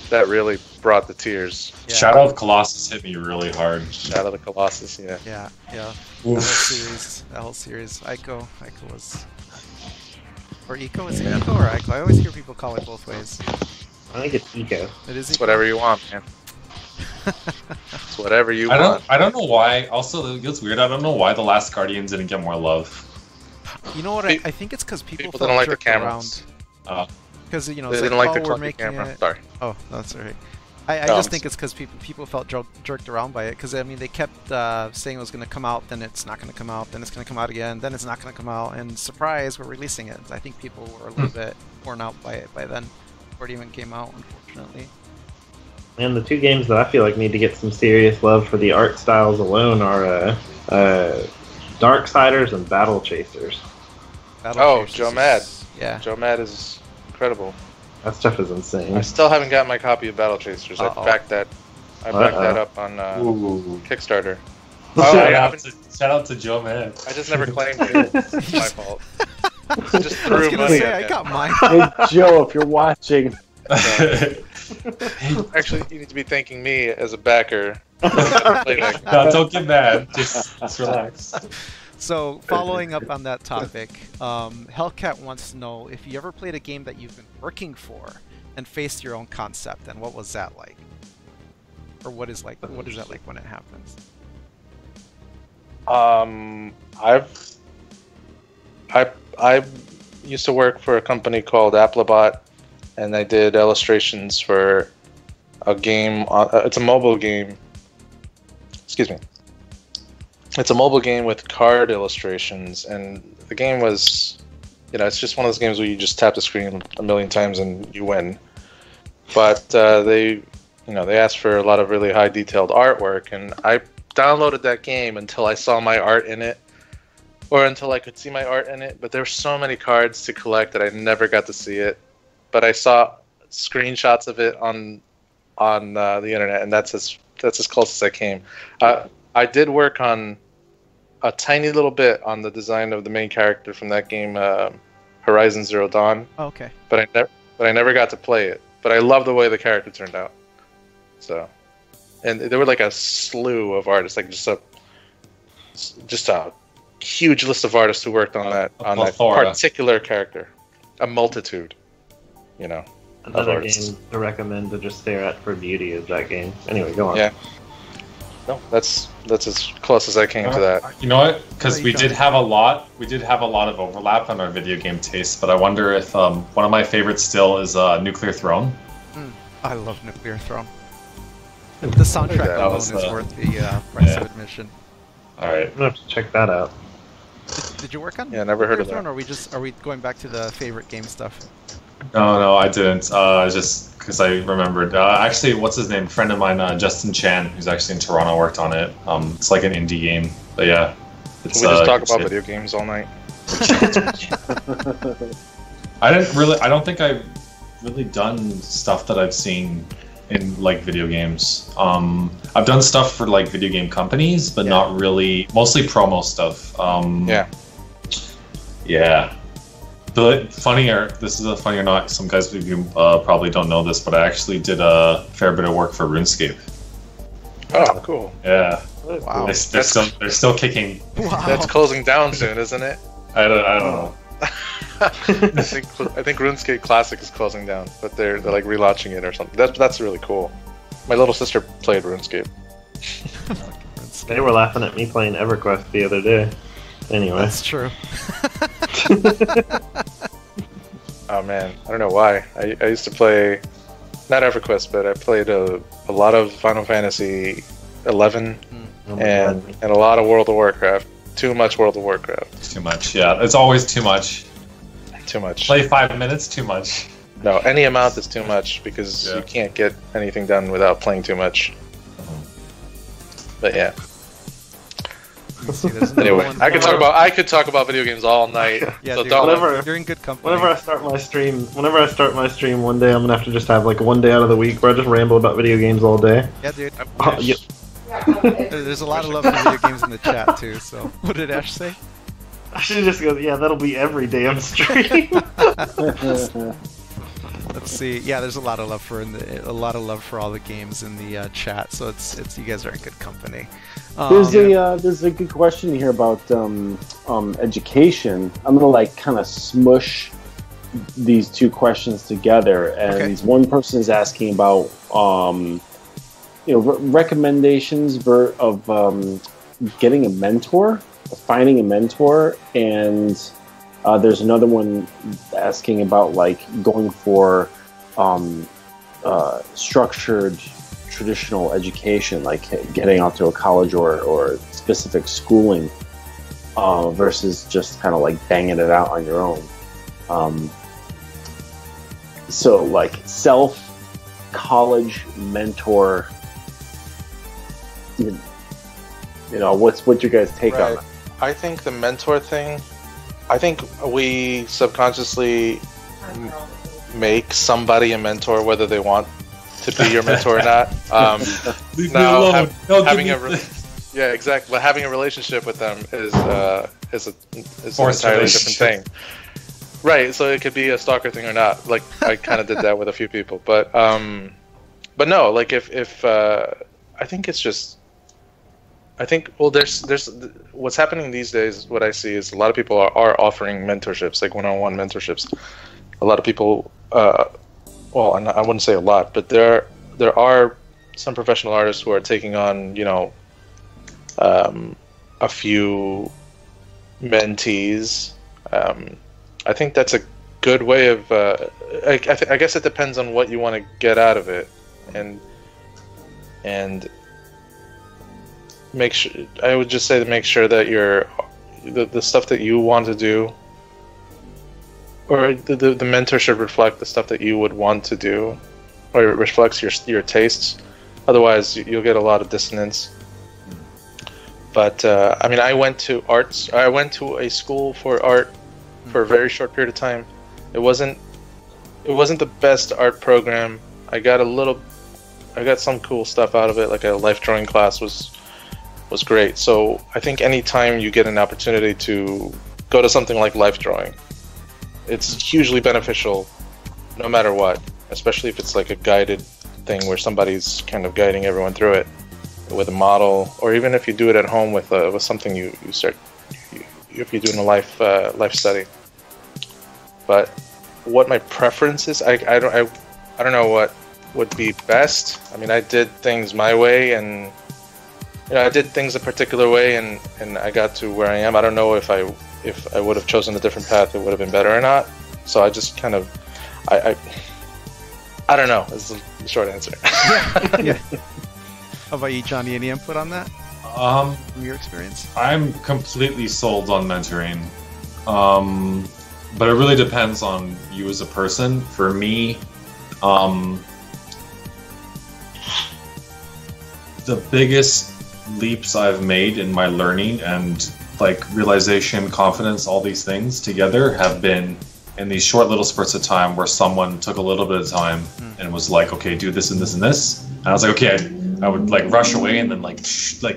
that really brought the tears. Yeah. Shadow of the Colossus hit me really hard. Shadow of the Colossus, yeah. Yeah. That whole series. Ico was. Or Eco? Is it Eco or Ico? I always hear people call it both ways. I think it's Eco. It is Eco? It's whatever you want, man. It's whatever you want. I don't know why. Also, it's weird. I don't know why The Last Guardians didn't get more love. You know what? I think it's because people felt didn't like the jerked cameras. around. Because they didn't like the clunky camera. It... Sorry. Oh, that's alright. I just think it's because people felt jerked around by it. Because I mean, they kept saying it was going to come out, then it's not going to come out, then it's going to come out again, then it's not going to come out, and surprise, we're releasing it. I think people were a little bit worn out by it by then, before it even came out, unfortunately. And the 2 games that I feel like need to get some serious love for the art styles alone are Darksiders and Battle Chasers. Joe Mad. Yeah. Joe Mad is incredible. That stuff is insane. I still haven't got my copy of Battle Chasers. I backed that up on Kickstarter. Shout out to Joe Mad. I just never claimed it. It's my fault. I just threw money. I got mine. Hey, Joe, if you're watching, Actually, you need to be thanking me as a backer. No, don't get mad. Just relax. So, following up on that topic, Hellcat wants to know if you ever played a game that you've been working for and faced your own concept, and what was that like? Or what is that like when it happens? I used to work for a company called Applebot, and I did illustrations for a game. It's a mobile game. Excuse me. It's a mobile game with card illustrations, and the game was, it's just one of those games where you just tap the screen a million times and you win. But they asked for a lot of really high detailed artwork, and I downloaded that game until I saw my art in it, or until I could see my art in it. But there were so many cards to collect that I never got to see it. But I saw screenshots of it on the internet, and that's as close as I came. I did work on a tiny little bit on the design of the main character from that game, Horizon Zero Dawn. Oh, okay. But I never got to play it. But I love the way the character turned out. So, and there were like a slew of artists, like just a huge list of artists who worked on that particular character. A multitude, Another game to recommend to just stare at for beauty is that game. Anyway, go on. Yeah. No, that's as close as I came to that. You know what? Because we did have a lot of overlap on our video game tastes, but I wonder if one of my favorites still is Nuclear Throne. I love Nuclear Throne. The soundtrack alone is worth the price of admission. All right, I'm gonna have to check that out. Did you work on? Yeah, never heard of that. Or are we going back to the favorite game stuff? No, I didn't. Just because I remembered. Actually, what's his name? A friend of mine, Justin Chan, who's actually in Toronto, worked on it. It's like an indie game, but yeah. It's, we just talk about video games all night. I don't think I've really done stuff that I've seen in like video games. I've done stuff for like video game companies, but not really. Mostly promo stuff. Yeah. But this is a funny or not. Some guys of you probably don't know this, but I actually did a fair bit of work for RuneScape. Oh, cool. Yeah. Wow. They're still kicking. Wow. That's closing down soon, isn't it? I don't know. I think RuneScape Classic is closing down, but they're like relaunching it or something. That's really cool. My little sister played RuneScape. They were laughing at me playing EverQuest the other day. Anyway. That's true. Oh man, I don't know why. I used to play, not EverQuest, but I played a lot of Final Fantasy 11 and a lot of World of Warcraft. Too much World of Warcraft. Too much, yeah. It's always too much. Too much. Play 5 minutes, too much. No, any amount is too much because you can't get anything done without playing too much. But yeah. Anyway, I could talk about video games all night. Yeah, so dude, you're in good company. Whenever I start my stream, one day I'm gonna have to just have like one day out of the week where I just ramble about video games all day. Yeah, dude. Yep. There's a lot of love for video games in the chat too. So, what did Ash say? I should just go. Yeah, that'll be every damn stream. Let's see. Yeah, there's a lot of love for all the games in the chat. So it's you guys are in good company. There's a good question here about education. I'm gonna like kind of smush these two questions together, and one person is asking about recommendations of getting a mentor, finding a mentor, and there's another one asking about like going for structured traditional education, like getting out to a college or specific schooling versus just kind of like banging it out on your own. So like self-college mentor, what's your guys' take on it? I think the mentor thing, I think we subconsciously make somebody a mentor whether they want to be your mentor or not. Leave me alone. Yeah, exactly. But having a relationship with them is an entirely different thing. Right, so it could be a stalker thing or not. Like I kind of did that with a few people, but no, like if I think it's just, I think there's what's happening these days. What I see is a lot of people are offering mentorships, like one-on-one mentorships. A lot of people, well, I wouldn't say a lot, but there are some professional artists who are taking on, a few mentees. I think that's a good way of. I guess it depends on what you want to get out of it, and make sure. I would just say to make sure that the stuff that you want to do, or the mentor should reflect the stuff that you would want to do, or it reflects your tastes. Otherwise, you'll get a lot of dissonance. But I mean, I went to a school for art for a very short period of time. It wasn't the best art program. I got some cool stuff out of it, like a life drawing class was great. So I think anytime you get an opportunity to go to something like life drawing, it's hugely beneficial, no matter what. Especially if it's like a guided thing where somebody's kind of guiding everyone through it with a model, or even if you do it at home with something you start. If you're doing a life study. But what my preference is, I don't know what would be best. I mean, I did things my way, and I did things a particular way, and I got to where I am. I don't know if I would have chosen a different path, it would have been better or not. So I just kind of I don't know. Is the short answer. Yeah. How about you, Jonny? Any input on that? From your experience? I'm completely sold on mentoring. But it really depends on you as a person. For me, the biggest leaps I've made in my learning and like realization, confidence, all these things together have been in these short little spurts of time where someone took a little bit of time and was like, okay, do this and this and this. And I was like, okay, I would like rush away and then like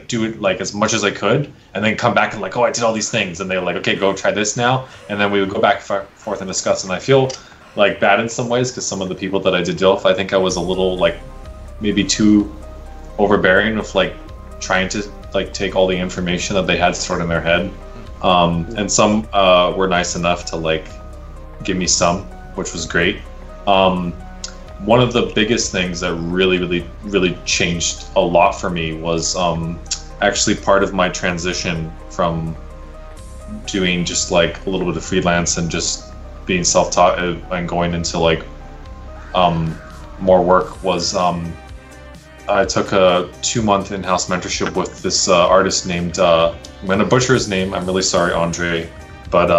do it like as much as I could, and then come back and like, oh, I did all these things, and they were like, okay, go try this now, and then we would go back and forth and discuss. And I feel like bad in some ways because some of the people that I did deal with, I think I was a little like maybe too overbearing with like trying to like take all the information that they had stored in their head. And some were nice enough to like give me some, which was great. One of the biggest things that really changed a lot for me was actually part of my transition from doing just like a little bit of freelance and just being self-taught and going into like more work was I took a 2-month in-house mentorship with this artist named, I'm going to butcher his name, I'm really sorry, Andre, but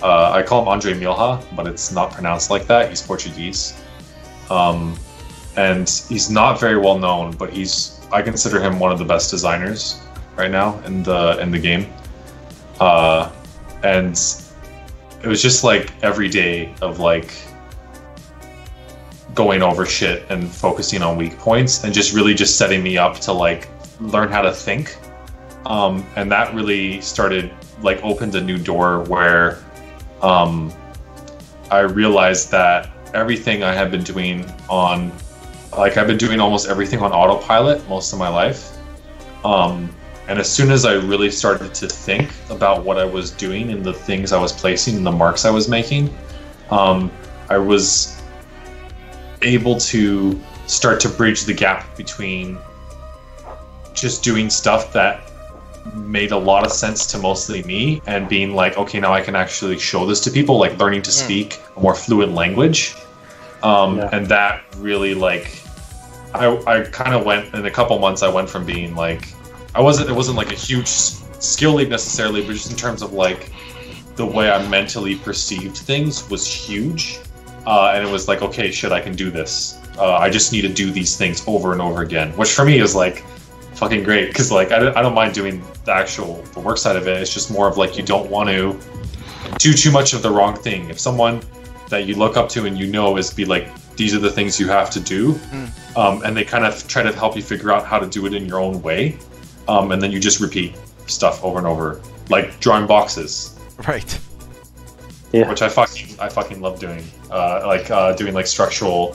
I call him Andre Milha, but it's not pronounced like that. He's Portuguese. And he's not very well known, but I consider him one of the best designers right now in the game. And it was just like every day of like going over shit and focusing on weak points and just really just setting me up to like learn how to think. And that really started like opened a new door where I realized that everything I had been doing I've been doing almost everything on autopilot most of my life. And as soon as I really started to think about what I was doing and the things I was placing and the marks I was making, I was able to start to bridge the gap between just doing stuff that made a lot of sense to mostly me and being like, okay, now I can actually show this to people, like learning to speak a more fluent language. And that really like, I kind of went, in a couple months I went from being like, it wasn't like a huge skill leap necessarily, but just in terms of like the way I mentally perceived things was huge. And it was like, okay, shit, I can do this. I just need to do these things over and over again, which for me is like fucking great. Cause like, I don't mind doing the work side of it. It's just more of like, you don't want to do too much of the wrong thing. If someone that you look up to and is be like, these are the things you have to do. And they kind of try to help you figure out how to do it in your own way. And then you just repeat stuff over and over, like drawing boxes. Right. which I fucking love doing. Doing like structural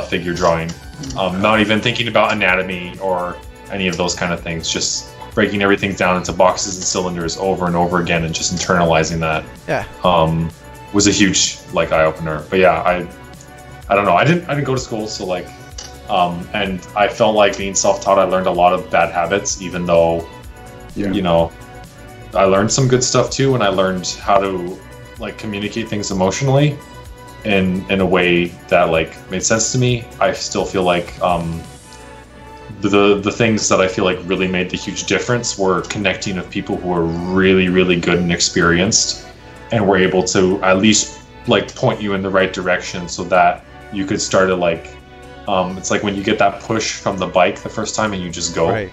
figure drawing. Not even thinking about anatomy or any of those kind of things. Just breaking everything down into boxes and cylinders over and over again, and just internalizing that. Yeah. Was a huge like eye opener. But yeah, I don't know. I didn't go to school, so like, and I felt like being self-taught, I learned a lot of bad habits, even though, you know, I learned some good stuff too, and I learned how to like communicate things emotionally in a way that like made sense to me. I still feel like the things that I feel like really made the huge difference were connecting with people who were really, really good and experienced, and were able to at least like point you in the right direction so that you could start to like, it's like when you get that push from the bike the first time and you just go, right.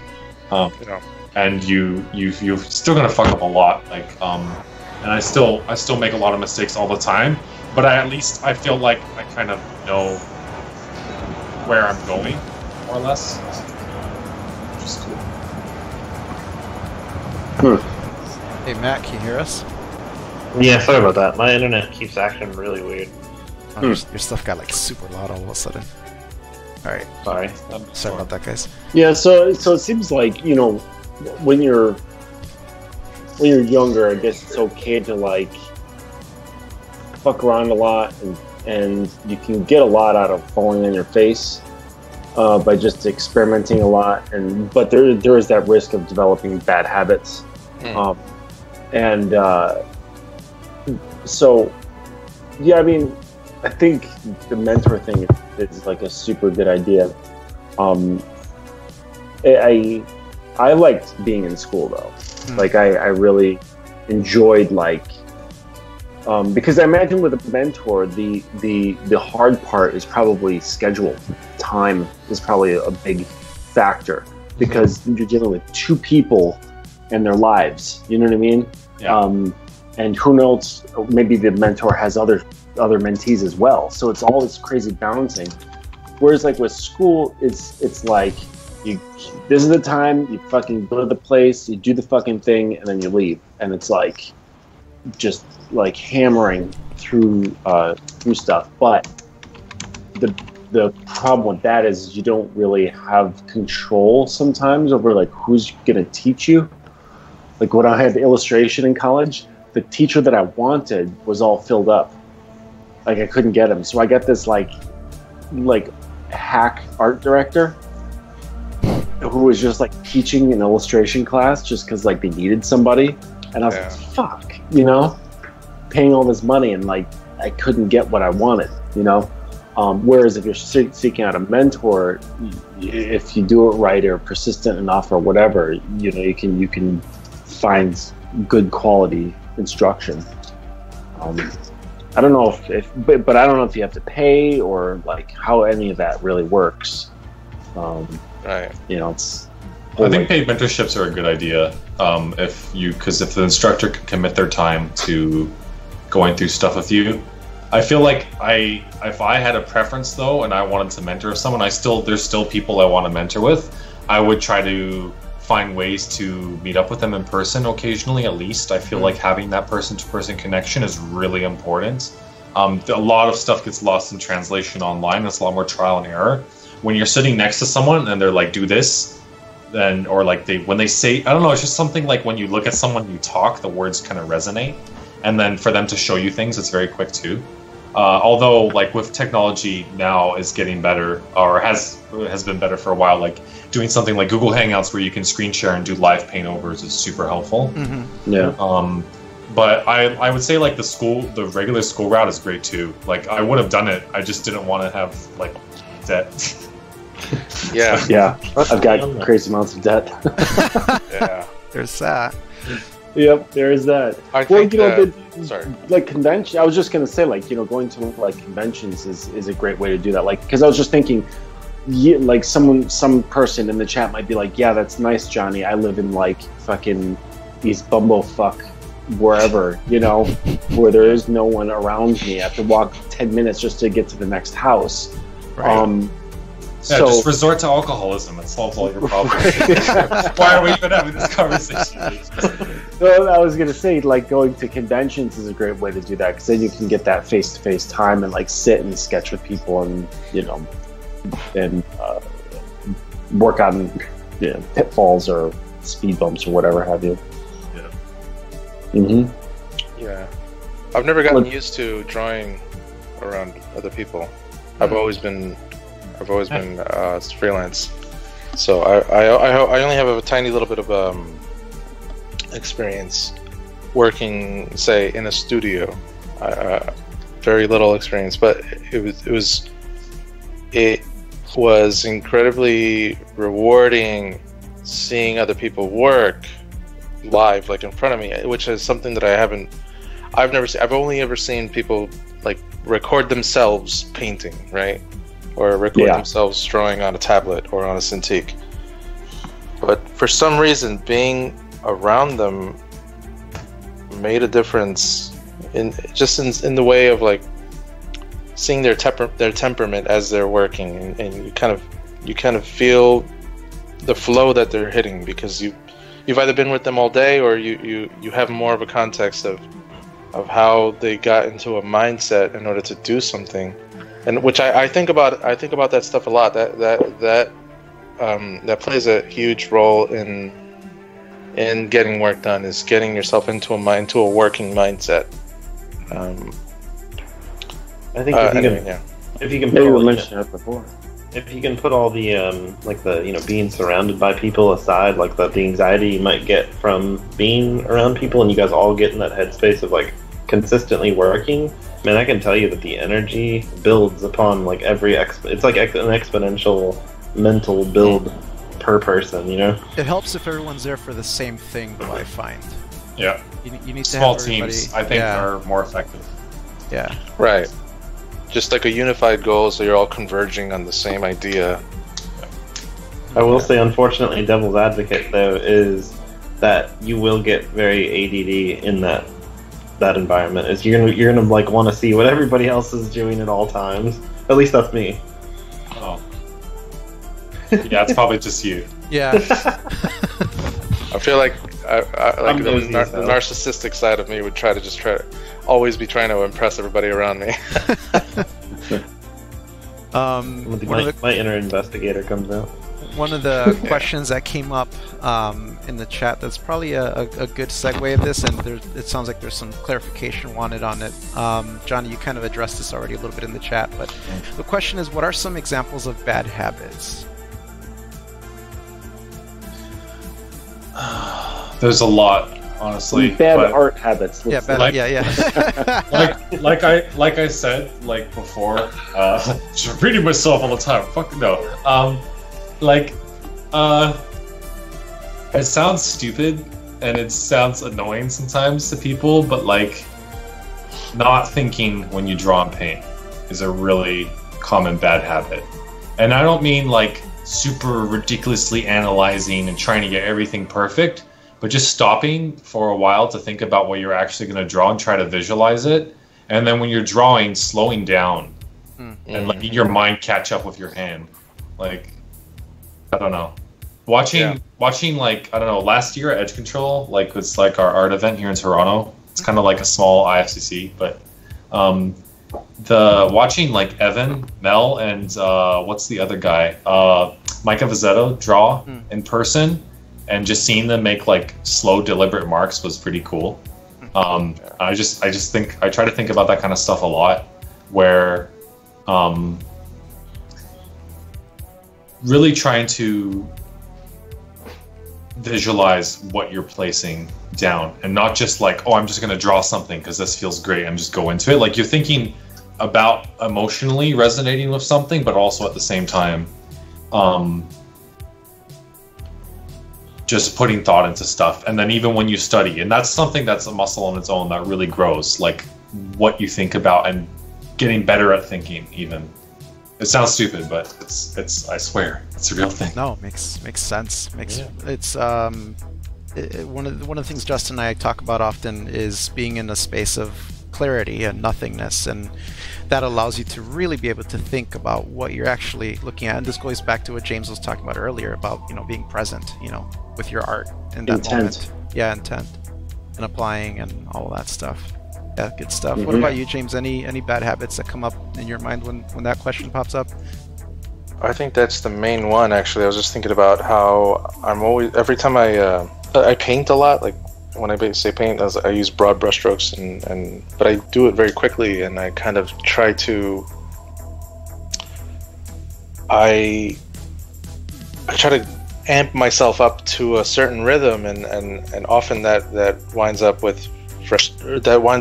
And you're still gonna fuck up a lot, like, and I still make a lot of mistakes all the time, but I feel like I kind of know where I'm going, more or less, which is cool. Hey Matt, can you hear us? Yeah, sorry about that. My internet keeps acting really weird. Oh, your stuff got like super loud all of a sudden. All right. Sorry about that, guys. Yeah, so it seems like, you know, when you're younger, I guess it's okay to like fuck around a lot, and you can get a lot out of falling on your face by just experimenting a lot, but there is that risk of developing bad habits, so yeah, I mean, I think the mentor thing is like a super good idea. I liked being in school though. Like I really enjoyed like, because I imagine with a mentor, the hard part is probably schedule. Time is probably a big factor, because you're dealing with two people and their lives. You know what I mean? Yeah. And who knows? Maybe the mentor has other mentees as well. So it's all this crazy balancing. Whereas like with school, it's like this is the time you fucking go to the place, you do the fucking thing, and then you leave. And it's like just like hammering through stuff. But the problem with that is you don't really have control sometimes over like who's gonna teach you. Like when I had illustration in college, the teacher that I wanted was all filled up. Like I couldn't get him. So I got this like hack art director who was just like teaching an illustration class just because like they needed somebody. And I was like, fuck, you know, paying all this money and like I couldn't get what I wanted, you know. Whereas if you're seeking out a mentor, if you do it right or persistent enough or whatever, you know, you can find good quality instruction. I don't know but I don't know if you have to pay or like how any of that really works. Right. You know, it's. I think paid mentorships are a good idea. Because if the instructor can commit their time to going through stuff with you, I feel like if I had a preference though, and I wanted to mentor someone, there's still people I want to mentor with. I would try to find ways to meet up with them in person occasionally, at least. I feel like having that person-to-person connection is really important. A lot of stuff gets lost in translation online. It's a lot more trial and error. When you're sitting next to someone and they're like, do this, then, or like when they say, I don't know, it's just something like when you look at someone, you talk, the words kind of resonate. And then for them to show you things, it's very quick too. Although like with technology now is getting better, or has been better for a while, like doing something like Google Hangouts where you can screen share and do live paint overs is super helpful. Yeah. But I would say like the regular school route is great too. Like I would have done it, I just didn't want to have like debt. Yeah. I've got crazy amounts of debt. Yeah. There's that. Yep, there is that. Sorry. Like convention. I was just gonna say, like, you know, going to like conventions is a great way to do that. Like, because I was just thinking, like some person in the chat might be like, yeah, that's nice, Johnny. I live in like fucking East Bumblefuck, wherever, you know, where there is no one around me. I have to walk 10 minutes just to get to the next house. Right. Yeah, just resort to alcoholism. It solves all your problems. Why are we even having this conversation? Well, I was gonna say, like, going to conventions is a great way to do that, because then you can get that face-to-face time and like sit and sketch with people, and and work on pitfalls or speed bumps or whatever have you. Yeah. Yeah. I've never gotten used to drawing around other people. I've always been freelance, so I only have a tiny little bit of experience working, say, in a studio. Very little experience, but it was incredibly rewarding seeing other people work live, like in front of me, which is something that I've only ever seen people like record themselves painting, right? Or record themselves drawing on a tablet or on a Cintiq. But for some reason, being around them made a difference in the way of like seeing their temperament as they're working, and you kind of feel the flow that they're hitting, because you've either been with them all day, or you have more of a context of how they got into a mindset in order to do something, and which I think about that stuff a lot. That plays a huge role in getting work done, is getting yourself into a working mindset. I think if you can put all the being surrounded by people aside, like the anxiety you might get from being around people, and you guys all get in that headspace of like consistently working, man, I can tell you that the energy builds upon like it's like an exponential mental build per person, It helps if everyone's there for the same thing, though, I find. Yeah. You need to small have teams, I think, are more effective. Yeah. Right. Just like a unified goal, so you're all converging on the same idea. I will say, unfortunately, devil's advocate, though, is that you will get very ADD in that environment. Is you're gonna like want to see what everybody else is doing at all times. At least that's me. Oh. Yeah, it's probably just you. Yeah. I feel like the narcissistic side of me would try to always be trying to impress everybody around me. My inner investigator comes out. One of the questions that came up in the chat, that's probably a good segue of this, and it sounds like there's some clarification wanted on it. Jonny, you kind of addressed this already a little bit in the chat, but the question is, what are some examples of bad habits? There's a lot, honestly. Bad art habits. Yeah, like I said, like before, just reading myself all the time. Fuck no. It sounds stupid and it sounds annoying sometimes to people, but like, not thinking when you draw and paint is a really common bad habit. And I don't mean like super ridiculously analyzing and trying to get everything perfect, but just stopping for a while to think about what you're actually going to draw and try to visualize it. And then when you're drawing, slowing down and letting your mind catch up with your hand. Like, I don't know. Watching like, I don't know, last year at Edge Control, like it's like our art event here in Toronto. It's kind of like a small IFCC, but watching like Evan, Mel, and what's the other guy? Micah Vizzetto draw in person, and just seeing them make like slow, deliberate marks was pretty cool. I just think I try to think about that kind of stuff a lot, where really trying to visualize what you're placing down, and not just like, oh, I'm just going to draw something because this feels great and just go into it. Like, you're thinking about emotionally resonating with something, but also at the same time just putting thought into stuff. And then even when you study, and that's something that's a muscle on its own that really grows, like what you think about and getting better at thinking. Even it sounds stupid, but it's I swear it's a real thing. No, makes sense. It's one of the things Justin and I talk about often is being in a space of clarity and nothingness, and that allows you to really be able to think about what you're actually looking at. And this goes back to what James was talking about earlier about, you know, being present, you know, with your art in that moment. Yeah, intent and applying and all of that stuff. Yeah, good stuff. What about you, James? Any bad habits that come up in your mind when that question pops up? I think that's the main one, actually. I was just thinking about how I'm always, every time I paint a lot, like when I say paint, I use broad brushstrokes, but I do it very quickly, and I kind of try to, I try to amp myself up to a certain rhythm, and often that winds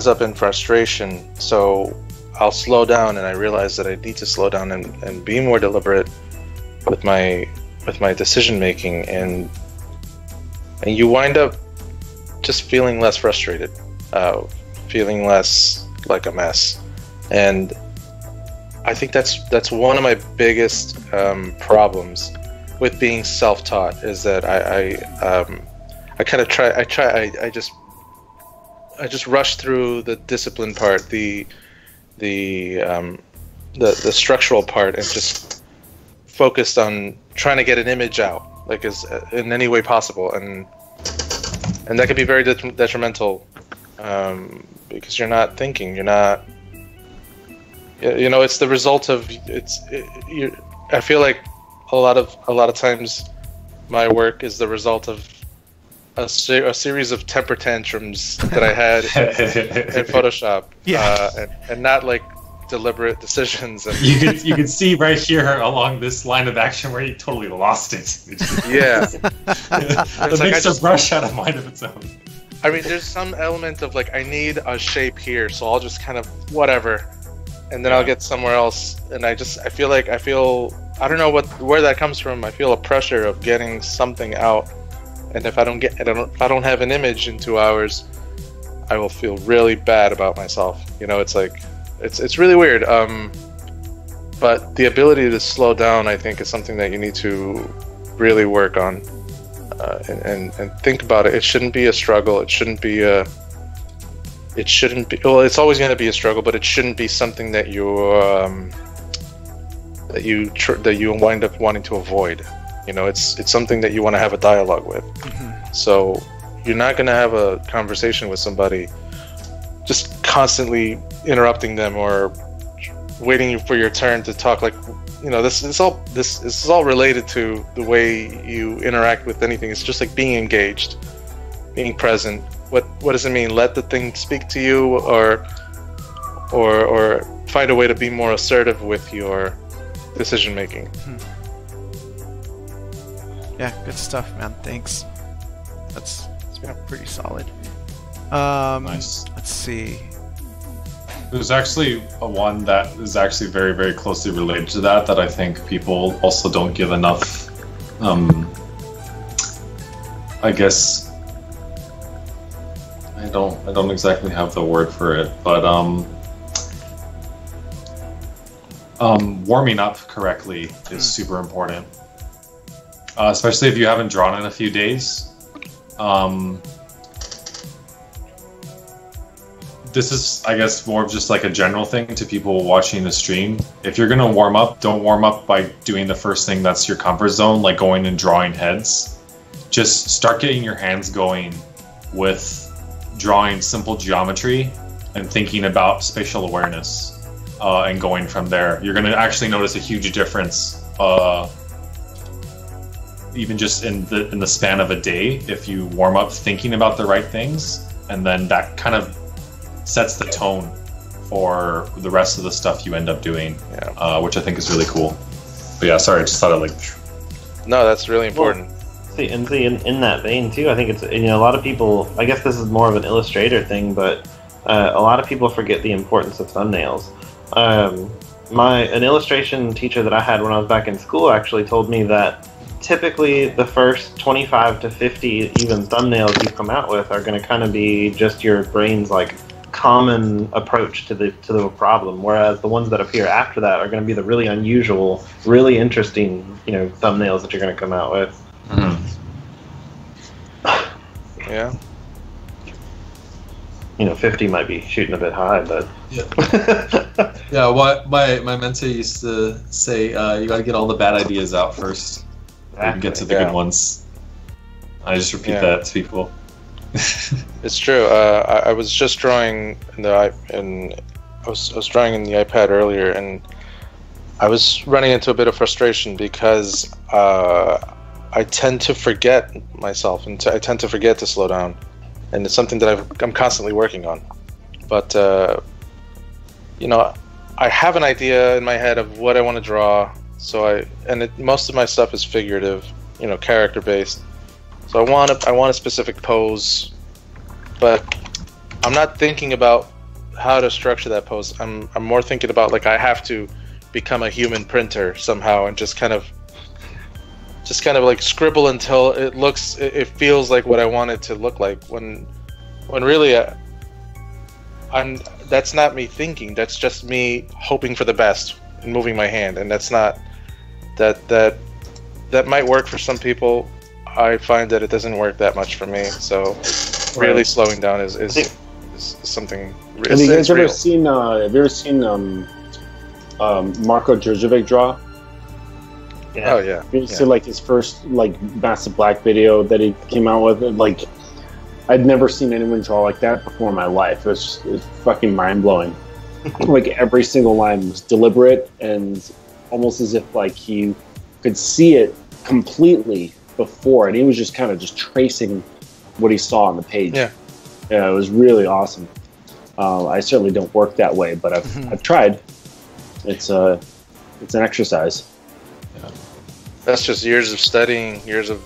up in frustration. So I'll slow down, and I realize that I need to slow down and be more deliberate with my decision making, and you wind up just feeling less frustrated, feeling less like a mess. And I think that's one of my biggest problems with being self-taught, is that I just rush through the discipline part, the structural part, and just focused on trying to get an image out, like as in any way possible, and that can be very detrimental, because you're not thinking, you're not, you know, it's the result of I feel like a lot of times my work is the result of a series of temper tantrums that I had in Photoshop, and not like deliberate decisions. And you could see right here along this line of action where he totally lost it. Yeah, it makes a brush out of mind of its own. I mean, there's some element of like, I need a shape here, so I'll just kind of whatever, and then I'll get somewhere else, and I feel I don't know where that comes from. I feel a pressure of getting something out. And if I don't have an image in 2 hours, I will feel really bad about myself. You know, it's like, it's really weird. But the ability to slow down, I think, is something that you need to really work on, and think about it. It shouldn't be a struggle. It shouldn't be. Well, it's always going to be a struggle, but it shouldn't be something that you wind up wanting to avoid. You know, it's something that you want to have a dialogue with. So you're not going to have a conversation with somebody just constantly interrupting them or waiting for your turn to talk. Like, you know, this is all related to the way you interact with anything. It's just like being engaged, being present. What does it mean? Let the thing speak to you, or find a way to be more assertive with your decision making. Yeah, good stuff, man. Thanks. It's been pretty solid. Nice. Let's see. There's actually one that is actually very, very closely related to that I think people also don't give enough, I guess, I don't exactly have the word for it, but warming up correctly is super important. Especially if you haven't drawn in a few days. This is, I guess, more of just like a general thing to people watching the stream. If you're going to warm up, don't warm up by doing the first thing that's your comfort zone, like going and drawing heads. Just start getting your hands going with drawing simple geometry and thinking about spatial awareness, and going from there. You're going to actually notice a huge difference, even just in the span of a day, if you warm up thinking about the right things, and then that kind of sets the tone for the rest of the stuff you end up doing, which I think is really cool. But yeah, sorry, I just thought No, that's really important. Well, in that vein too, I think it's, you know, a lot of people, I guess this is more of an illustrator thing, but a lot of people forget the importance of thumbnails. An illustration teacher that I had when I was back in school actually told me that typically the first 25 to 50 even thumbnails you come out with are going to kind of be just your brain's like common approach to the problem, whereas the ones that appear after that are going to be the really unusual, really interesting, you know, thumbnails that you're going to come out with. Yeah. 50 might be shooting a bit high, but yeah. What my mentor used to say, you got to get all the bad ideas out first, so you can get to the good ones. I just repeat that to people. It's true. I was just drawing I was drawing in the iPad earlier, and I was running into a bit of frustration because I tend to forget myself, and I tend to forget to slow down, and it's something that I'm constantly working on. But I have an idea in my head of what I want to draw, most of my stuff is figurative, character based. So I want a specific pose, but I'm not thinking about how to structure that pose. I'm more thinking about I have to become a human printer somehow and just kind of scribble until it feels like what I want it to look like, when really that's not me thinking. That's just me hoping for the best and moving my hand, and that's not that might work for some people. I find that it doesn't work that much for me. So really slowing down is something. Have you guys ever seen? Have you ever seen Marko Djurdjevic draw? Yeah. Oh yeah. You see his first Massive Black video that he came out with. I'd never seen anyone draw like that before in my life. It was fucking mind blowing. Every single line was deliberate and almost as if he could see it completely before, and he was just kind of tracing what he saw on the page. Yeah, it was really awesome. I certainly don't work that way, but I've tried. It's an exercise. Yeah. That's just years of studying, years of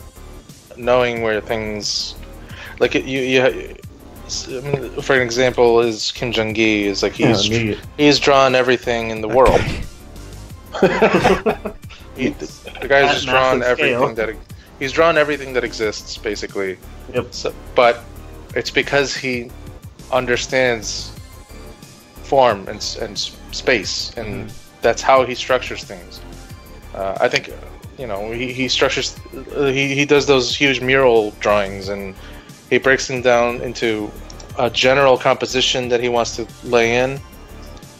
knowing where things. For an example, is Kim Jong-gi is he's drawn everything in the world. The guy's just drawn everything he's drawn everything that exists, basically. Yep. So, but it's because he understands form and space, and that's how he structures things. I think he structures. He does those huge mural drawings, and he breaks them down into a general composition that he wants to lay in.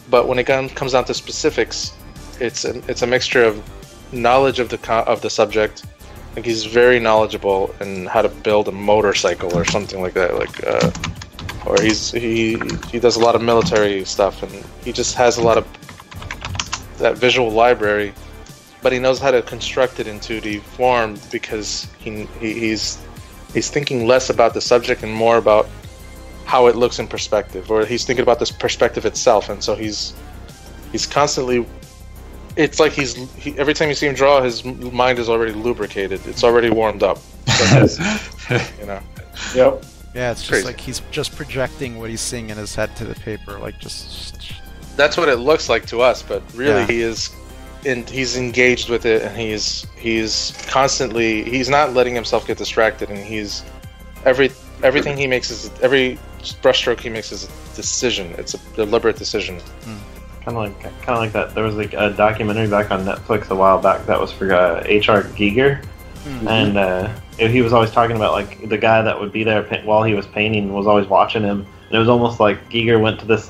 But when it comes down to specifics, it's a mixture of knowledge of the subject. I think he's very knowledgeable in how to build a motorcycle or something like that. Or he does a lot of military stuff, and he just has a lot of that visual library. But he knows how to construct it in 2D form because he's thinking less about the subject and more about how it looks in perspective, or he's thinking about this perspective itself, and so he's constantly. It's like every time you see him draw, his mind is already lubricated. It's already warmed up. Yep. Yeah, it's just like he's just projecting what he's seeing in his head to the paper, That's what it looks like to us, but really he's engaged with it, and he's constantly. He's not letting himself get distracted, and everything he makes every brushstroke he makes is a decision. It's a deliberate decision. Kind of like that. There was a documentary back on Netflix a while back that was for H.R. Giger, and he was always talking about the guy that would be there while he was painting was always watching him, and it was almost like Giger went to this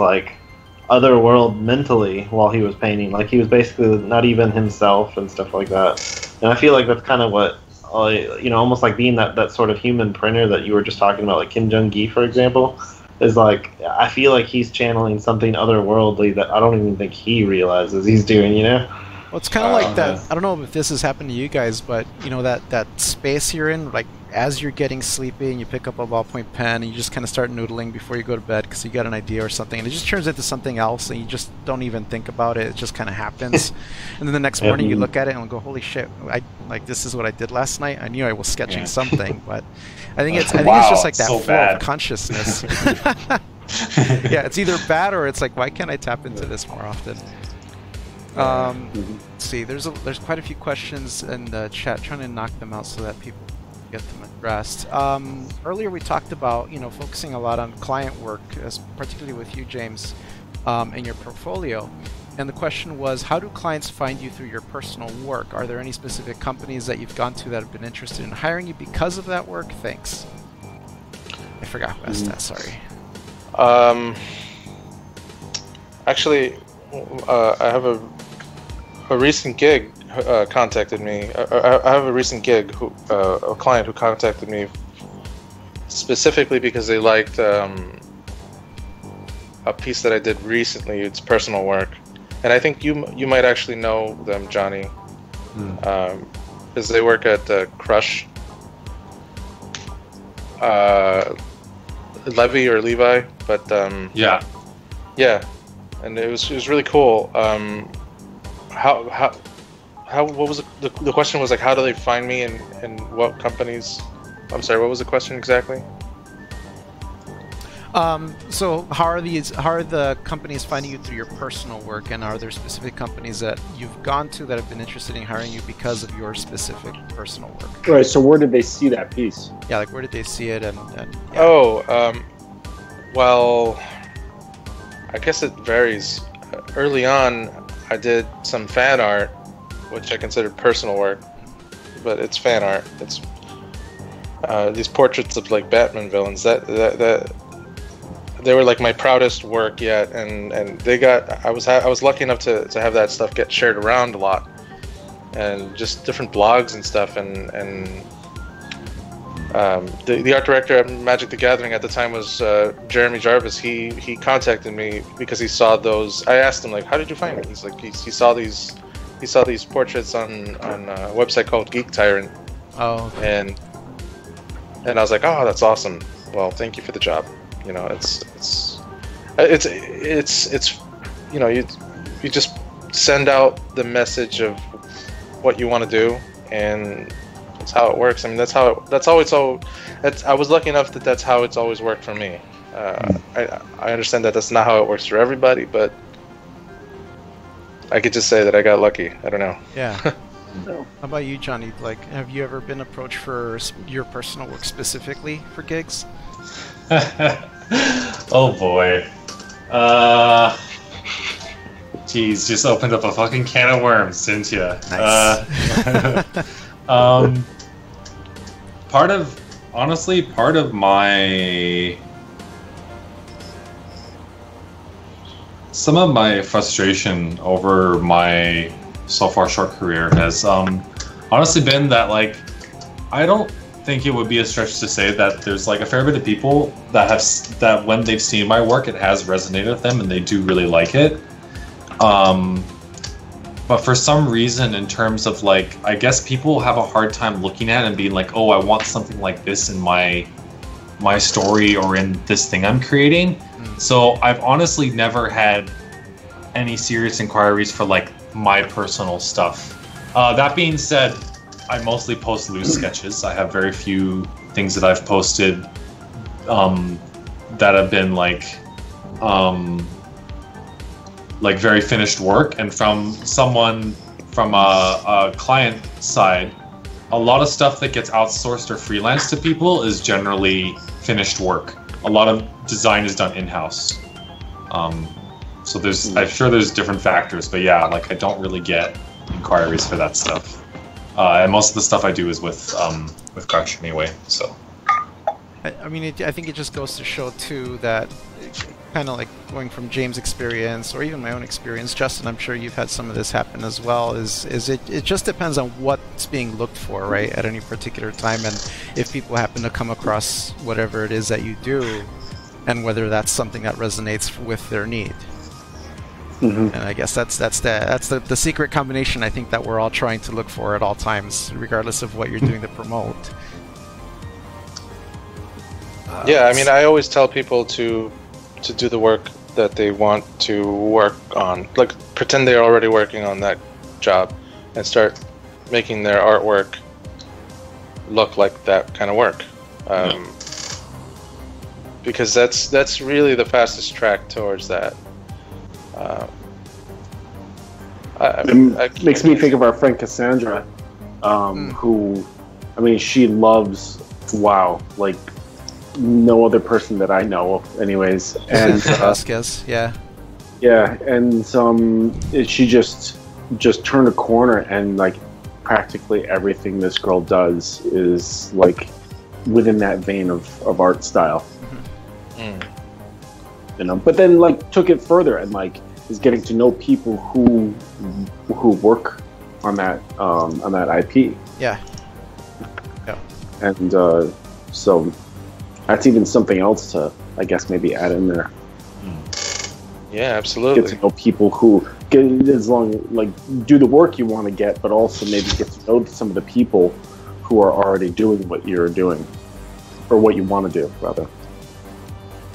other world mentally while he was painting. He was basically not even himself and stuff like that. And I feel like that's kind of what almost like being that sort of human printer that you were just talking about, like Kim Jong-gi, for example. Is I feel like he's channeling something otherworldly that I don't even think he realizes he's doing, Well, it's kind of like that. I don't know if this has happened to you guys, but that space you're in, as you're getting sleepy and you pick up a ballpoint pen and you just kind of start noodling before you go to bed because you got an idea or something, and it just turns into something else and you just don't even think about it. It just kind of happens. And then the next morning you look at it and go, holy shit, this is what I did last night. I knew I was sketching something, but I think it's just like that flow of consciousness. Yeah, it's either bad or it's why can't I tap into this more often? Let's see, there's quite a few questions in the chat, trying to knock them out so that people get them addressed. Earlier we talked about focusing a lot on client work, particularly with you, James, in your portfolio. And the question was, how do clients find you through your personal work? Are there any specific companies that you've gone to that have been interested in hiring you because of that work? Thanks. I forgot who asked that, sorry. Actually, I have a recent gig contacted me. I have a recent gig a client who contacted me specifically because they liked a piece that I did recently. It's personal work, and I think you might actually know them, Jonny, because they work at Crush, Levy or Levi, but yeah, and it was really cool. What was the question was like, how do they find me and what companies? I'm sorry, what was the question exactly? So how are the companies finding you through your personal work, and are there specific companies that you've gone to that have been interested in hiring you because of your specific personal work? Right. So where did they see that piece? Yeah, like where did they see it? And yeah. Oh, well, I guess it varies. Early on, I did some fan art, which I considered personal work, but it's fan art. It's these portraits of like Batman villains that they were like my proudest work yet, and they got. I was lucky enough to have that stuff get shared around a lot, and just different blogs and stuff, and the art director at Magic the Gathering at the time was Jeremy Jarvis. He contacted me because he saw those. I asked him like, how did you find me? He's like, he saw these portraits on a website called Geek Tyrant. Oh. Okay. And I was like, oh, that's awesome. Well, thank you for the job. You know, it's you know, you just send out the message of what you want to do, and that's how it works. I mean, I was lucky enough that that's how it's always worked for me. I understand that that's not how it works for everybody, but I could just say that I got lucky. I don't know. Yeah. How about you, Jonny? Like, have you ever been approached for your personal work specifically for gigs? Oh boy. Geez, just opened up a fucking can of worms, didn't you? Nice. Part of my... Some of my frustration over my so far short career has honestly been that, like, I don't think it would be a stretch to say that there's like a fair bit of people that when they've seen my work, it has resonated with them and they do really like it. But for some reason, in terms of like, I guess people have a hard time looking at it and being like, oh, I want something like this in my story or in this thing I'm creating. So I've honestly never had any serious inquiries for like my personal stuff. That being said, I mostly post loose sketches. I have very few things that I've posted that have been like very finished work. And from a client side, a lot of stuff that gets outsourced or freelance to people is generally finished work. A lot of design is done in-house. So I'm sure there's different factors, but yeah, like I don't really get inquiries for that stuff. And most of the stuff I do is with Crush anyway. So, I mean, I think it just goes to show too that, kind of like going from James' experience or even my own experience, Justin, I'm sure you've had some of this happen as well. Is it just depends on what's being looked for, right, at any particular time, and if people happen to come across whatever it is that you do, and whether that's something that resonates with their need. And I guess that's the secret combination I think that we're all trying to look for at all times, regardless of what you're doing to promote. Yeah, I mean, I always tell people to do the work that they want to work on. Like, pretend they're already working on that job and start making their artwork look like that kind of work. Because that's really the fastest track towards that. It makes me think of our friend Cassandra, who, I mean, she loves WoW like no other person that I know of, anyways. And Vasquez, yeah, and she just turned a corner, and like practically everything this girl does is like within that vein of art style. But then like took it further and like is getting to know people who work on that IP. Yeah. And so that's even something else to, I guess, maybe add in there. Yeah, absolutely. Get to know people who do the work you want to get, but also maybe get to know some of the people who are already doing what you're doing, or what you want to do, rather.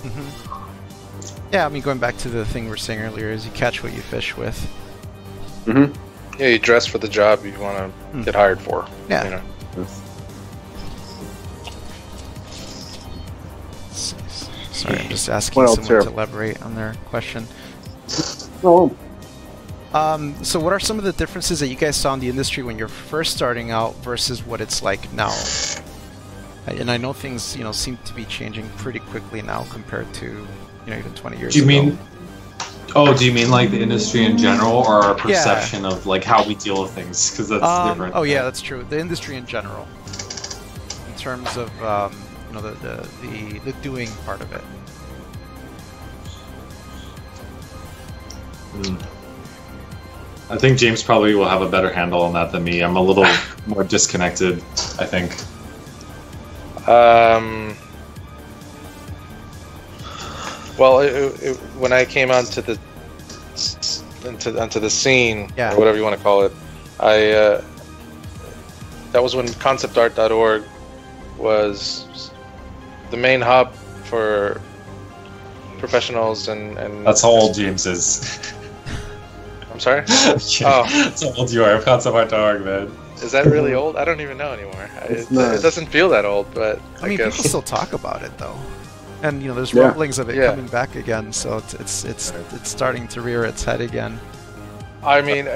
Mm-hmm. Yeah, I mean, going back to the thing we were saying earlier, is you catch what you fish with. Mm-hmm. Yeah, you dress for the job you want to get hired for. Yeah. You know? Sorry, I'm just asking someone to elaborate on their question. Oh. So what are some of the differences that you guys saw in the industry when you're first starting out versus what it's like now? And I know things, seem to be changing pretty quickly now compared to, even 20 years ago. Do you mean like the industry in general, or our perception of like how we deal with things? Because that's different. Oh yeah, that's true. The industry in general, in terms of the doing part of it. I think James probably will have a better handle on that than me. I'm a little more disconnected, I think. Well, when I came onto the scene, or whatever you want to call it, that was when conceptart.org was the main hub for professionals and That's how old James is. I'm sorry? That's how old you are. Conceptart.org, man. Is that really old? I don't even know anymore. It doesn't feel that old, but I mean, people still talk about it though, and there's rumblings of it coming back again. So it's starting to rear its head again. I mean,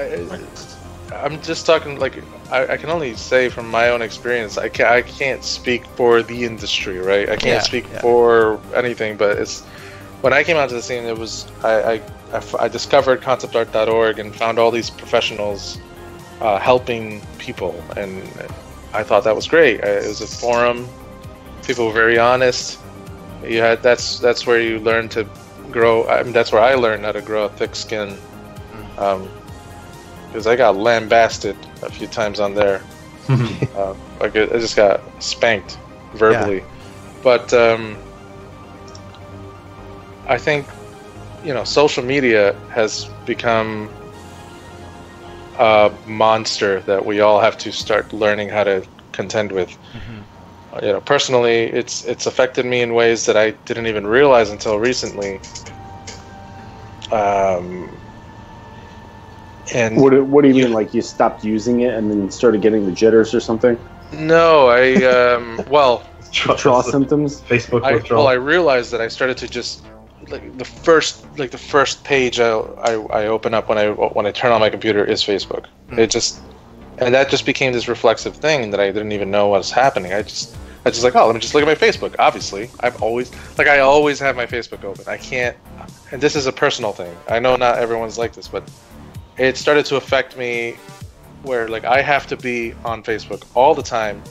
I'm just talking like I can only say from my own experience. I can't speak for the industry, right? I can't speak for anything, but it's when I came onto the scene, it was I discovered conceptart.org and found all these professionals helping people, and I thought that was great. It was a forum. People were very honest. That's where you learn to grow. I mean, that's where I learned how to grow a thick skin. Because I got lambasted a few times on there. I just got spanked verbally. But I think social media has become a monster that we all have to start learning how to contend with. Personally, it's affected me in ways that I didn't even realize until recently. And what do you mean? Like you stopped using it and then started getting the jitters or something? No, withdrawal symptoms. Facebook withdrawal. I realized that I started to just the first page I open up when I turn on my computer is Facebook. And that just became this reflexive thing that I didn't even know what was happening. I just like, let me just look at my Facebook. Obviously, I always have my Facebook open. I can't, and this is a personal thing. I know not everyone's like this, but it started to affect me where like I have to be on Facebook all the time.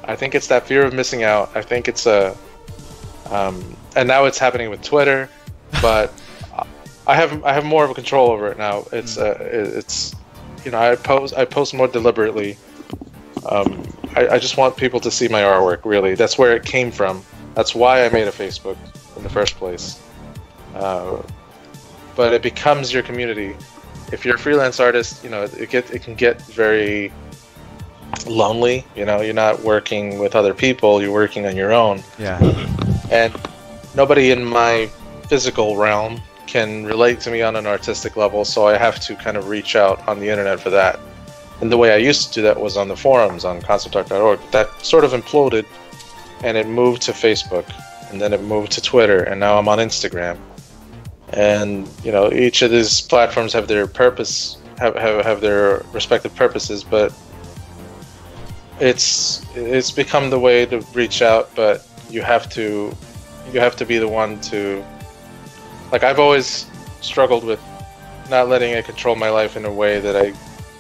I think it's that fear of missing out. I think it's and now it's happening with Twitter, but I have more of a control over it now. It's I post more deliberately. I just want people to see my artwork. Really, that's where it came from. That's why I made a Facebook in the first place. But it becomes your community. If you're a freelance artist, it can get very lonely. You're not working with other people. You're working on your own. Yeah. And nobody in my physical realm can relate to me on an artistic level, so I have to kind of reach out on the internet for that. And the way I used to do that was on the forums on conceptart.org. That sort of imploded, and it moved to Facebook, and then it moved to Twitter, and now I'm on Instagram. And each of these platforms have their purpose, have their respective purposes, but it's become the way to reach out. But you have to be the one to, like, I've always struggled with not letting it control my life in a way that I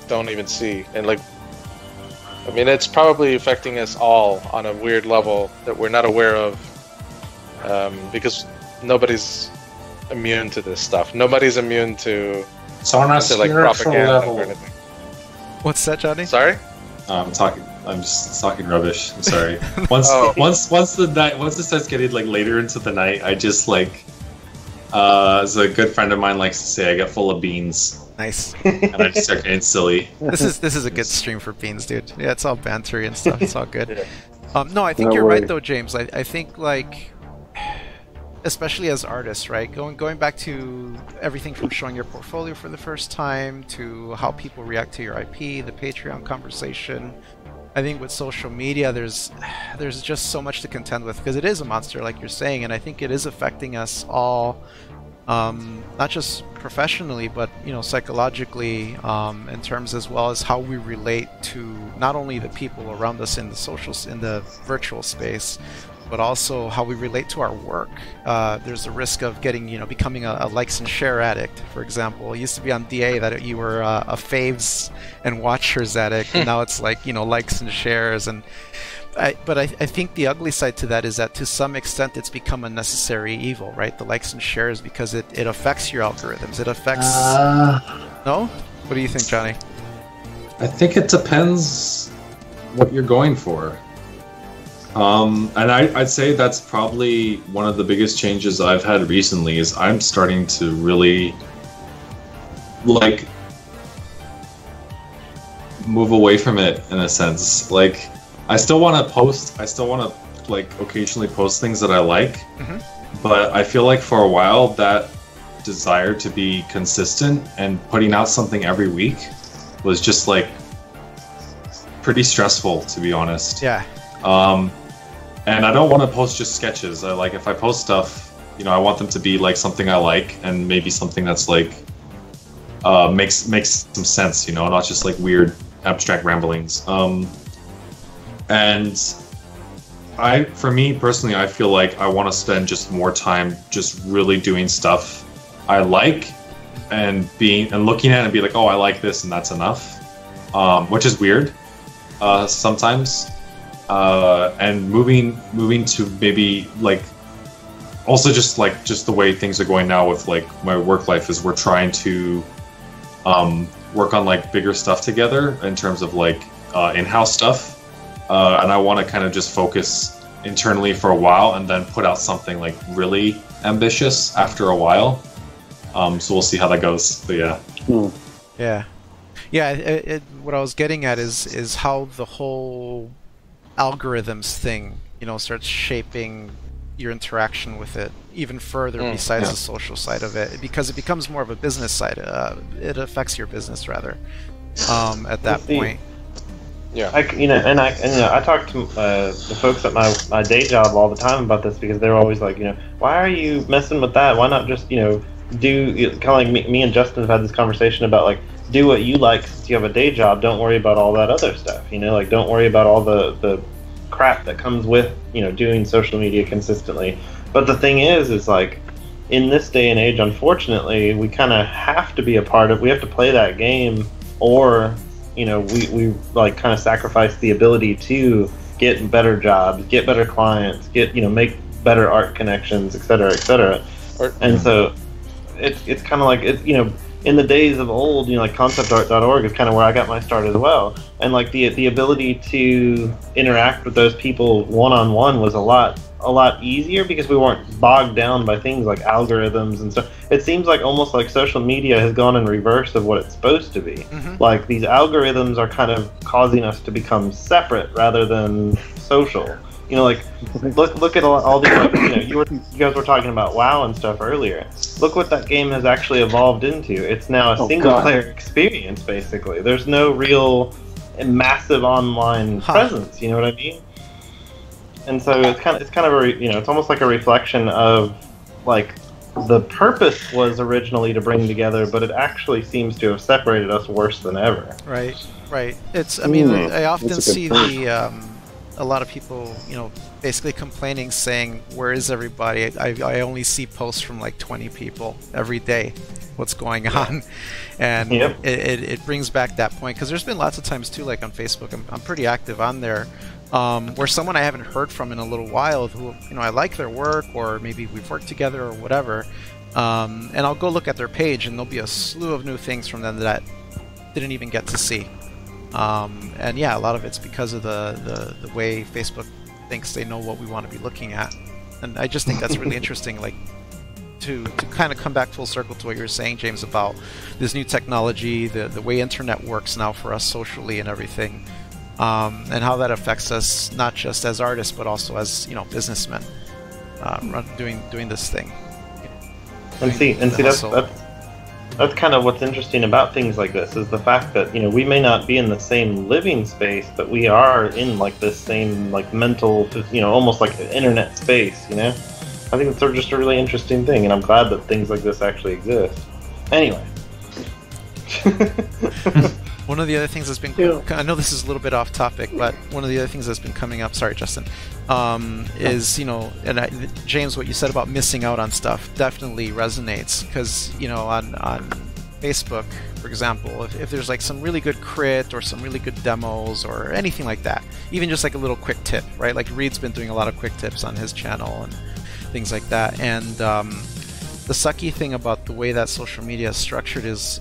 don't even see. And it's probably affecting us all on a weird level that we're not aware of, because nobody's immune to this stuff. Nobody's immune to. So on a spiritual level. Or anything. What's that, Johnny? Sorry. I'm just talking rubbish. I'm sorry. Once it starts getting like later into the night, I just like, as a good friend of mine likes to say, I get full of beans. Nice. And I just start getting silly. This is a good stream for beans, dude. Yeah, it's all bantery and stuff. It's all good. Yeah. No, I think you're right though, James. I think like, especially as artists, right? Going back to everything from showing your portfolio for the first time to how people react to your IP, the Patreon conversation. I think with social media, there's just so much to contend with because it is a monster, like you're saying, and I think it is affecting us all, not just professionally, but psychologically, in terms as well as how we relate to not only the people around us in the virtual space, but also how we relate to our work. There's a risk of becoming a likes and share addict, for example. It used to be on DA that you were a faves and watchers addict, and now it's like, likes and shares. But I think the ugly side to that is that to some extent it's become a necessary evil, right? The likes and shares, because it affects your algorithms. It affects... No? What do you think, Johnny? I think it depends what you're going for. And I'd say that's probably one of the biggest changes I've had recently is I'm starting to really like move away from it in a sense. Like I still want to post, like occasionally post things that I like, but I feel like for a while that desire to be consistent and putting out something every week was just like pretty stressful, to be honest. Yeah. And I don't want to post just sketches. If I post stuff, I want them to be like something I like and maybe something that's like makes some sense, not just like weird abstract ramblings. And for me personally, I feel like I want to spend just more time just really doing stuff I like and looking at it and be like, oh, I like this and that's enough, which is weird sometimes. And moving to maybe like also just the way things are going now with like my work life is we're trying to work on like bigger stuff together in terms of like in-house stuff, and I want to kind of just focus internally for a while and then put out something like really ambitious after a while. So we'll see how that goes. But yeah. What I was getting at is how the whole algorithms thing, starts shaping your interaction with it even further besides the social side of it, because it becomes more of a business side. It affects your business rather at that point. Yeah. I talk to the folks at my day job all the time about this because they're always like, why are you messing with that? Why not just, do kind of like me and Justin have had this conversation about like, do what you like since you have a day job. Don't worry about all that other stuff. Like don't worry about all the crap that comes with doing social media consistently. But the thing is like in this day and age, unfortunately, we kind of have to be a part of. We have to play that game, or we like kind of sacrifice the ability to get better jobs, get better clients, get make better art connections, etc., etc. And so it's kind of like in the days of old, like conceptart.org is kind of where I got my start as well. And like the ability to interact with those people one-on-one was a lot easier because we weren't bogged down by things like algorithms and stuff. It seems like almost like social media has gone in reverse of what it's supposed to be. Like these algorithms are kind of causing us to become separate rather than social. Like look at all these. You guys were talking about WoW and stuff earlier. Look what that game has actually evolved into. It's now a single-player experience, basically. There's no real massive online presence. You know what I mean? And so it's kind of it's almost like a reflection of like the purpose was originally to bring together, but it actually seems to have separated us worse than ever. Right. It's. I mean, I often see a lot of people, basically complaining, saying, "Where is everybody? I only see posts from like 20 people every day. What's going on?" And it brings back that point because there's been lots of times too, like on Facebook. I'm pretty active on there, where someone I haven't heard from in a little while, who I like their work, or maybe we've worked together or whatever, and I'll go look at their page, and there'll be a slew of new things from them that I didn't even get to see. And yeah, a lot of it's because of the way Facebook thinks they know what we want to be looking at, and I just think that's really interesting. Like to kind of come back full circle to what you were saying, James, about this new technology, the way internet works now for us socially and everything, and how that affects us not just as artists but also as businessmen doing this thing. And see, that's kind of what's interesting about things like this, is the fact that we may not be in the same living space, but we are in like this same like mental, almost like an internet space. I think it's just a really interesting thing, and I'm glad that things like this actually exist. Anyway. One of the other things that's been, I know this is a little bit off topic, but one of the other things that's been coming up, sorry Justin, is, James, what you said about missing out on stuff definitely resonates, because, on Facebook, for example, if there's like some really good crit or some really good demos or anything like that, even just like a little quick tip, right? Like Reed's been doing a lot of quick tips on his channel and things like that, and the sucky thing about the way that social media is structured is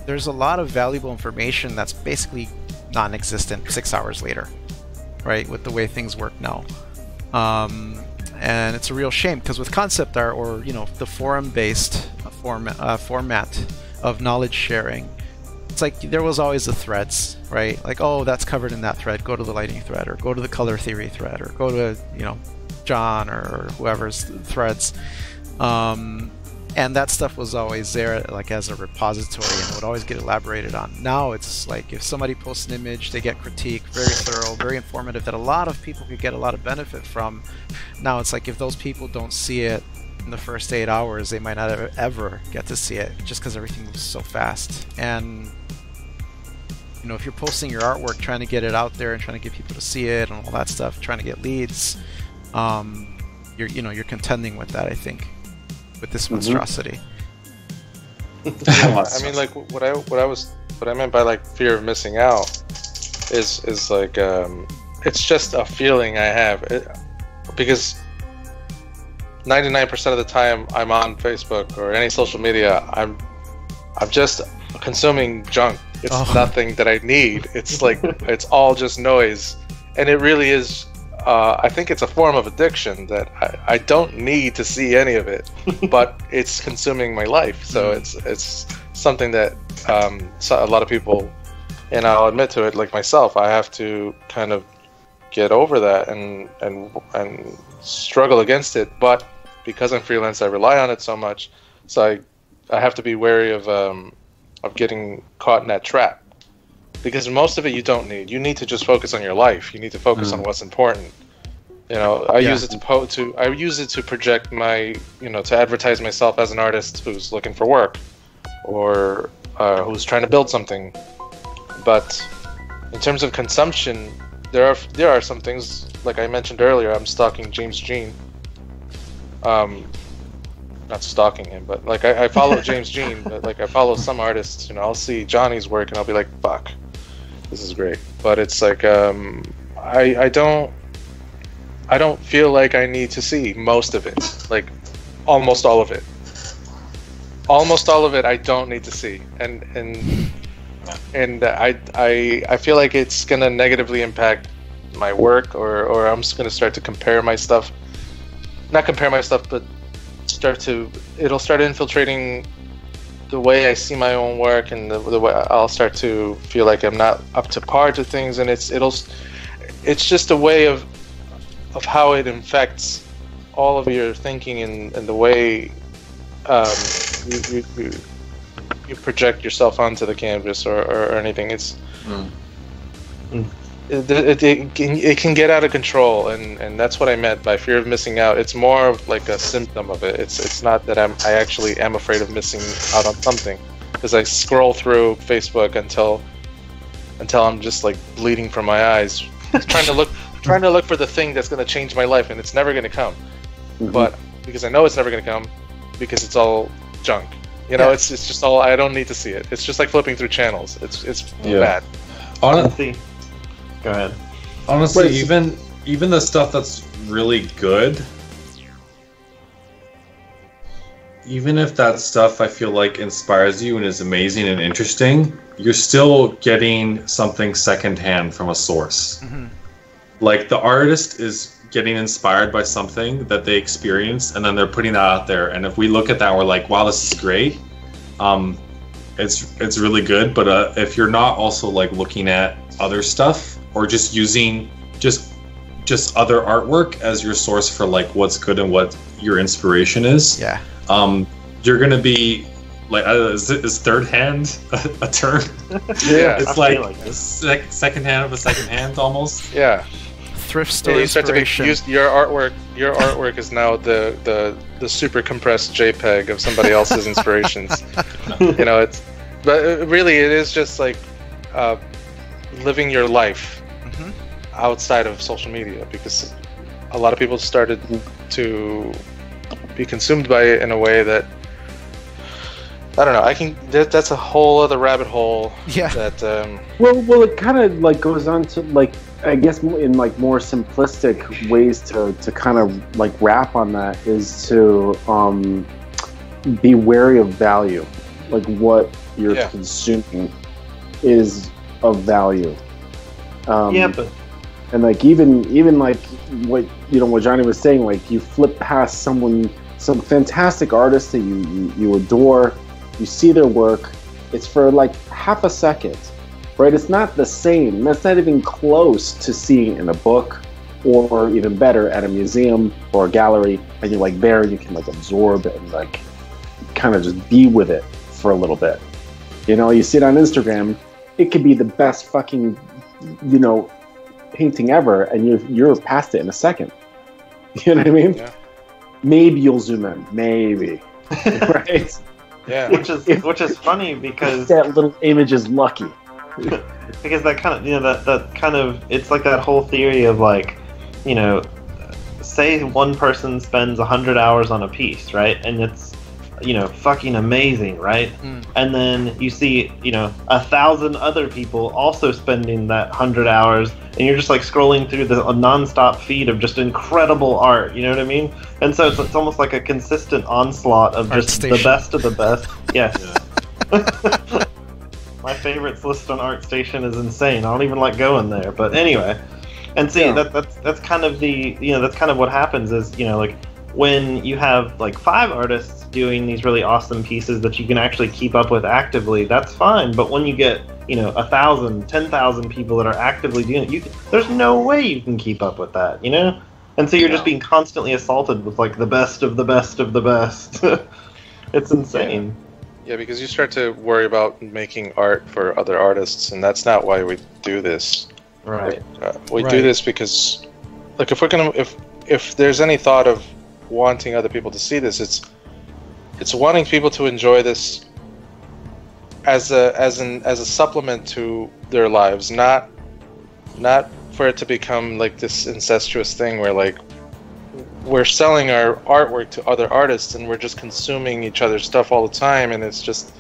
there's a lot of valuable information that's basically non-existent 6 hours later, right, with the way things work now. And it's a real shame, because with concept art, or the forum-based format of knowledge sharing, it's like there was always the threads, right? Like, oh, that's covered in that thread, go to the lighting thread, or go to the color theory thread, or go to John or whoever's threads. And that stuff was always there, like as a repository, and it would always get elaborated on. Now it's like if somebody posts an image, they get critique, very thorough, very informative, that a lot of people could get a lot of benefit from. Now it's like if those people don't see it in the first 8 hours, they might not ever get to see it, just because everything moves so fast. And if you're posting your artwork, trying to get it out there and trying to get people to see it and all that stuff, trying to get leads, you're contending with that, I think, with this monstrosity. I mean, like what I meant by like fear of missing out is like it's just a feeling I have, because 99% of the time I'm on Facebook or any social media, I'm just consuming junk. It's nothing that I need. It's like it's all just noise, and it really is. I think it's a form of addiction that I don't need to see any of it, but it's consuming my life. So it's something that a lot of people, and I'll admit to it, like myself, I have to kind of get over that and struggle against it. But because I'm freelance, I rely on it so much, so I have to be wary of getting caught in that trap. Because most of it you don't need. You need to just focus on your life. You need to focus on what's important. I use it to project my, to advertise myself as an artist who's looking for work, or who's trying to build something. But in terms of consumption, there are some things, like I mentioned earlier. I'm stalking James Jean. Not stalking him, but like I follow James Jean. But like I follow some artists. I'll see Johnny's work and I'll be like, fuck. This is great, but it's like I don't feel like I need to see most of it, like almost all of it. Almost all of it I don't need to see, and I feel like it's gonna negatively impact my work, or I'm just gonna start to compare my stuff. Not compare my stuff, but it'll start infiltrating the way I see my own work, and the way I'll start to feel like I'm not up to par to things, and it's just a way of how it affects all of your thinking and the way you project yourself onto the canvas or anything. It's it can get out of control, and that's what I meant by fear of missing out. It's more of like a symptom of it. It's not that I actually am afraid of missing out on something, because I scroll through Facebook until I'm just like bleeding from my eyes, trying to look for the thing that's going to change my life, and it's never going to come. But because I know it's never going to come, because it's all junk. It's just all, I don't need to see it. It's just like flipping through channels. It's bad. Honestly. Go ahead. Honestly, even the stuff that's really good, even if that stuff I feel like inspires you and is amazing and interesting, you're still getting something secondhand from a source. Mm-hmm. Like the artist is getting inspired by something that they experienced, and then they're putting that out there. And if we look at that, we're like, wow, this is great. It's really good. But if you're not also like looking at other stuff or just using just other artwork as your source for like what's good and what your inspiration is, you're gonna be like, is third hand a term? Yeah, it's like a second hand of a second hand almost. Yeah. Thrift store inspiration. Your artwork is now the super compressed JPEG of somebody else's inspirations. You know, but really it is just like living your life outside of social media, because a lot of people started to be consumed by it in a way that, I don't know. That's a whole other rabbit hole. Yeah. That well, it kind of like goes on to like, I guess in like more simplistic ways to kind of like wrap on that is to be wary of value, like what you're consuming is of value. And like even like what Jonny was saying, like you flip past some fantastic artist that you adore, you see their work, it's for like half a second. Right, it's not the same. That's not even close to seeing in a book, or even better, at a museum or a gallery. And you're like there, you can like absorb it and like kind of just be with it for a little bit. You know, you see it on Instagram, it could be the best fucking, painting ever, and you're past it in a second. You know what I mean? Yeah. Maybe you'll zoom in, maybe. Right? Yeah. Which is funny because that little image is lucky. Because that kind of, that kind of, it's like that whole theory of like, say one person spends 100 hours on a piece, right? And it's, fucking amazing, right? And then you see, 1,000 other people also spending that 100 hours, and you're just like scrolling through a non-stop feed of just incredible art, you know what I mean? And so it's almost like a consistent onslaught of just the best of the best. Yes. Yeah. My favorites list on ArtStation is insane. I don't even like going there. But anyway, and see, that's kind of that's kind of what happens is, like when you have like 5 artists doing these really awesome pieces that you can actually keep up with actively, that's fine. But when you get 1,000, 10,000 people that are actively doing it, there's no way you can keep up with that, And so you're just being constantly assaulted with like the best of the best of the best. It's insane. Yeah, because you start to worry about making art for other artists, and that's not why we do this. Right. We do this because, like, if there's any thought of wanting other people to see this, it's wanting people to enjoy this as a supplement to their lives, not for it to become like this incestuous thing where like we're selling our artwork to other artists and we're just consuming each other's stuff all the time, and it's just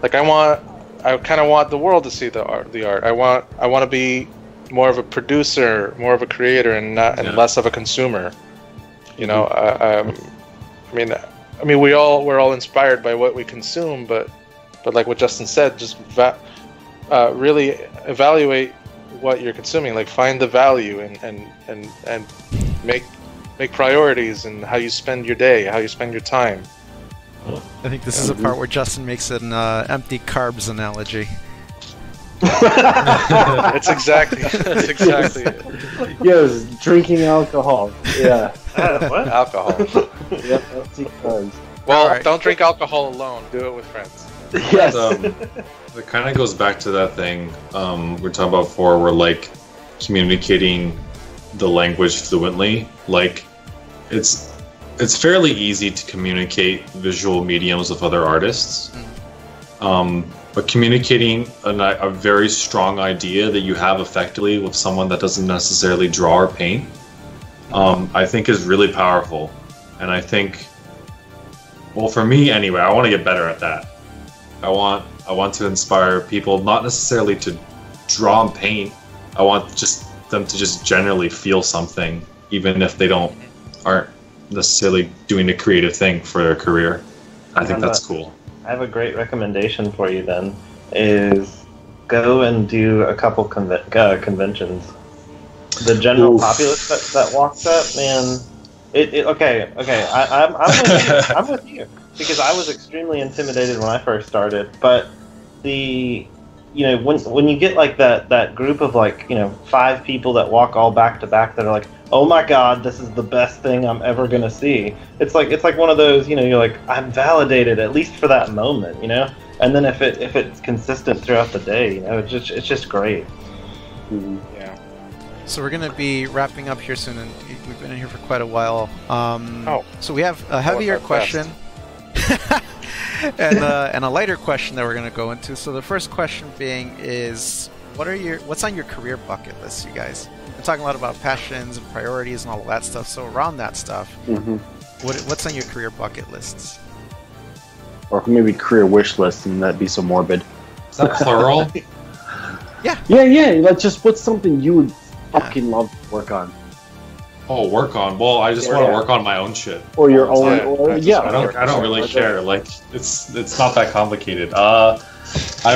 like I kind of want the world to see the art. I want to be more of a producer, more of a creator, and less of a consumer. I mean we're all inspired by what we consume, but like what Justin said, just really evaluate what you're consuming. Like find the value and make priorities in how you spend your day, how you spend your time. I think this is a part where Justin makes an empty carbs analogy. It's exactly it. Yes, drinking alcohol. Yeah. What? Alcohol. Yep, empty carbs. Well, don't drink alcohol alone. Do it with friends. Yes. It kind of goes back to that thing we're talking about before, where like communicating the language fluently. Like it's fairly easy to communicate visual mediums with other artists, but communicating a very strong idea that you have effectively with someone that doesn't necessarily draw or paint, I think is really powerful. And I think, well, for me anyway, I want to get better at that. I want to inspire people, not necessarily to draw and paint. I want them to just generally feel something, even if they aren't necessarily doing a creative thing for their career. I think that's cool. I have a great recommendation for you then, is go and do a couple conventions. The general populace that walks up, man. I'm with you because I was extremely intimidated when I first started. But when you get like that group of 5 people that walk all back to back that are like, oh my god, this is the best thing I'm ever gonna see. It's like one of those, you're like, I'm validated at least for that moment, And then if it's consistent throughout the day, it's just great. Mm-hmm. Yeah. So we're gonna be wrapping up here soon, and we've been in here for quite a while. So we have a heavier question and a lighter question that we're gonna go into. So the first question being is, what's on your career bucket list, you guys? We're talking a lot about passions and priorities and all of that stuff. So around that stuff, what's on your career bucket lists? Or maybe career wish list, and that'd be so morbid. Is that plural? Yeah. Like, just what's something you would fucking love to work on? Oh, work on. Well, I just want to work on my own shit. Or your own. I don't really care. Like, it's not that complicated. I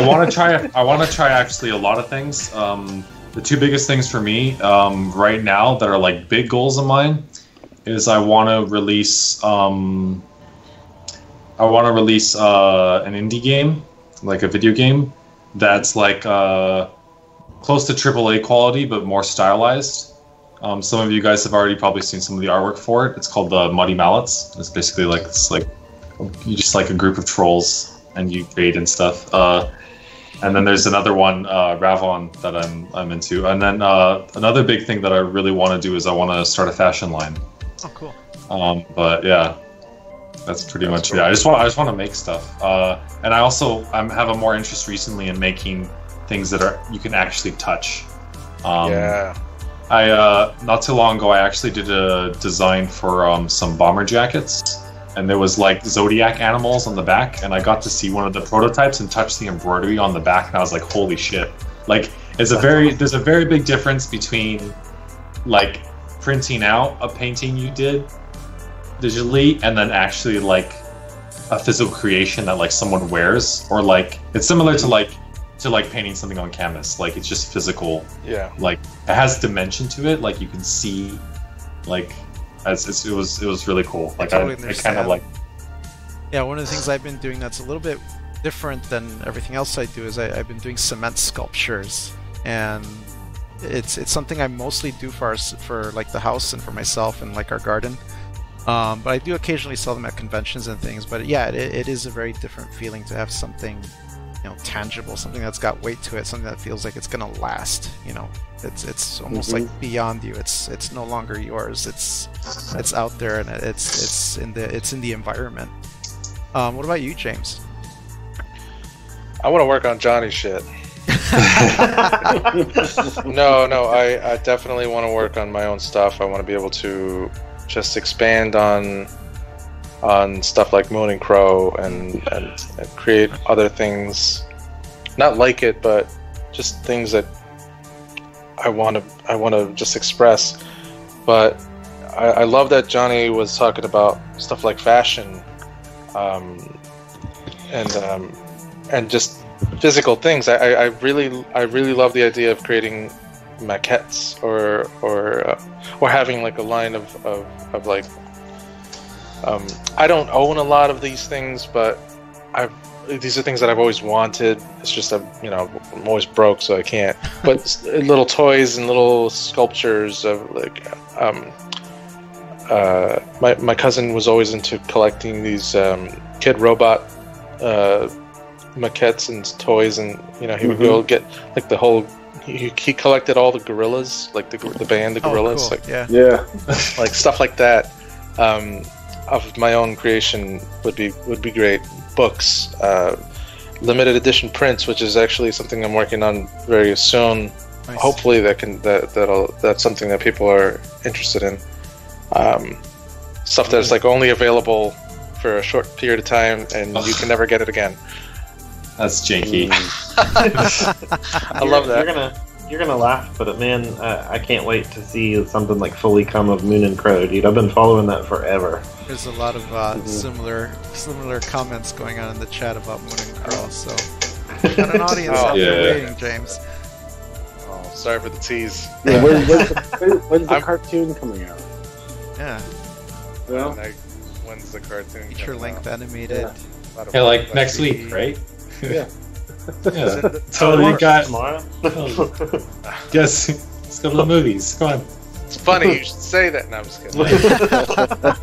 want to try actually a lot of things. The 2 biggest things for me right now that are like big goals of mine is I want to release an indie game, like a video game that's like close to AAA quality but more stylized. Some of you guys have already probably seen some of the artwork for it. It's called the Muddy Mallets. It's basically you just like a group of trolls and you trade and stuff. And then there's another one, Ravon, that I'm into. And then another big thing that I really want to do is I want to start a fashion line. Oh, cool. But yeah, that's pretty much it. I just want to make stuff. And I also have a more interest recently in making things that you can actually touch. I not too long ago I actually did a design for some bomber jackets. And there was like zodiac animals on the back, and I got to see one of the prototypes and touch the embroidery on the back, and I was like, holy shit. Like, there's a very big difference between like printing out a painting you did digitally and then actually like a physical creation that like someone wears, or like it's similar to painting something on canvas. Like, it's just physical. Yeah. Like, it has dimension to it. Like, you can see like it was really cool. Like, I kind of like. Yeah, one of the things I've been doing that's a little bit different than everything else I do is I've been doing cement sculptures, and it's something I mostly do for like the house and for myself and like our garden. But I do occasionally sell them at conventions and things. But yeah, it is a very different feeling to have something, tangible, something that's got weight to it, something that feels like it's gonna last. It's almost like beyond you. It's no longer yours. It's out there, and it's in the environment. What about you, James? I want to work on Jonny's shit. No, I definitely want to work on my own stuff. I want to be able to just expand on stuff like Moon and Crow and create other things. Not like it, but just things that I want to just express. But I love that Jonny was talking about stuff like fashion, and just physical things. I really love the idea of creating maquettes or having like a line of like. I don't own a lot of these things, but these are things that I've always wanted. It's just I'm always broke, so I can't. But little toys and little sculptures of like, my cousin was always into collecting these kid robot maquettes and toys, and he would go get like the whole. He collected all the gorillas, like the band, the Gorillas, cool. like yeah, like stuff like that. Of my own creation would be great. Books, limited edition prints, which is actually something I'm working on very soon. Nice. Hopefully that's something that people are interested in. Stuff that's like only available for a short period of time, and you can never get it again. That's janky. I love that. You're gonna laugh, but man, I can't wait to see something like fully come of Moon and Crow, dude. I've been following that forever. There's a lot of similar comments going on in the chat about Moon and Crow, so got an audience out there waiting, James. Oh, sorry for the tease. Yeah, when's the cartoon coming out? Yeah. Well, when's the cartoon? Feature-length animated. Yeah, like next week, right? Yeah. Yeah, totally got. Tomorrow. Yes, let's go to the movies. Come on. It's funny you should say that. No, I'm just kidding.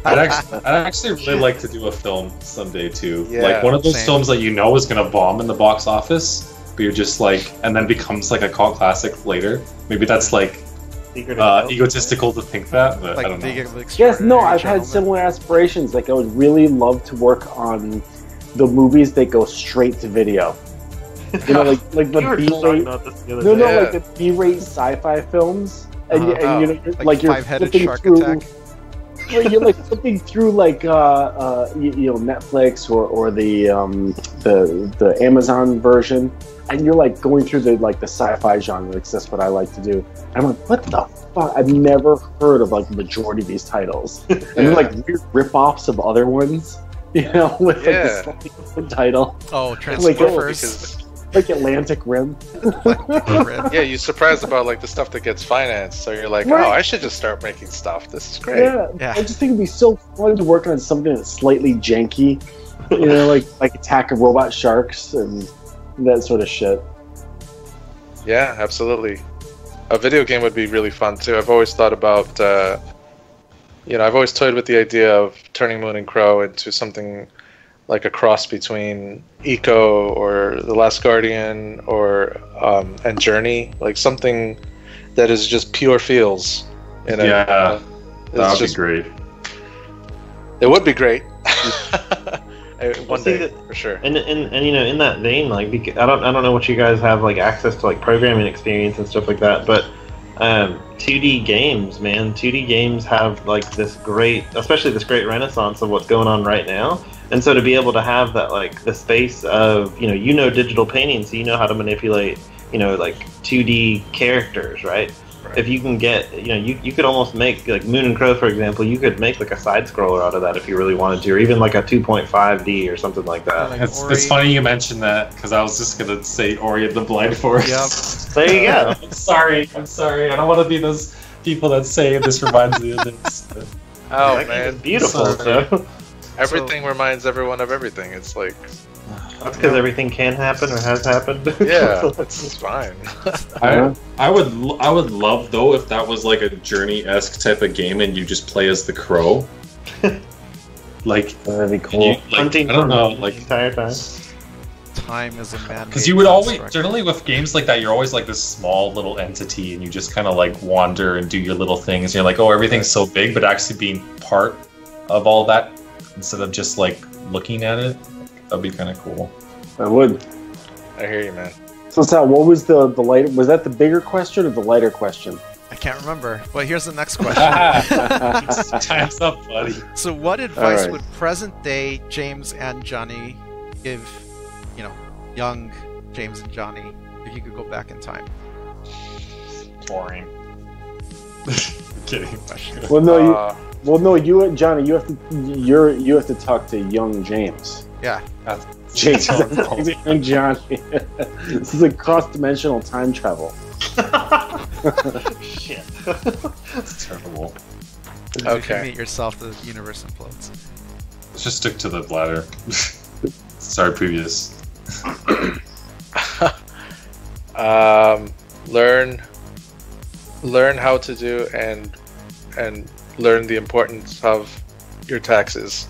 I'd actually really like to do a film someday too. Yeah, like one of those same. films that you know is gonna bomb in the box office, but you're just like, and then becomes like a cult classic later. Maybe that's like egotistical to think that, but Like I don't know. yes, no, I've had similar aspirations. Like, I would really love to work on the movies that go straight to video. You know, like the B-rate. Like the B-rate sci-fi films, and you know, like you're Five-Headed flipping Shark through. Attack. Well, you're like flipping through like you know, Netflix or the Amazon version, and you're like going through the sci-fi genre. Like, that's what I like to do. I'm like, what the fuck? I've never heard of like the majority of these titles, and they're like weird rip-offs of other ones. You know, with like a slightly different title. Oh, Transformers. Like Atlantic Rim. Yeah, you're surprised about like the stuff that gets financed, so you're like, Right. oh, I should just start making stuff. This is great. Yeah, I just think it'd be so fun to work on something that's slightly janky, you know, like Attack of Robot Sharks and that sort of shit. Yeah, absolutely. A video game would be really fun too. I've always thought about, you know, I've always toyed with the idea of turning Moon and Crow into something like a cross between Eco or The Last Guardian or and Journey, like something that is just pure feels. You know? Yeah, that would be great. It would be great. One day, for sure. And you know, in that vein, like, I don't know what you guys have like access to, like programming experience and stuff like that, but 2D games, man, 2D games have like this great, especially this great renaissance of what's going on right now. And so to be able to have that, like, the space of, you know, digital painting, so you know how to manipulate, you know, like 2D characters, right? If you can get, you know, you could almost make, like Moon and Crow, for example, you could make like a side scroller out of that if you really wanted to, or even like a 2.5D or something like that. It's funny you mentioned that, because I was just gonna say Ori and the Blind Forest. Yep. There you go. I'm sorry. I don't want to be those people that say this reminds me of this. Oh That game man, is beautiful. So everything reminds everyone of everything. It's like, that's because everything can happen or has happened. yeah, it's fine. I would love though if that was like a Journey-esque type of game and you just play as the crow. Like, that'd be cool. Hunting, I don't know, like the entire time. Time is a man. Because you would always, generally with games like that, you're always like this small little entity and you just kind of like wander and do your little things. And you're like, oh, everything's so big, but actually being part of all that instead of just like looking at it, that'd be kind of cool. I would. I hear you, man. So Sal, what was the lighter? Was that the bigger question or the lighter question? I can't remember. But here's the next question. Time's up, buddy. So what advice would present-day James and Johnny give, you know, young James and Johnny if you could go back in time? Boring. Kidding. Well, no, you, Johnny, you have to talk to young James. Yeah. James and Johnny. This is a cross-dimensional time travel. Shit. That's terrible. If you meet yourself, the universe implodes. Let's just stick to the bladder. Sorry, previous. Learn how to do and learn the importance of your taxes.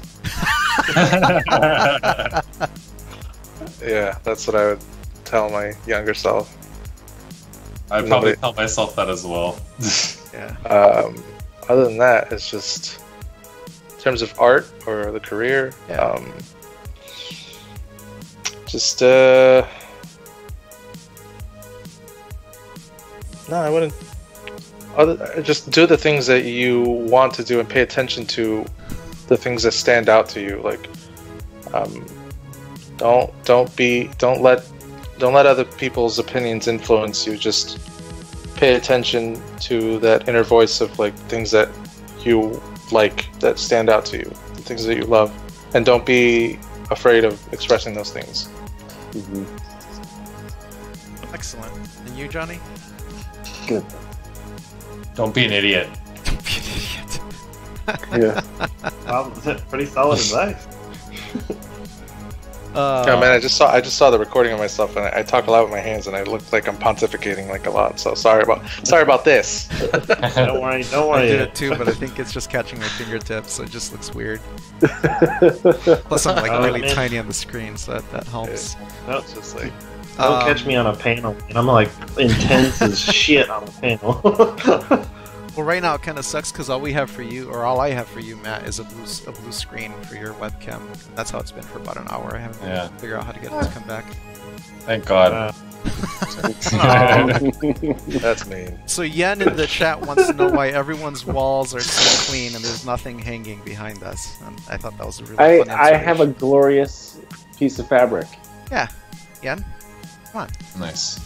Yeah, that's what I would tell my younger self. I'd probably tell myself that as well. Yeah. Other than that, it's just in terms of art or the career. Yeah. No, I wouldn't. Just do the things that you want to do and pay attention to the things that stand out to you. Like, don't let other people's opinions influence you. Just pay attention to that inner voice of like things that you like, that stand out to you, the things that you love, and don't be afraid of expressing those things. Mm-hmm. Excellent. And you, Johnny? Good. Don't be an idiot. Don't be an idiot. Yeah. Well, pretty solid advice. Oh man, I just saw the recording of myself, and I talk a lot with my hands, and I look like I'm pontificating like a lot. So sorry about this. Don't worry. I did it too, but I think it's just catching my fingertips, so it just looks weird. Plus, I'm like really tiny on the screen, so that helps. No, It's just like don't catch me on a panel, and I'm like intense as shit on a panel. Well, right now it kind of sucks because all we have for you, or all I have for you, Matt, is a blue screen for your webcam. That's how it's been for about an hour. I haven't been able to figure out how to get it to come back. Thank God. that's mean. So Yen in the chat wants to know why everyone's walls are so clean and there's nothing hanging behind us. And I thought that was a really fun I have a glorious piece of fabric. Yeah, Yen, come on. Nice.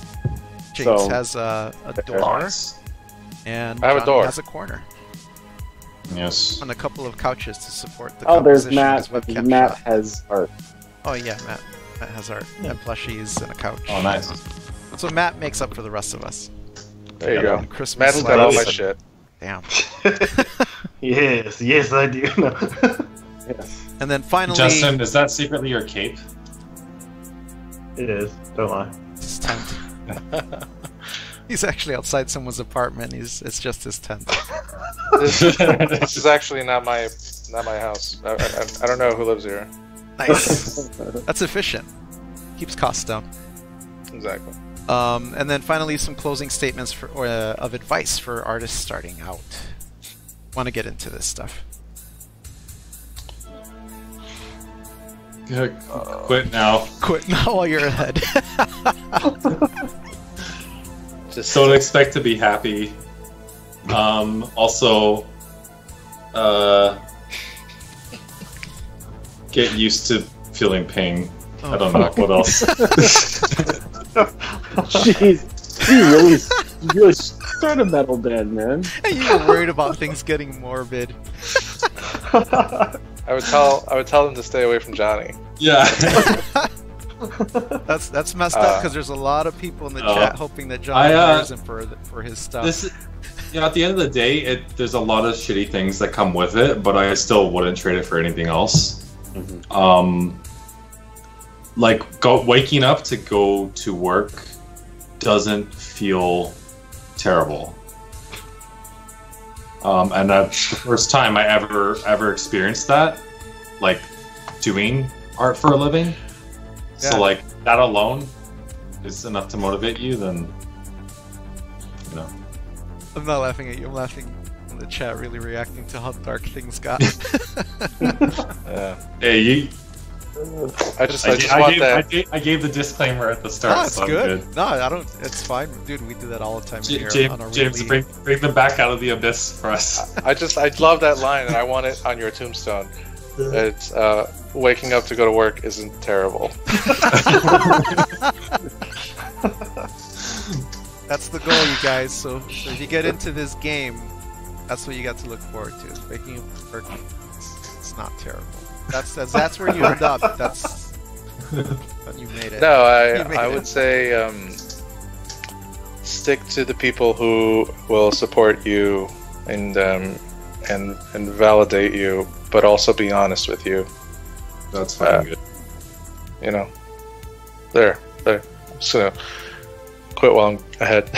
James So- has a door, Nice. and I have a Johnny door. has a corner, Yes. and a couple of couches to support the Oh, there's composition of Matt. his webcam Matt shot. has art. Oh yeah, Matt has art and plushies and a couch. Oh, nice. So Matt makes up for the rest of us. There you go. And Christmas Matt's got all my lights. shit. Damn. Yes, I do. No. Yes. And then finally, Justin, is that secretly your cape? It is. Don't lie. his tent. He's actually outside someone's apartment. It's just his tent. This is actually not my house. I don't know who lives here. Nice. That's efficient. Keeps costs down. Exactly. And then finally, some closing statements of advice for artists starting out. Want to get into this stuff? Quit now. Quit now while you're ahead. Just Don't expect to be happy. Also, get used to feeling pain. I don't know what else. Jeez, you really started a metal band, man. You were worried about things getting morbid. I would tell them to stay away from Johnny. Yeah. That's messed up because there's a lot of people in the chat hoping that Johnny hires him for his stuff. At the end of the day, there's a lot of shitty things that come with it, but I still wouldn't trade it for anything else. Mm-hmm. Waking up to go to work doesn't feel terrible. And that's the first time I ever experienced that, like doing art for a living. Yeah. So like that alone is enough to motivate you. Then, you know. I'm not laughing at you. I'm laughing in the chat, really reacting to how dark things got. Yeah. Hey, I just want that. I gave the disclaimer at the start. No, it's so I'm good. No, I don't. It's fine, dude. We do that all the time here. On a James, really... bring them back out of the abyss for us. I love that line, and I want it on your tombstone. It's waking up to go to work isn't terrible. That's the goal, you guys. So if you get into this game, that's what you got to look forward to. Waking up to work, it's not terrible. That's where you end up. That's you made it. No, I would say stick to the people who will support you and validate you, but also be honest with you. That's fine. Good. You know, there. I'm just gonna quit while I'm ahead.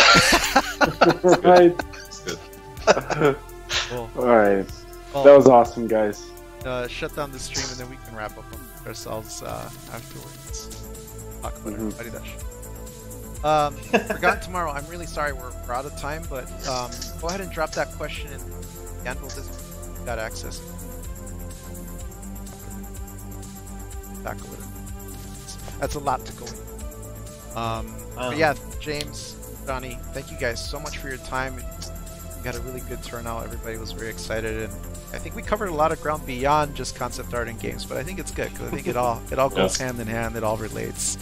Right. That's good. Cool. All right. Well, That was awesome, guys. shut down the stream and then we can wrap up ourselves afterwards. Talk about everybody that shit. Forgotten tomorrow. I'm really sorry we're out of time, but go ahead and drop that question in Anvil got access. Back a little. That's a lot to go in. But yeah, James, Johnny, thank you guys so much for your time. We got a really good turnout. Everybody was very excited, and I think we covered a lot of ground beyond just concept art and games. But I think it's good because I think it all goes hand in hand. It all relates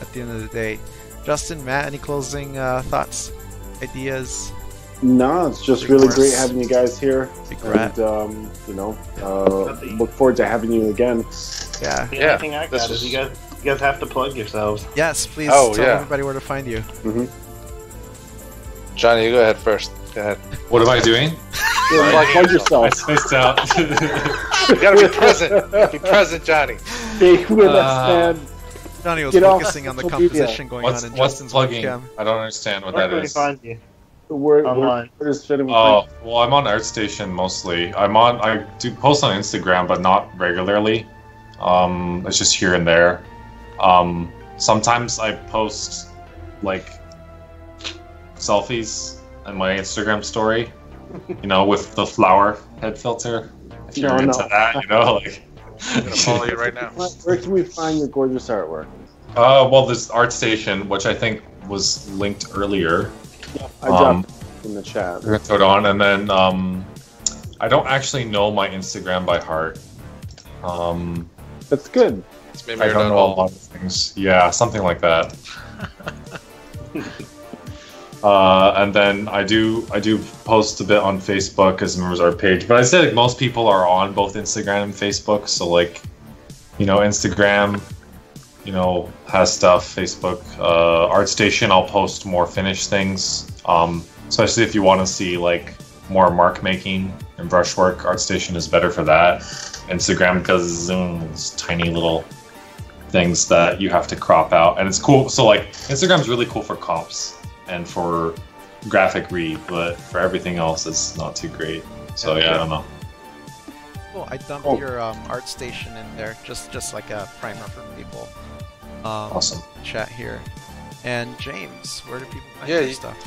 at the end of the day. Justin, Matt, any closing thoughts? ideas? No, it's just really great having you guys here. And, look forward to having you again. Yeah. The only thing I got is you guys have to plug yourselves. Yes, please tell everybody where to find you. Johnny, you go ahead first. Go ahead. What am I doing? Plug yourself. I spaced out. You gotta be present. Be present, Johnny. Stay with us, man. Johnny was focusing on the composition going on in Justin's plugging? webcam. I don't understand what that is. Where can we find you? Where does fitting? Well, I'm on ArtStation mostly. I do post on Instagram, but not regularly. It's just here and there. Sometimes I post like selfies in my Instagram story, with the flower head filter. If you're into that, like. I'm gonna follow you right now. Where can we find your gorgeous artwork? Well, there's ArtStation, which I think was linked earlier. Yeah, I dropped it in the chat. We're gonna throw it on, and then I don't actually know my Instagram by heart. That's good. Maybe I don't know a lot of things. Yeah, something like that. And then I do post a bit on Facebook as members our page, but I say like most people are on both Instagram and Facebook. So like, Instagram, has stuff. Facebook, ArtStation, I'll post more finished things. Especially if you want to see like more mark making and brushwork, ArtStation is better for that. Instagram does those tiny little things that you have to crop out, and it's cool. So like, Instagram's really cool for comps and for graphic read, but for everything else, it's not too great. So I don't know. Cool. I dumped your ArtStation in there, just like a primer for people. Awesome. Chat here. And James, where do people find your stuff?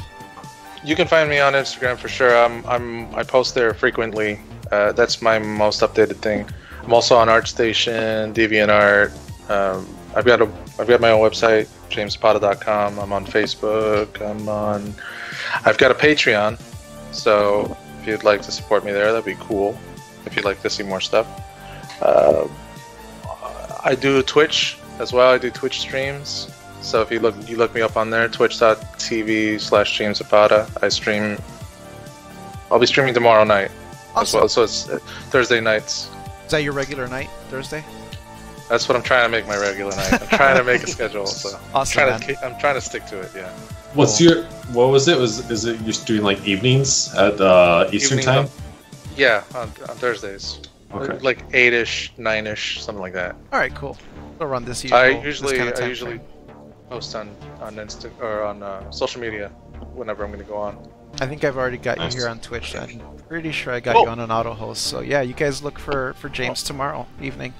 You can find me on Instagram for sure. I post there frequently. That's my most updated thing. I'm also on ArtStation, DeviantArt. I've got my own website, jameszapata.com. I'm on Facebook. I've got a Patreon. So if you'd like to support me there, that'd be cool. If you'd like to see more stuff, I do Twitch as well. I do Twitch streams. So if you look me up on there, twitch.tv/JamesZapata. I stream. I'll be streaming tomorrow night as well. So it's Thursday nights. Is that your regular night, Thursday? That's what I'm trying to make my regular night. I'm trying to make a schedule. So awesome, I'm trying to stick to it. Yeah. What was it? Is it you're doing like evenings at Eastern time? Yeah, on Thursdays. Okay. Like 8ish, 9ish, something like that. All right, cool. We'll run this usual. I usually post on Insta or on social media whenever I'm going to go on. I think I've already got you here on Twitch. I'm pretty sure I got you on an auto host. So yeah, you guys look for James tomorrow evening.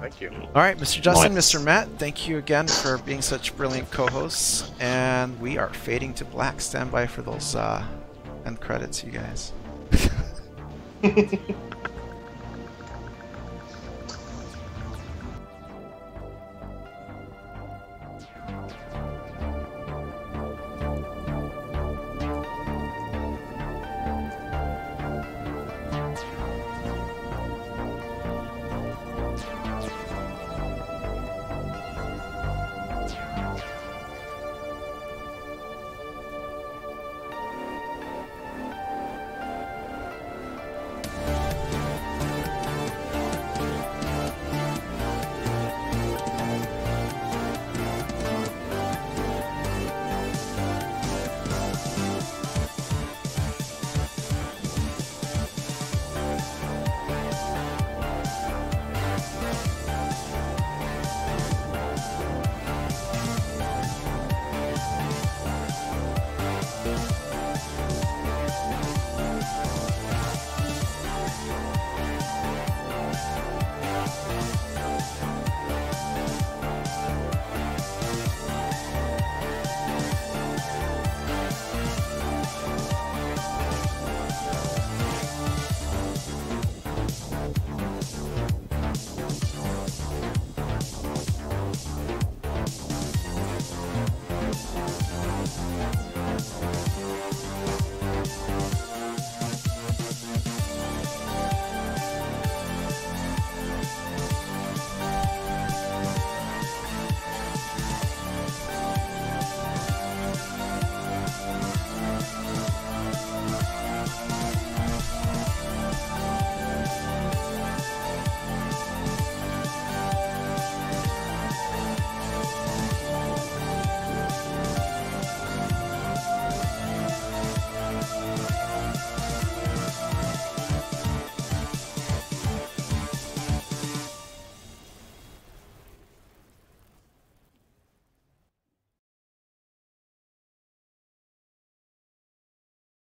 Thank you. All right, Mr. Justin, Mr. Matt, thank you again for being such brilliant co-hosts. And we are fading to black. Stand by for those end credits, you guys.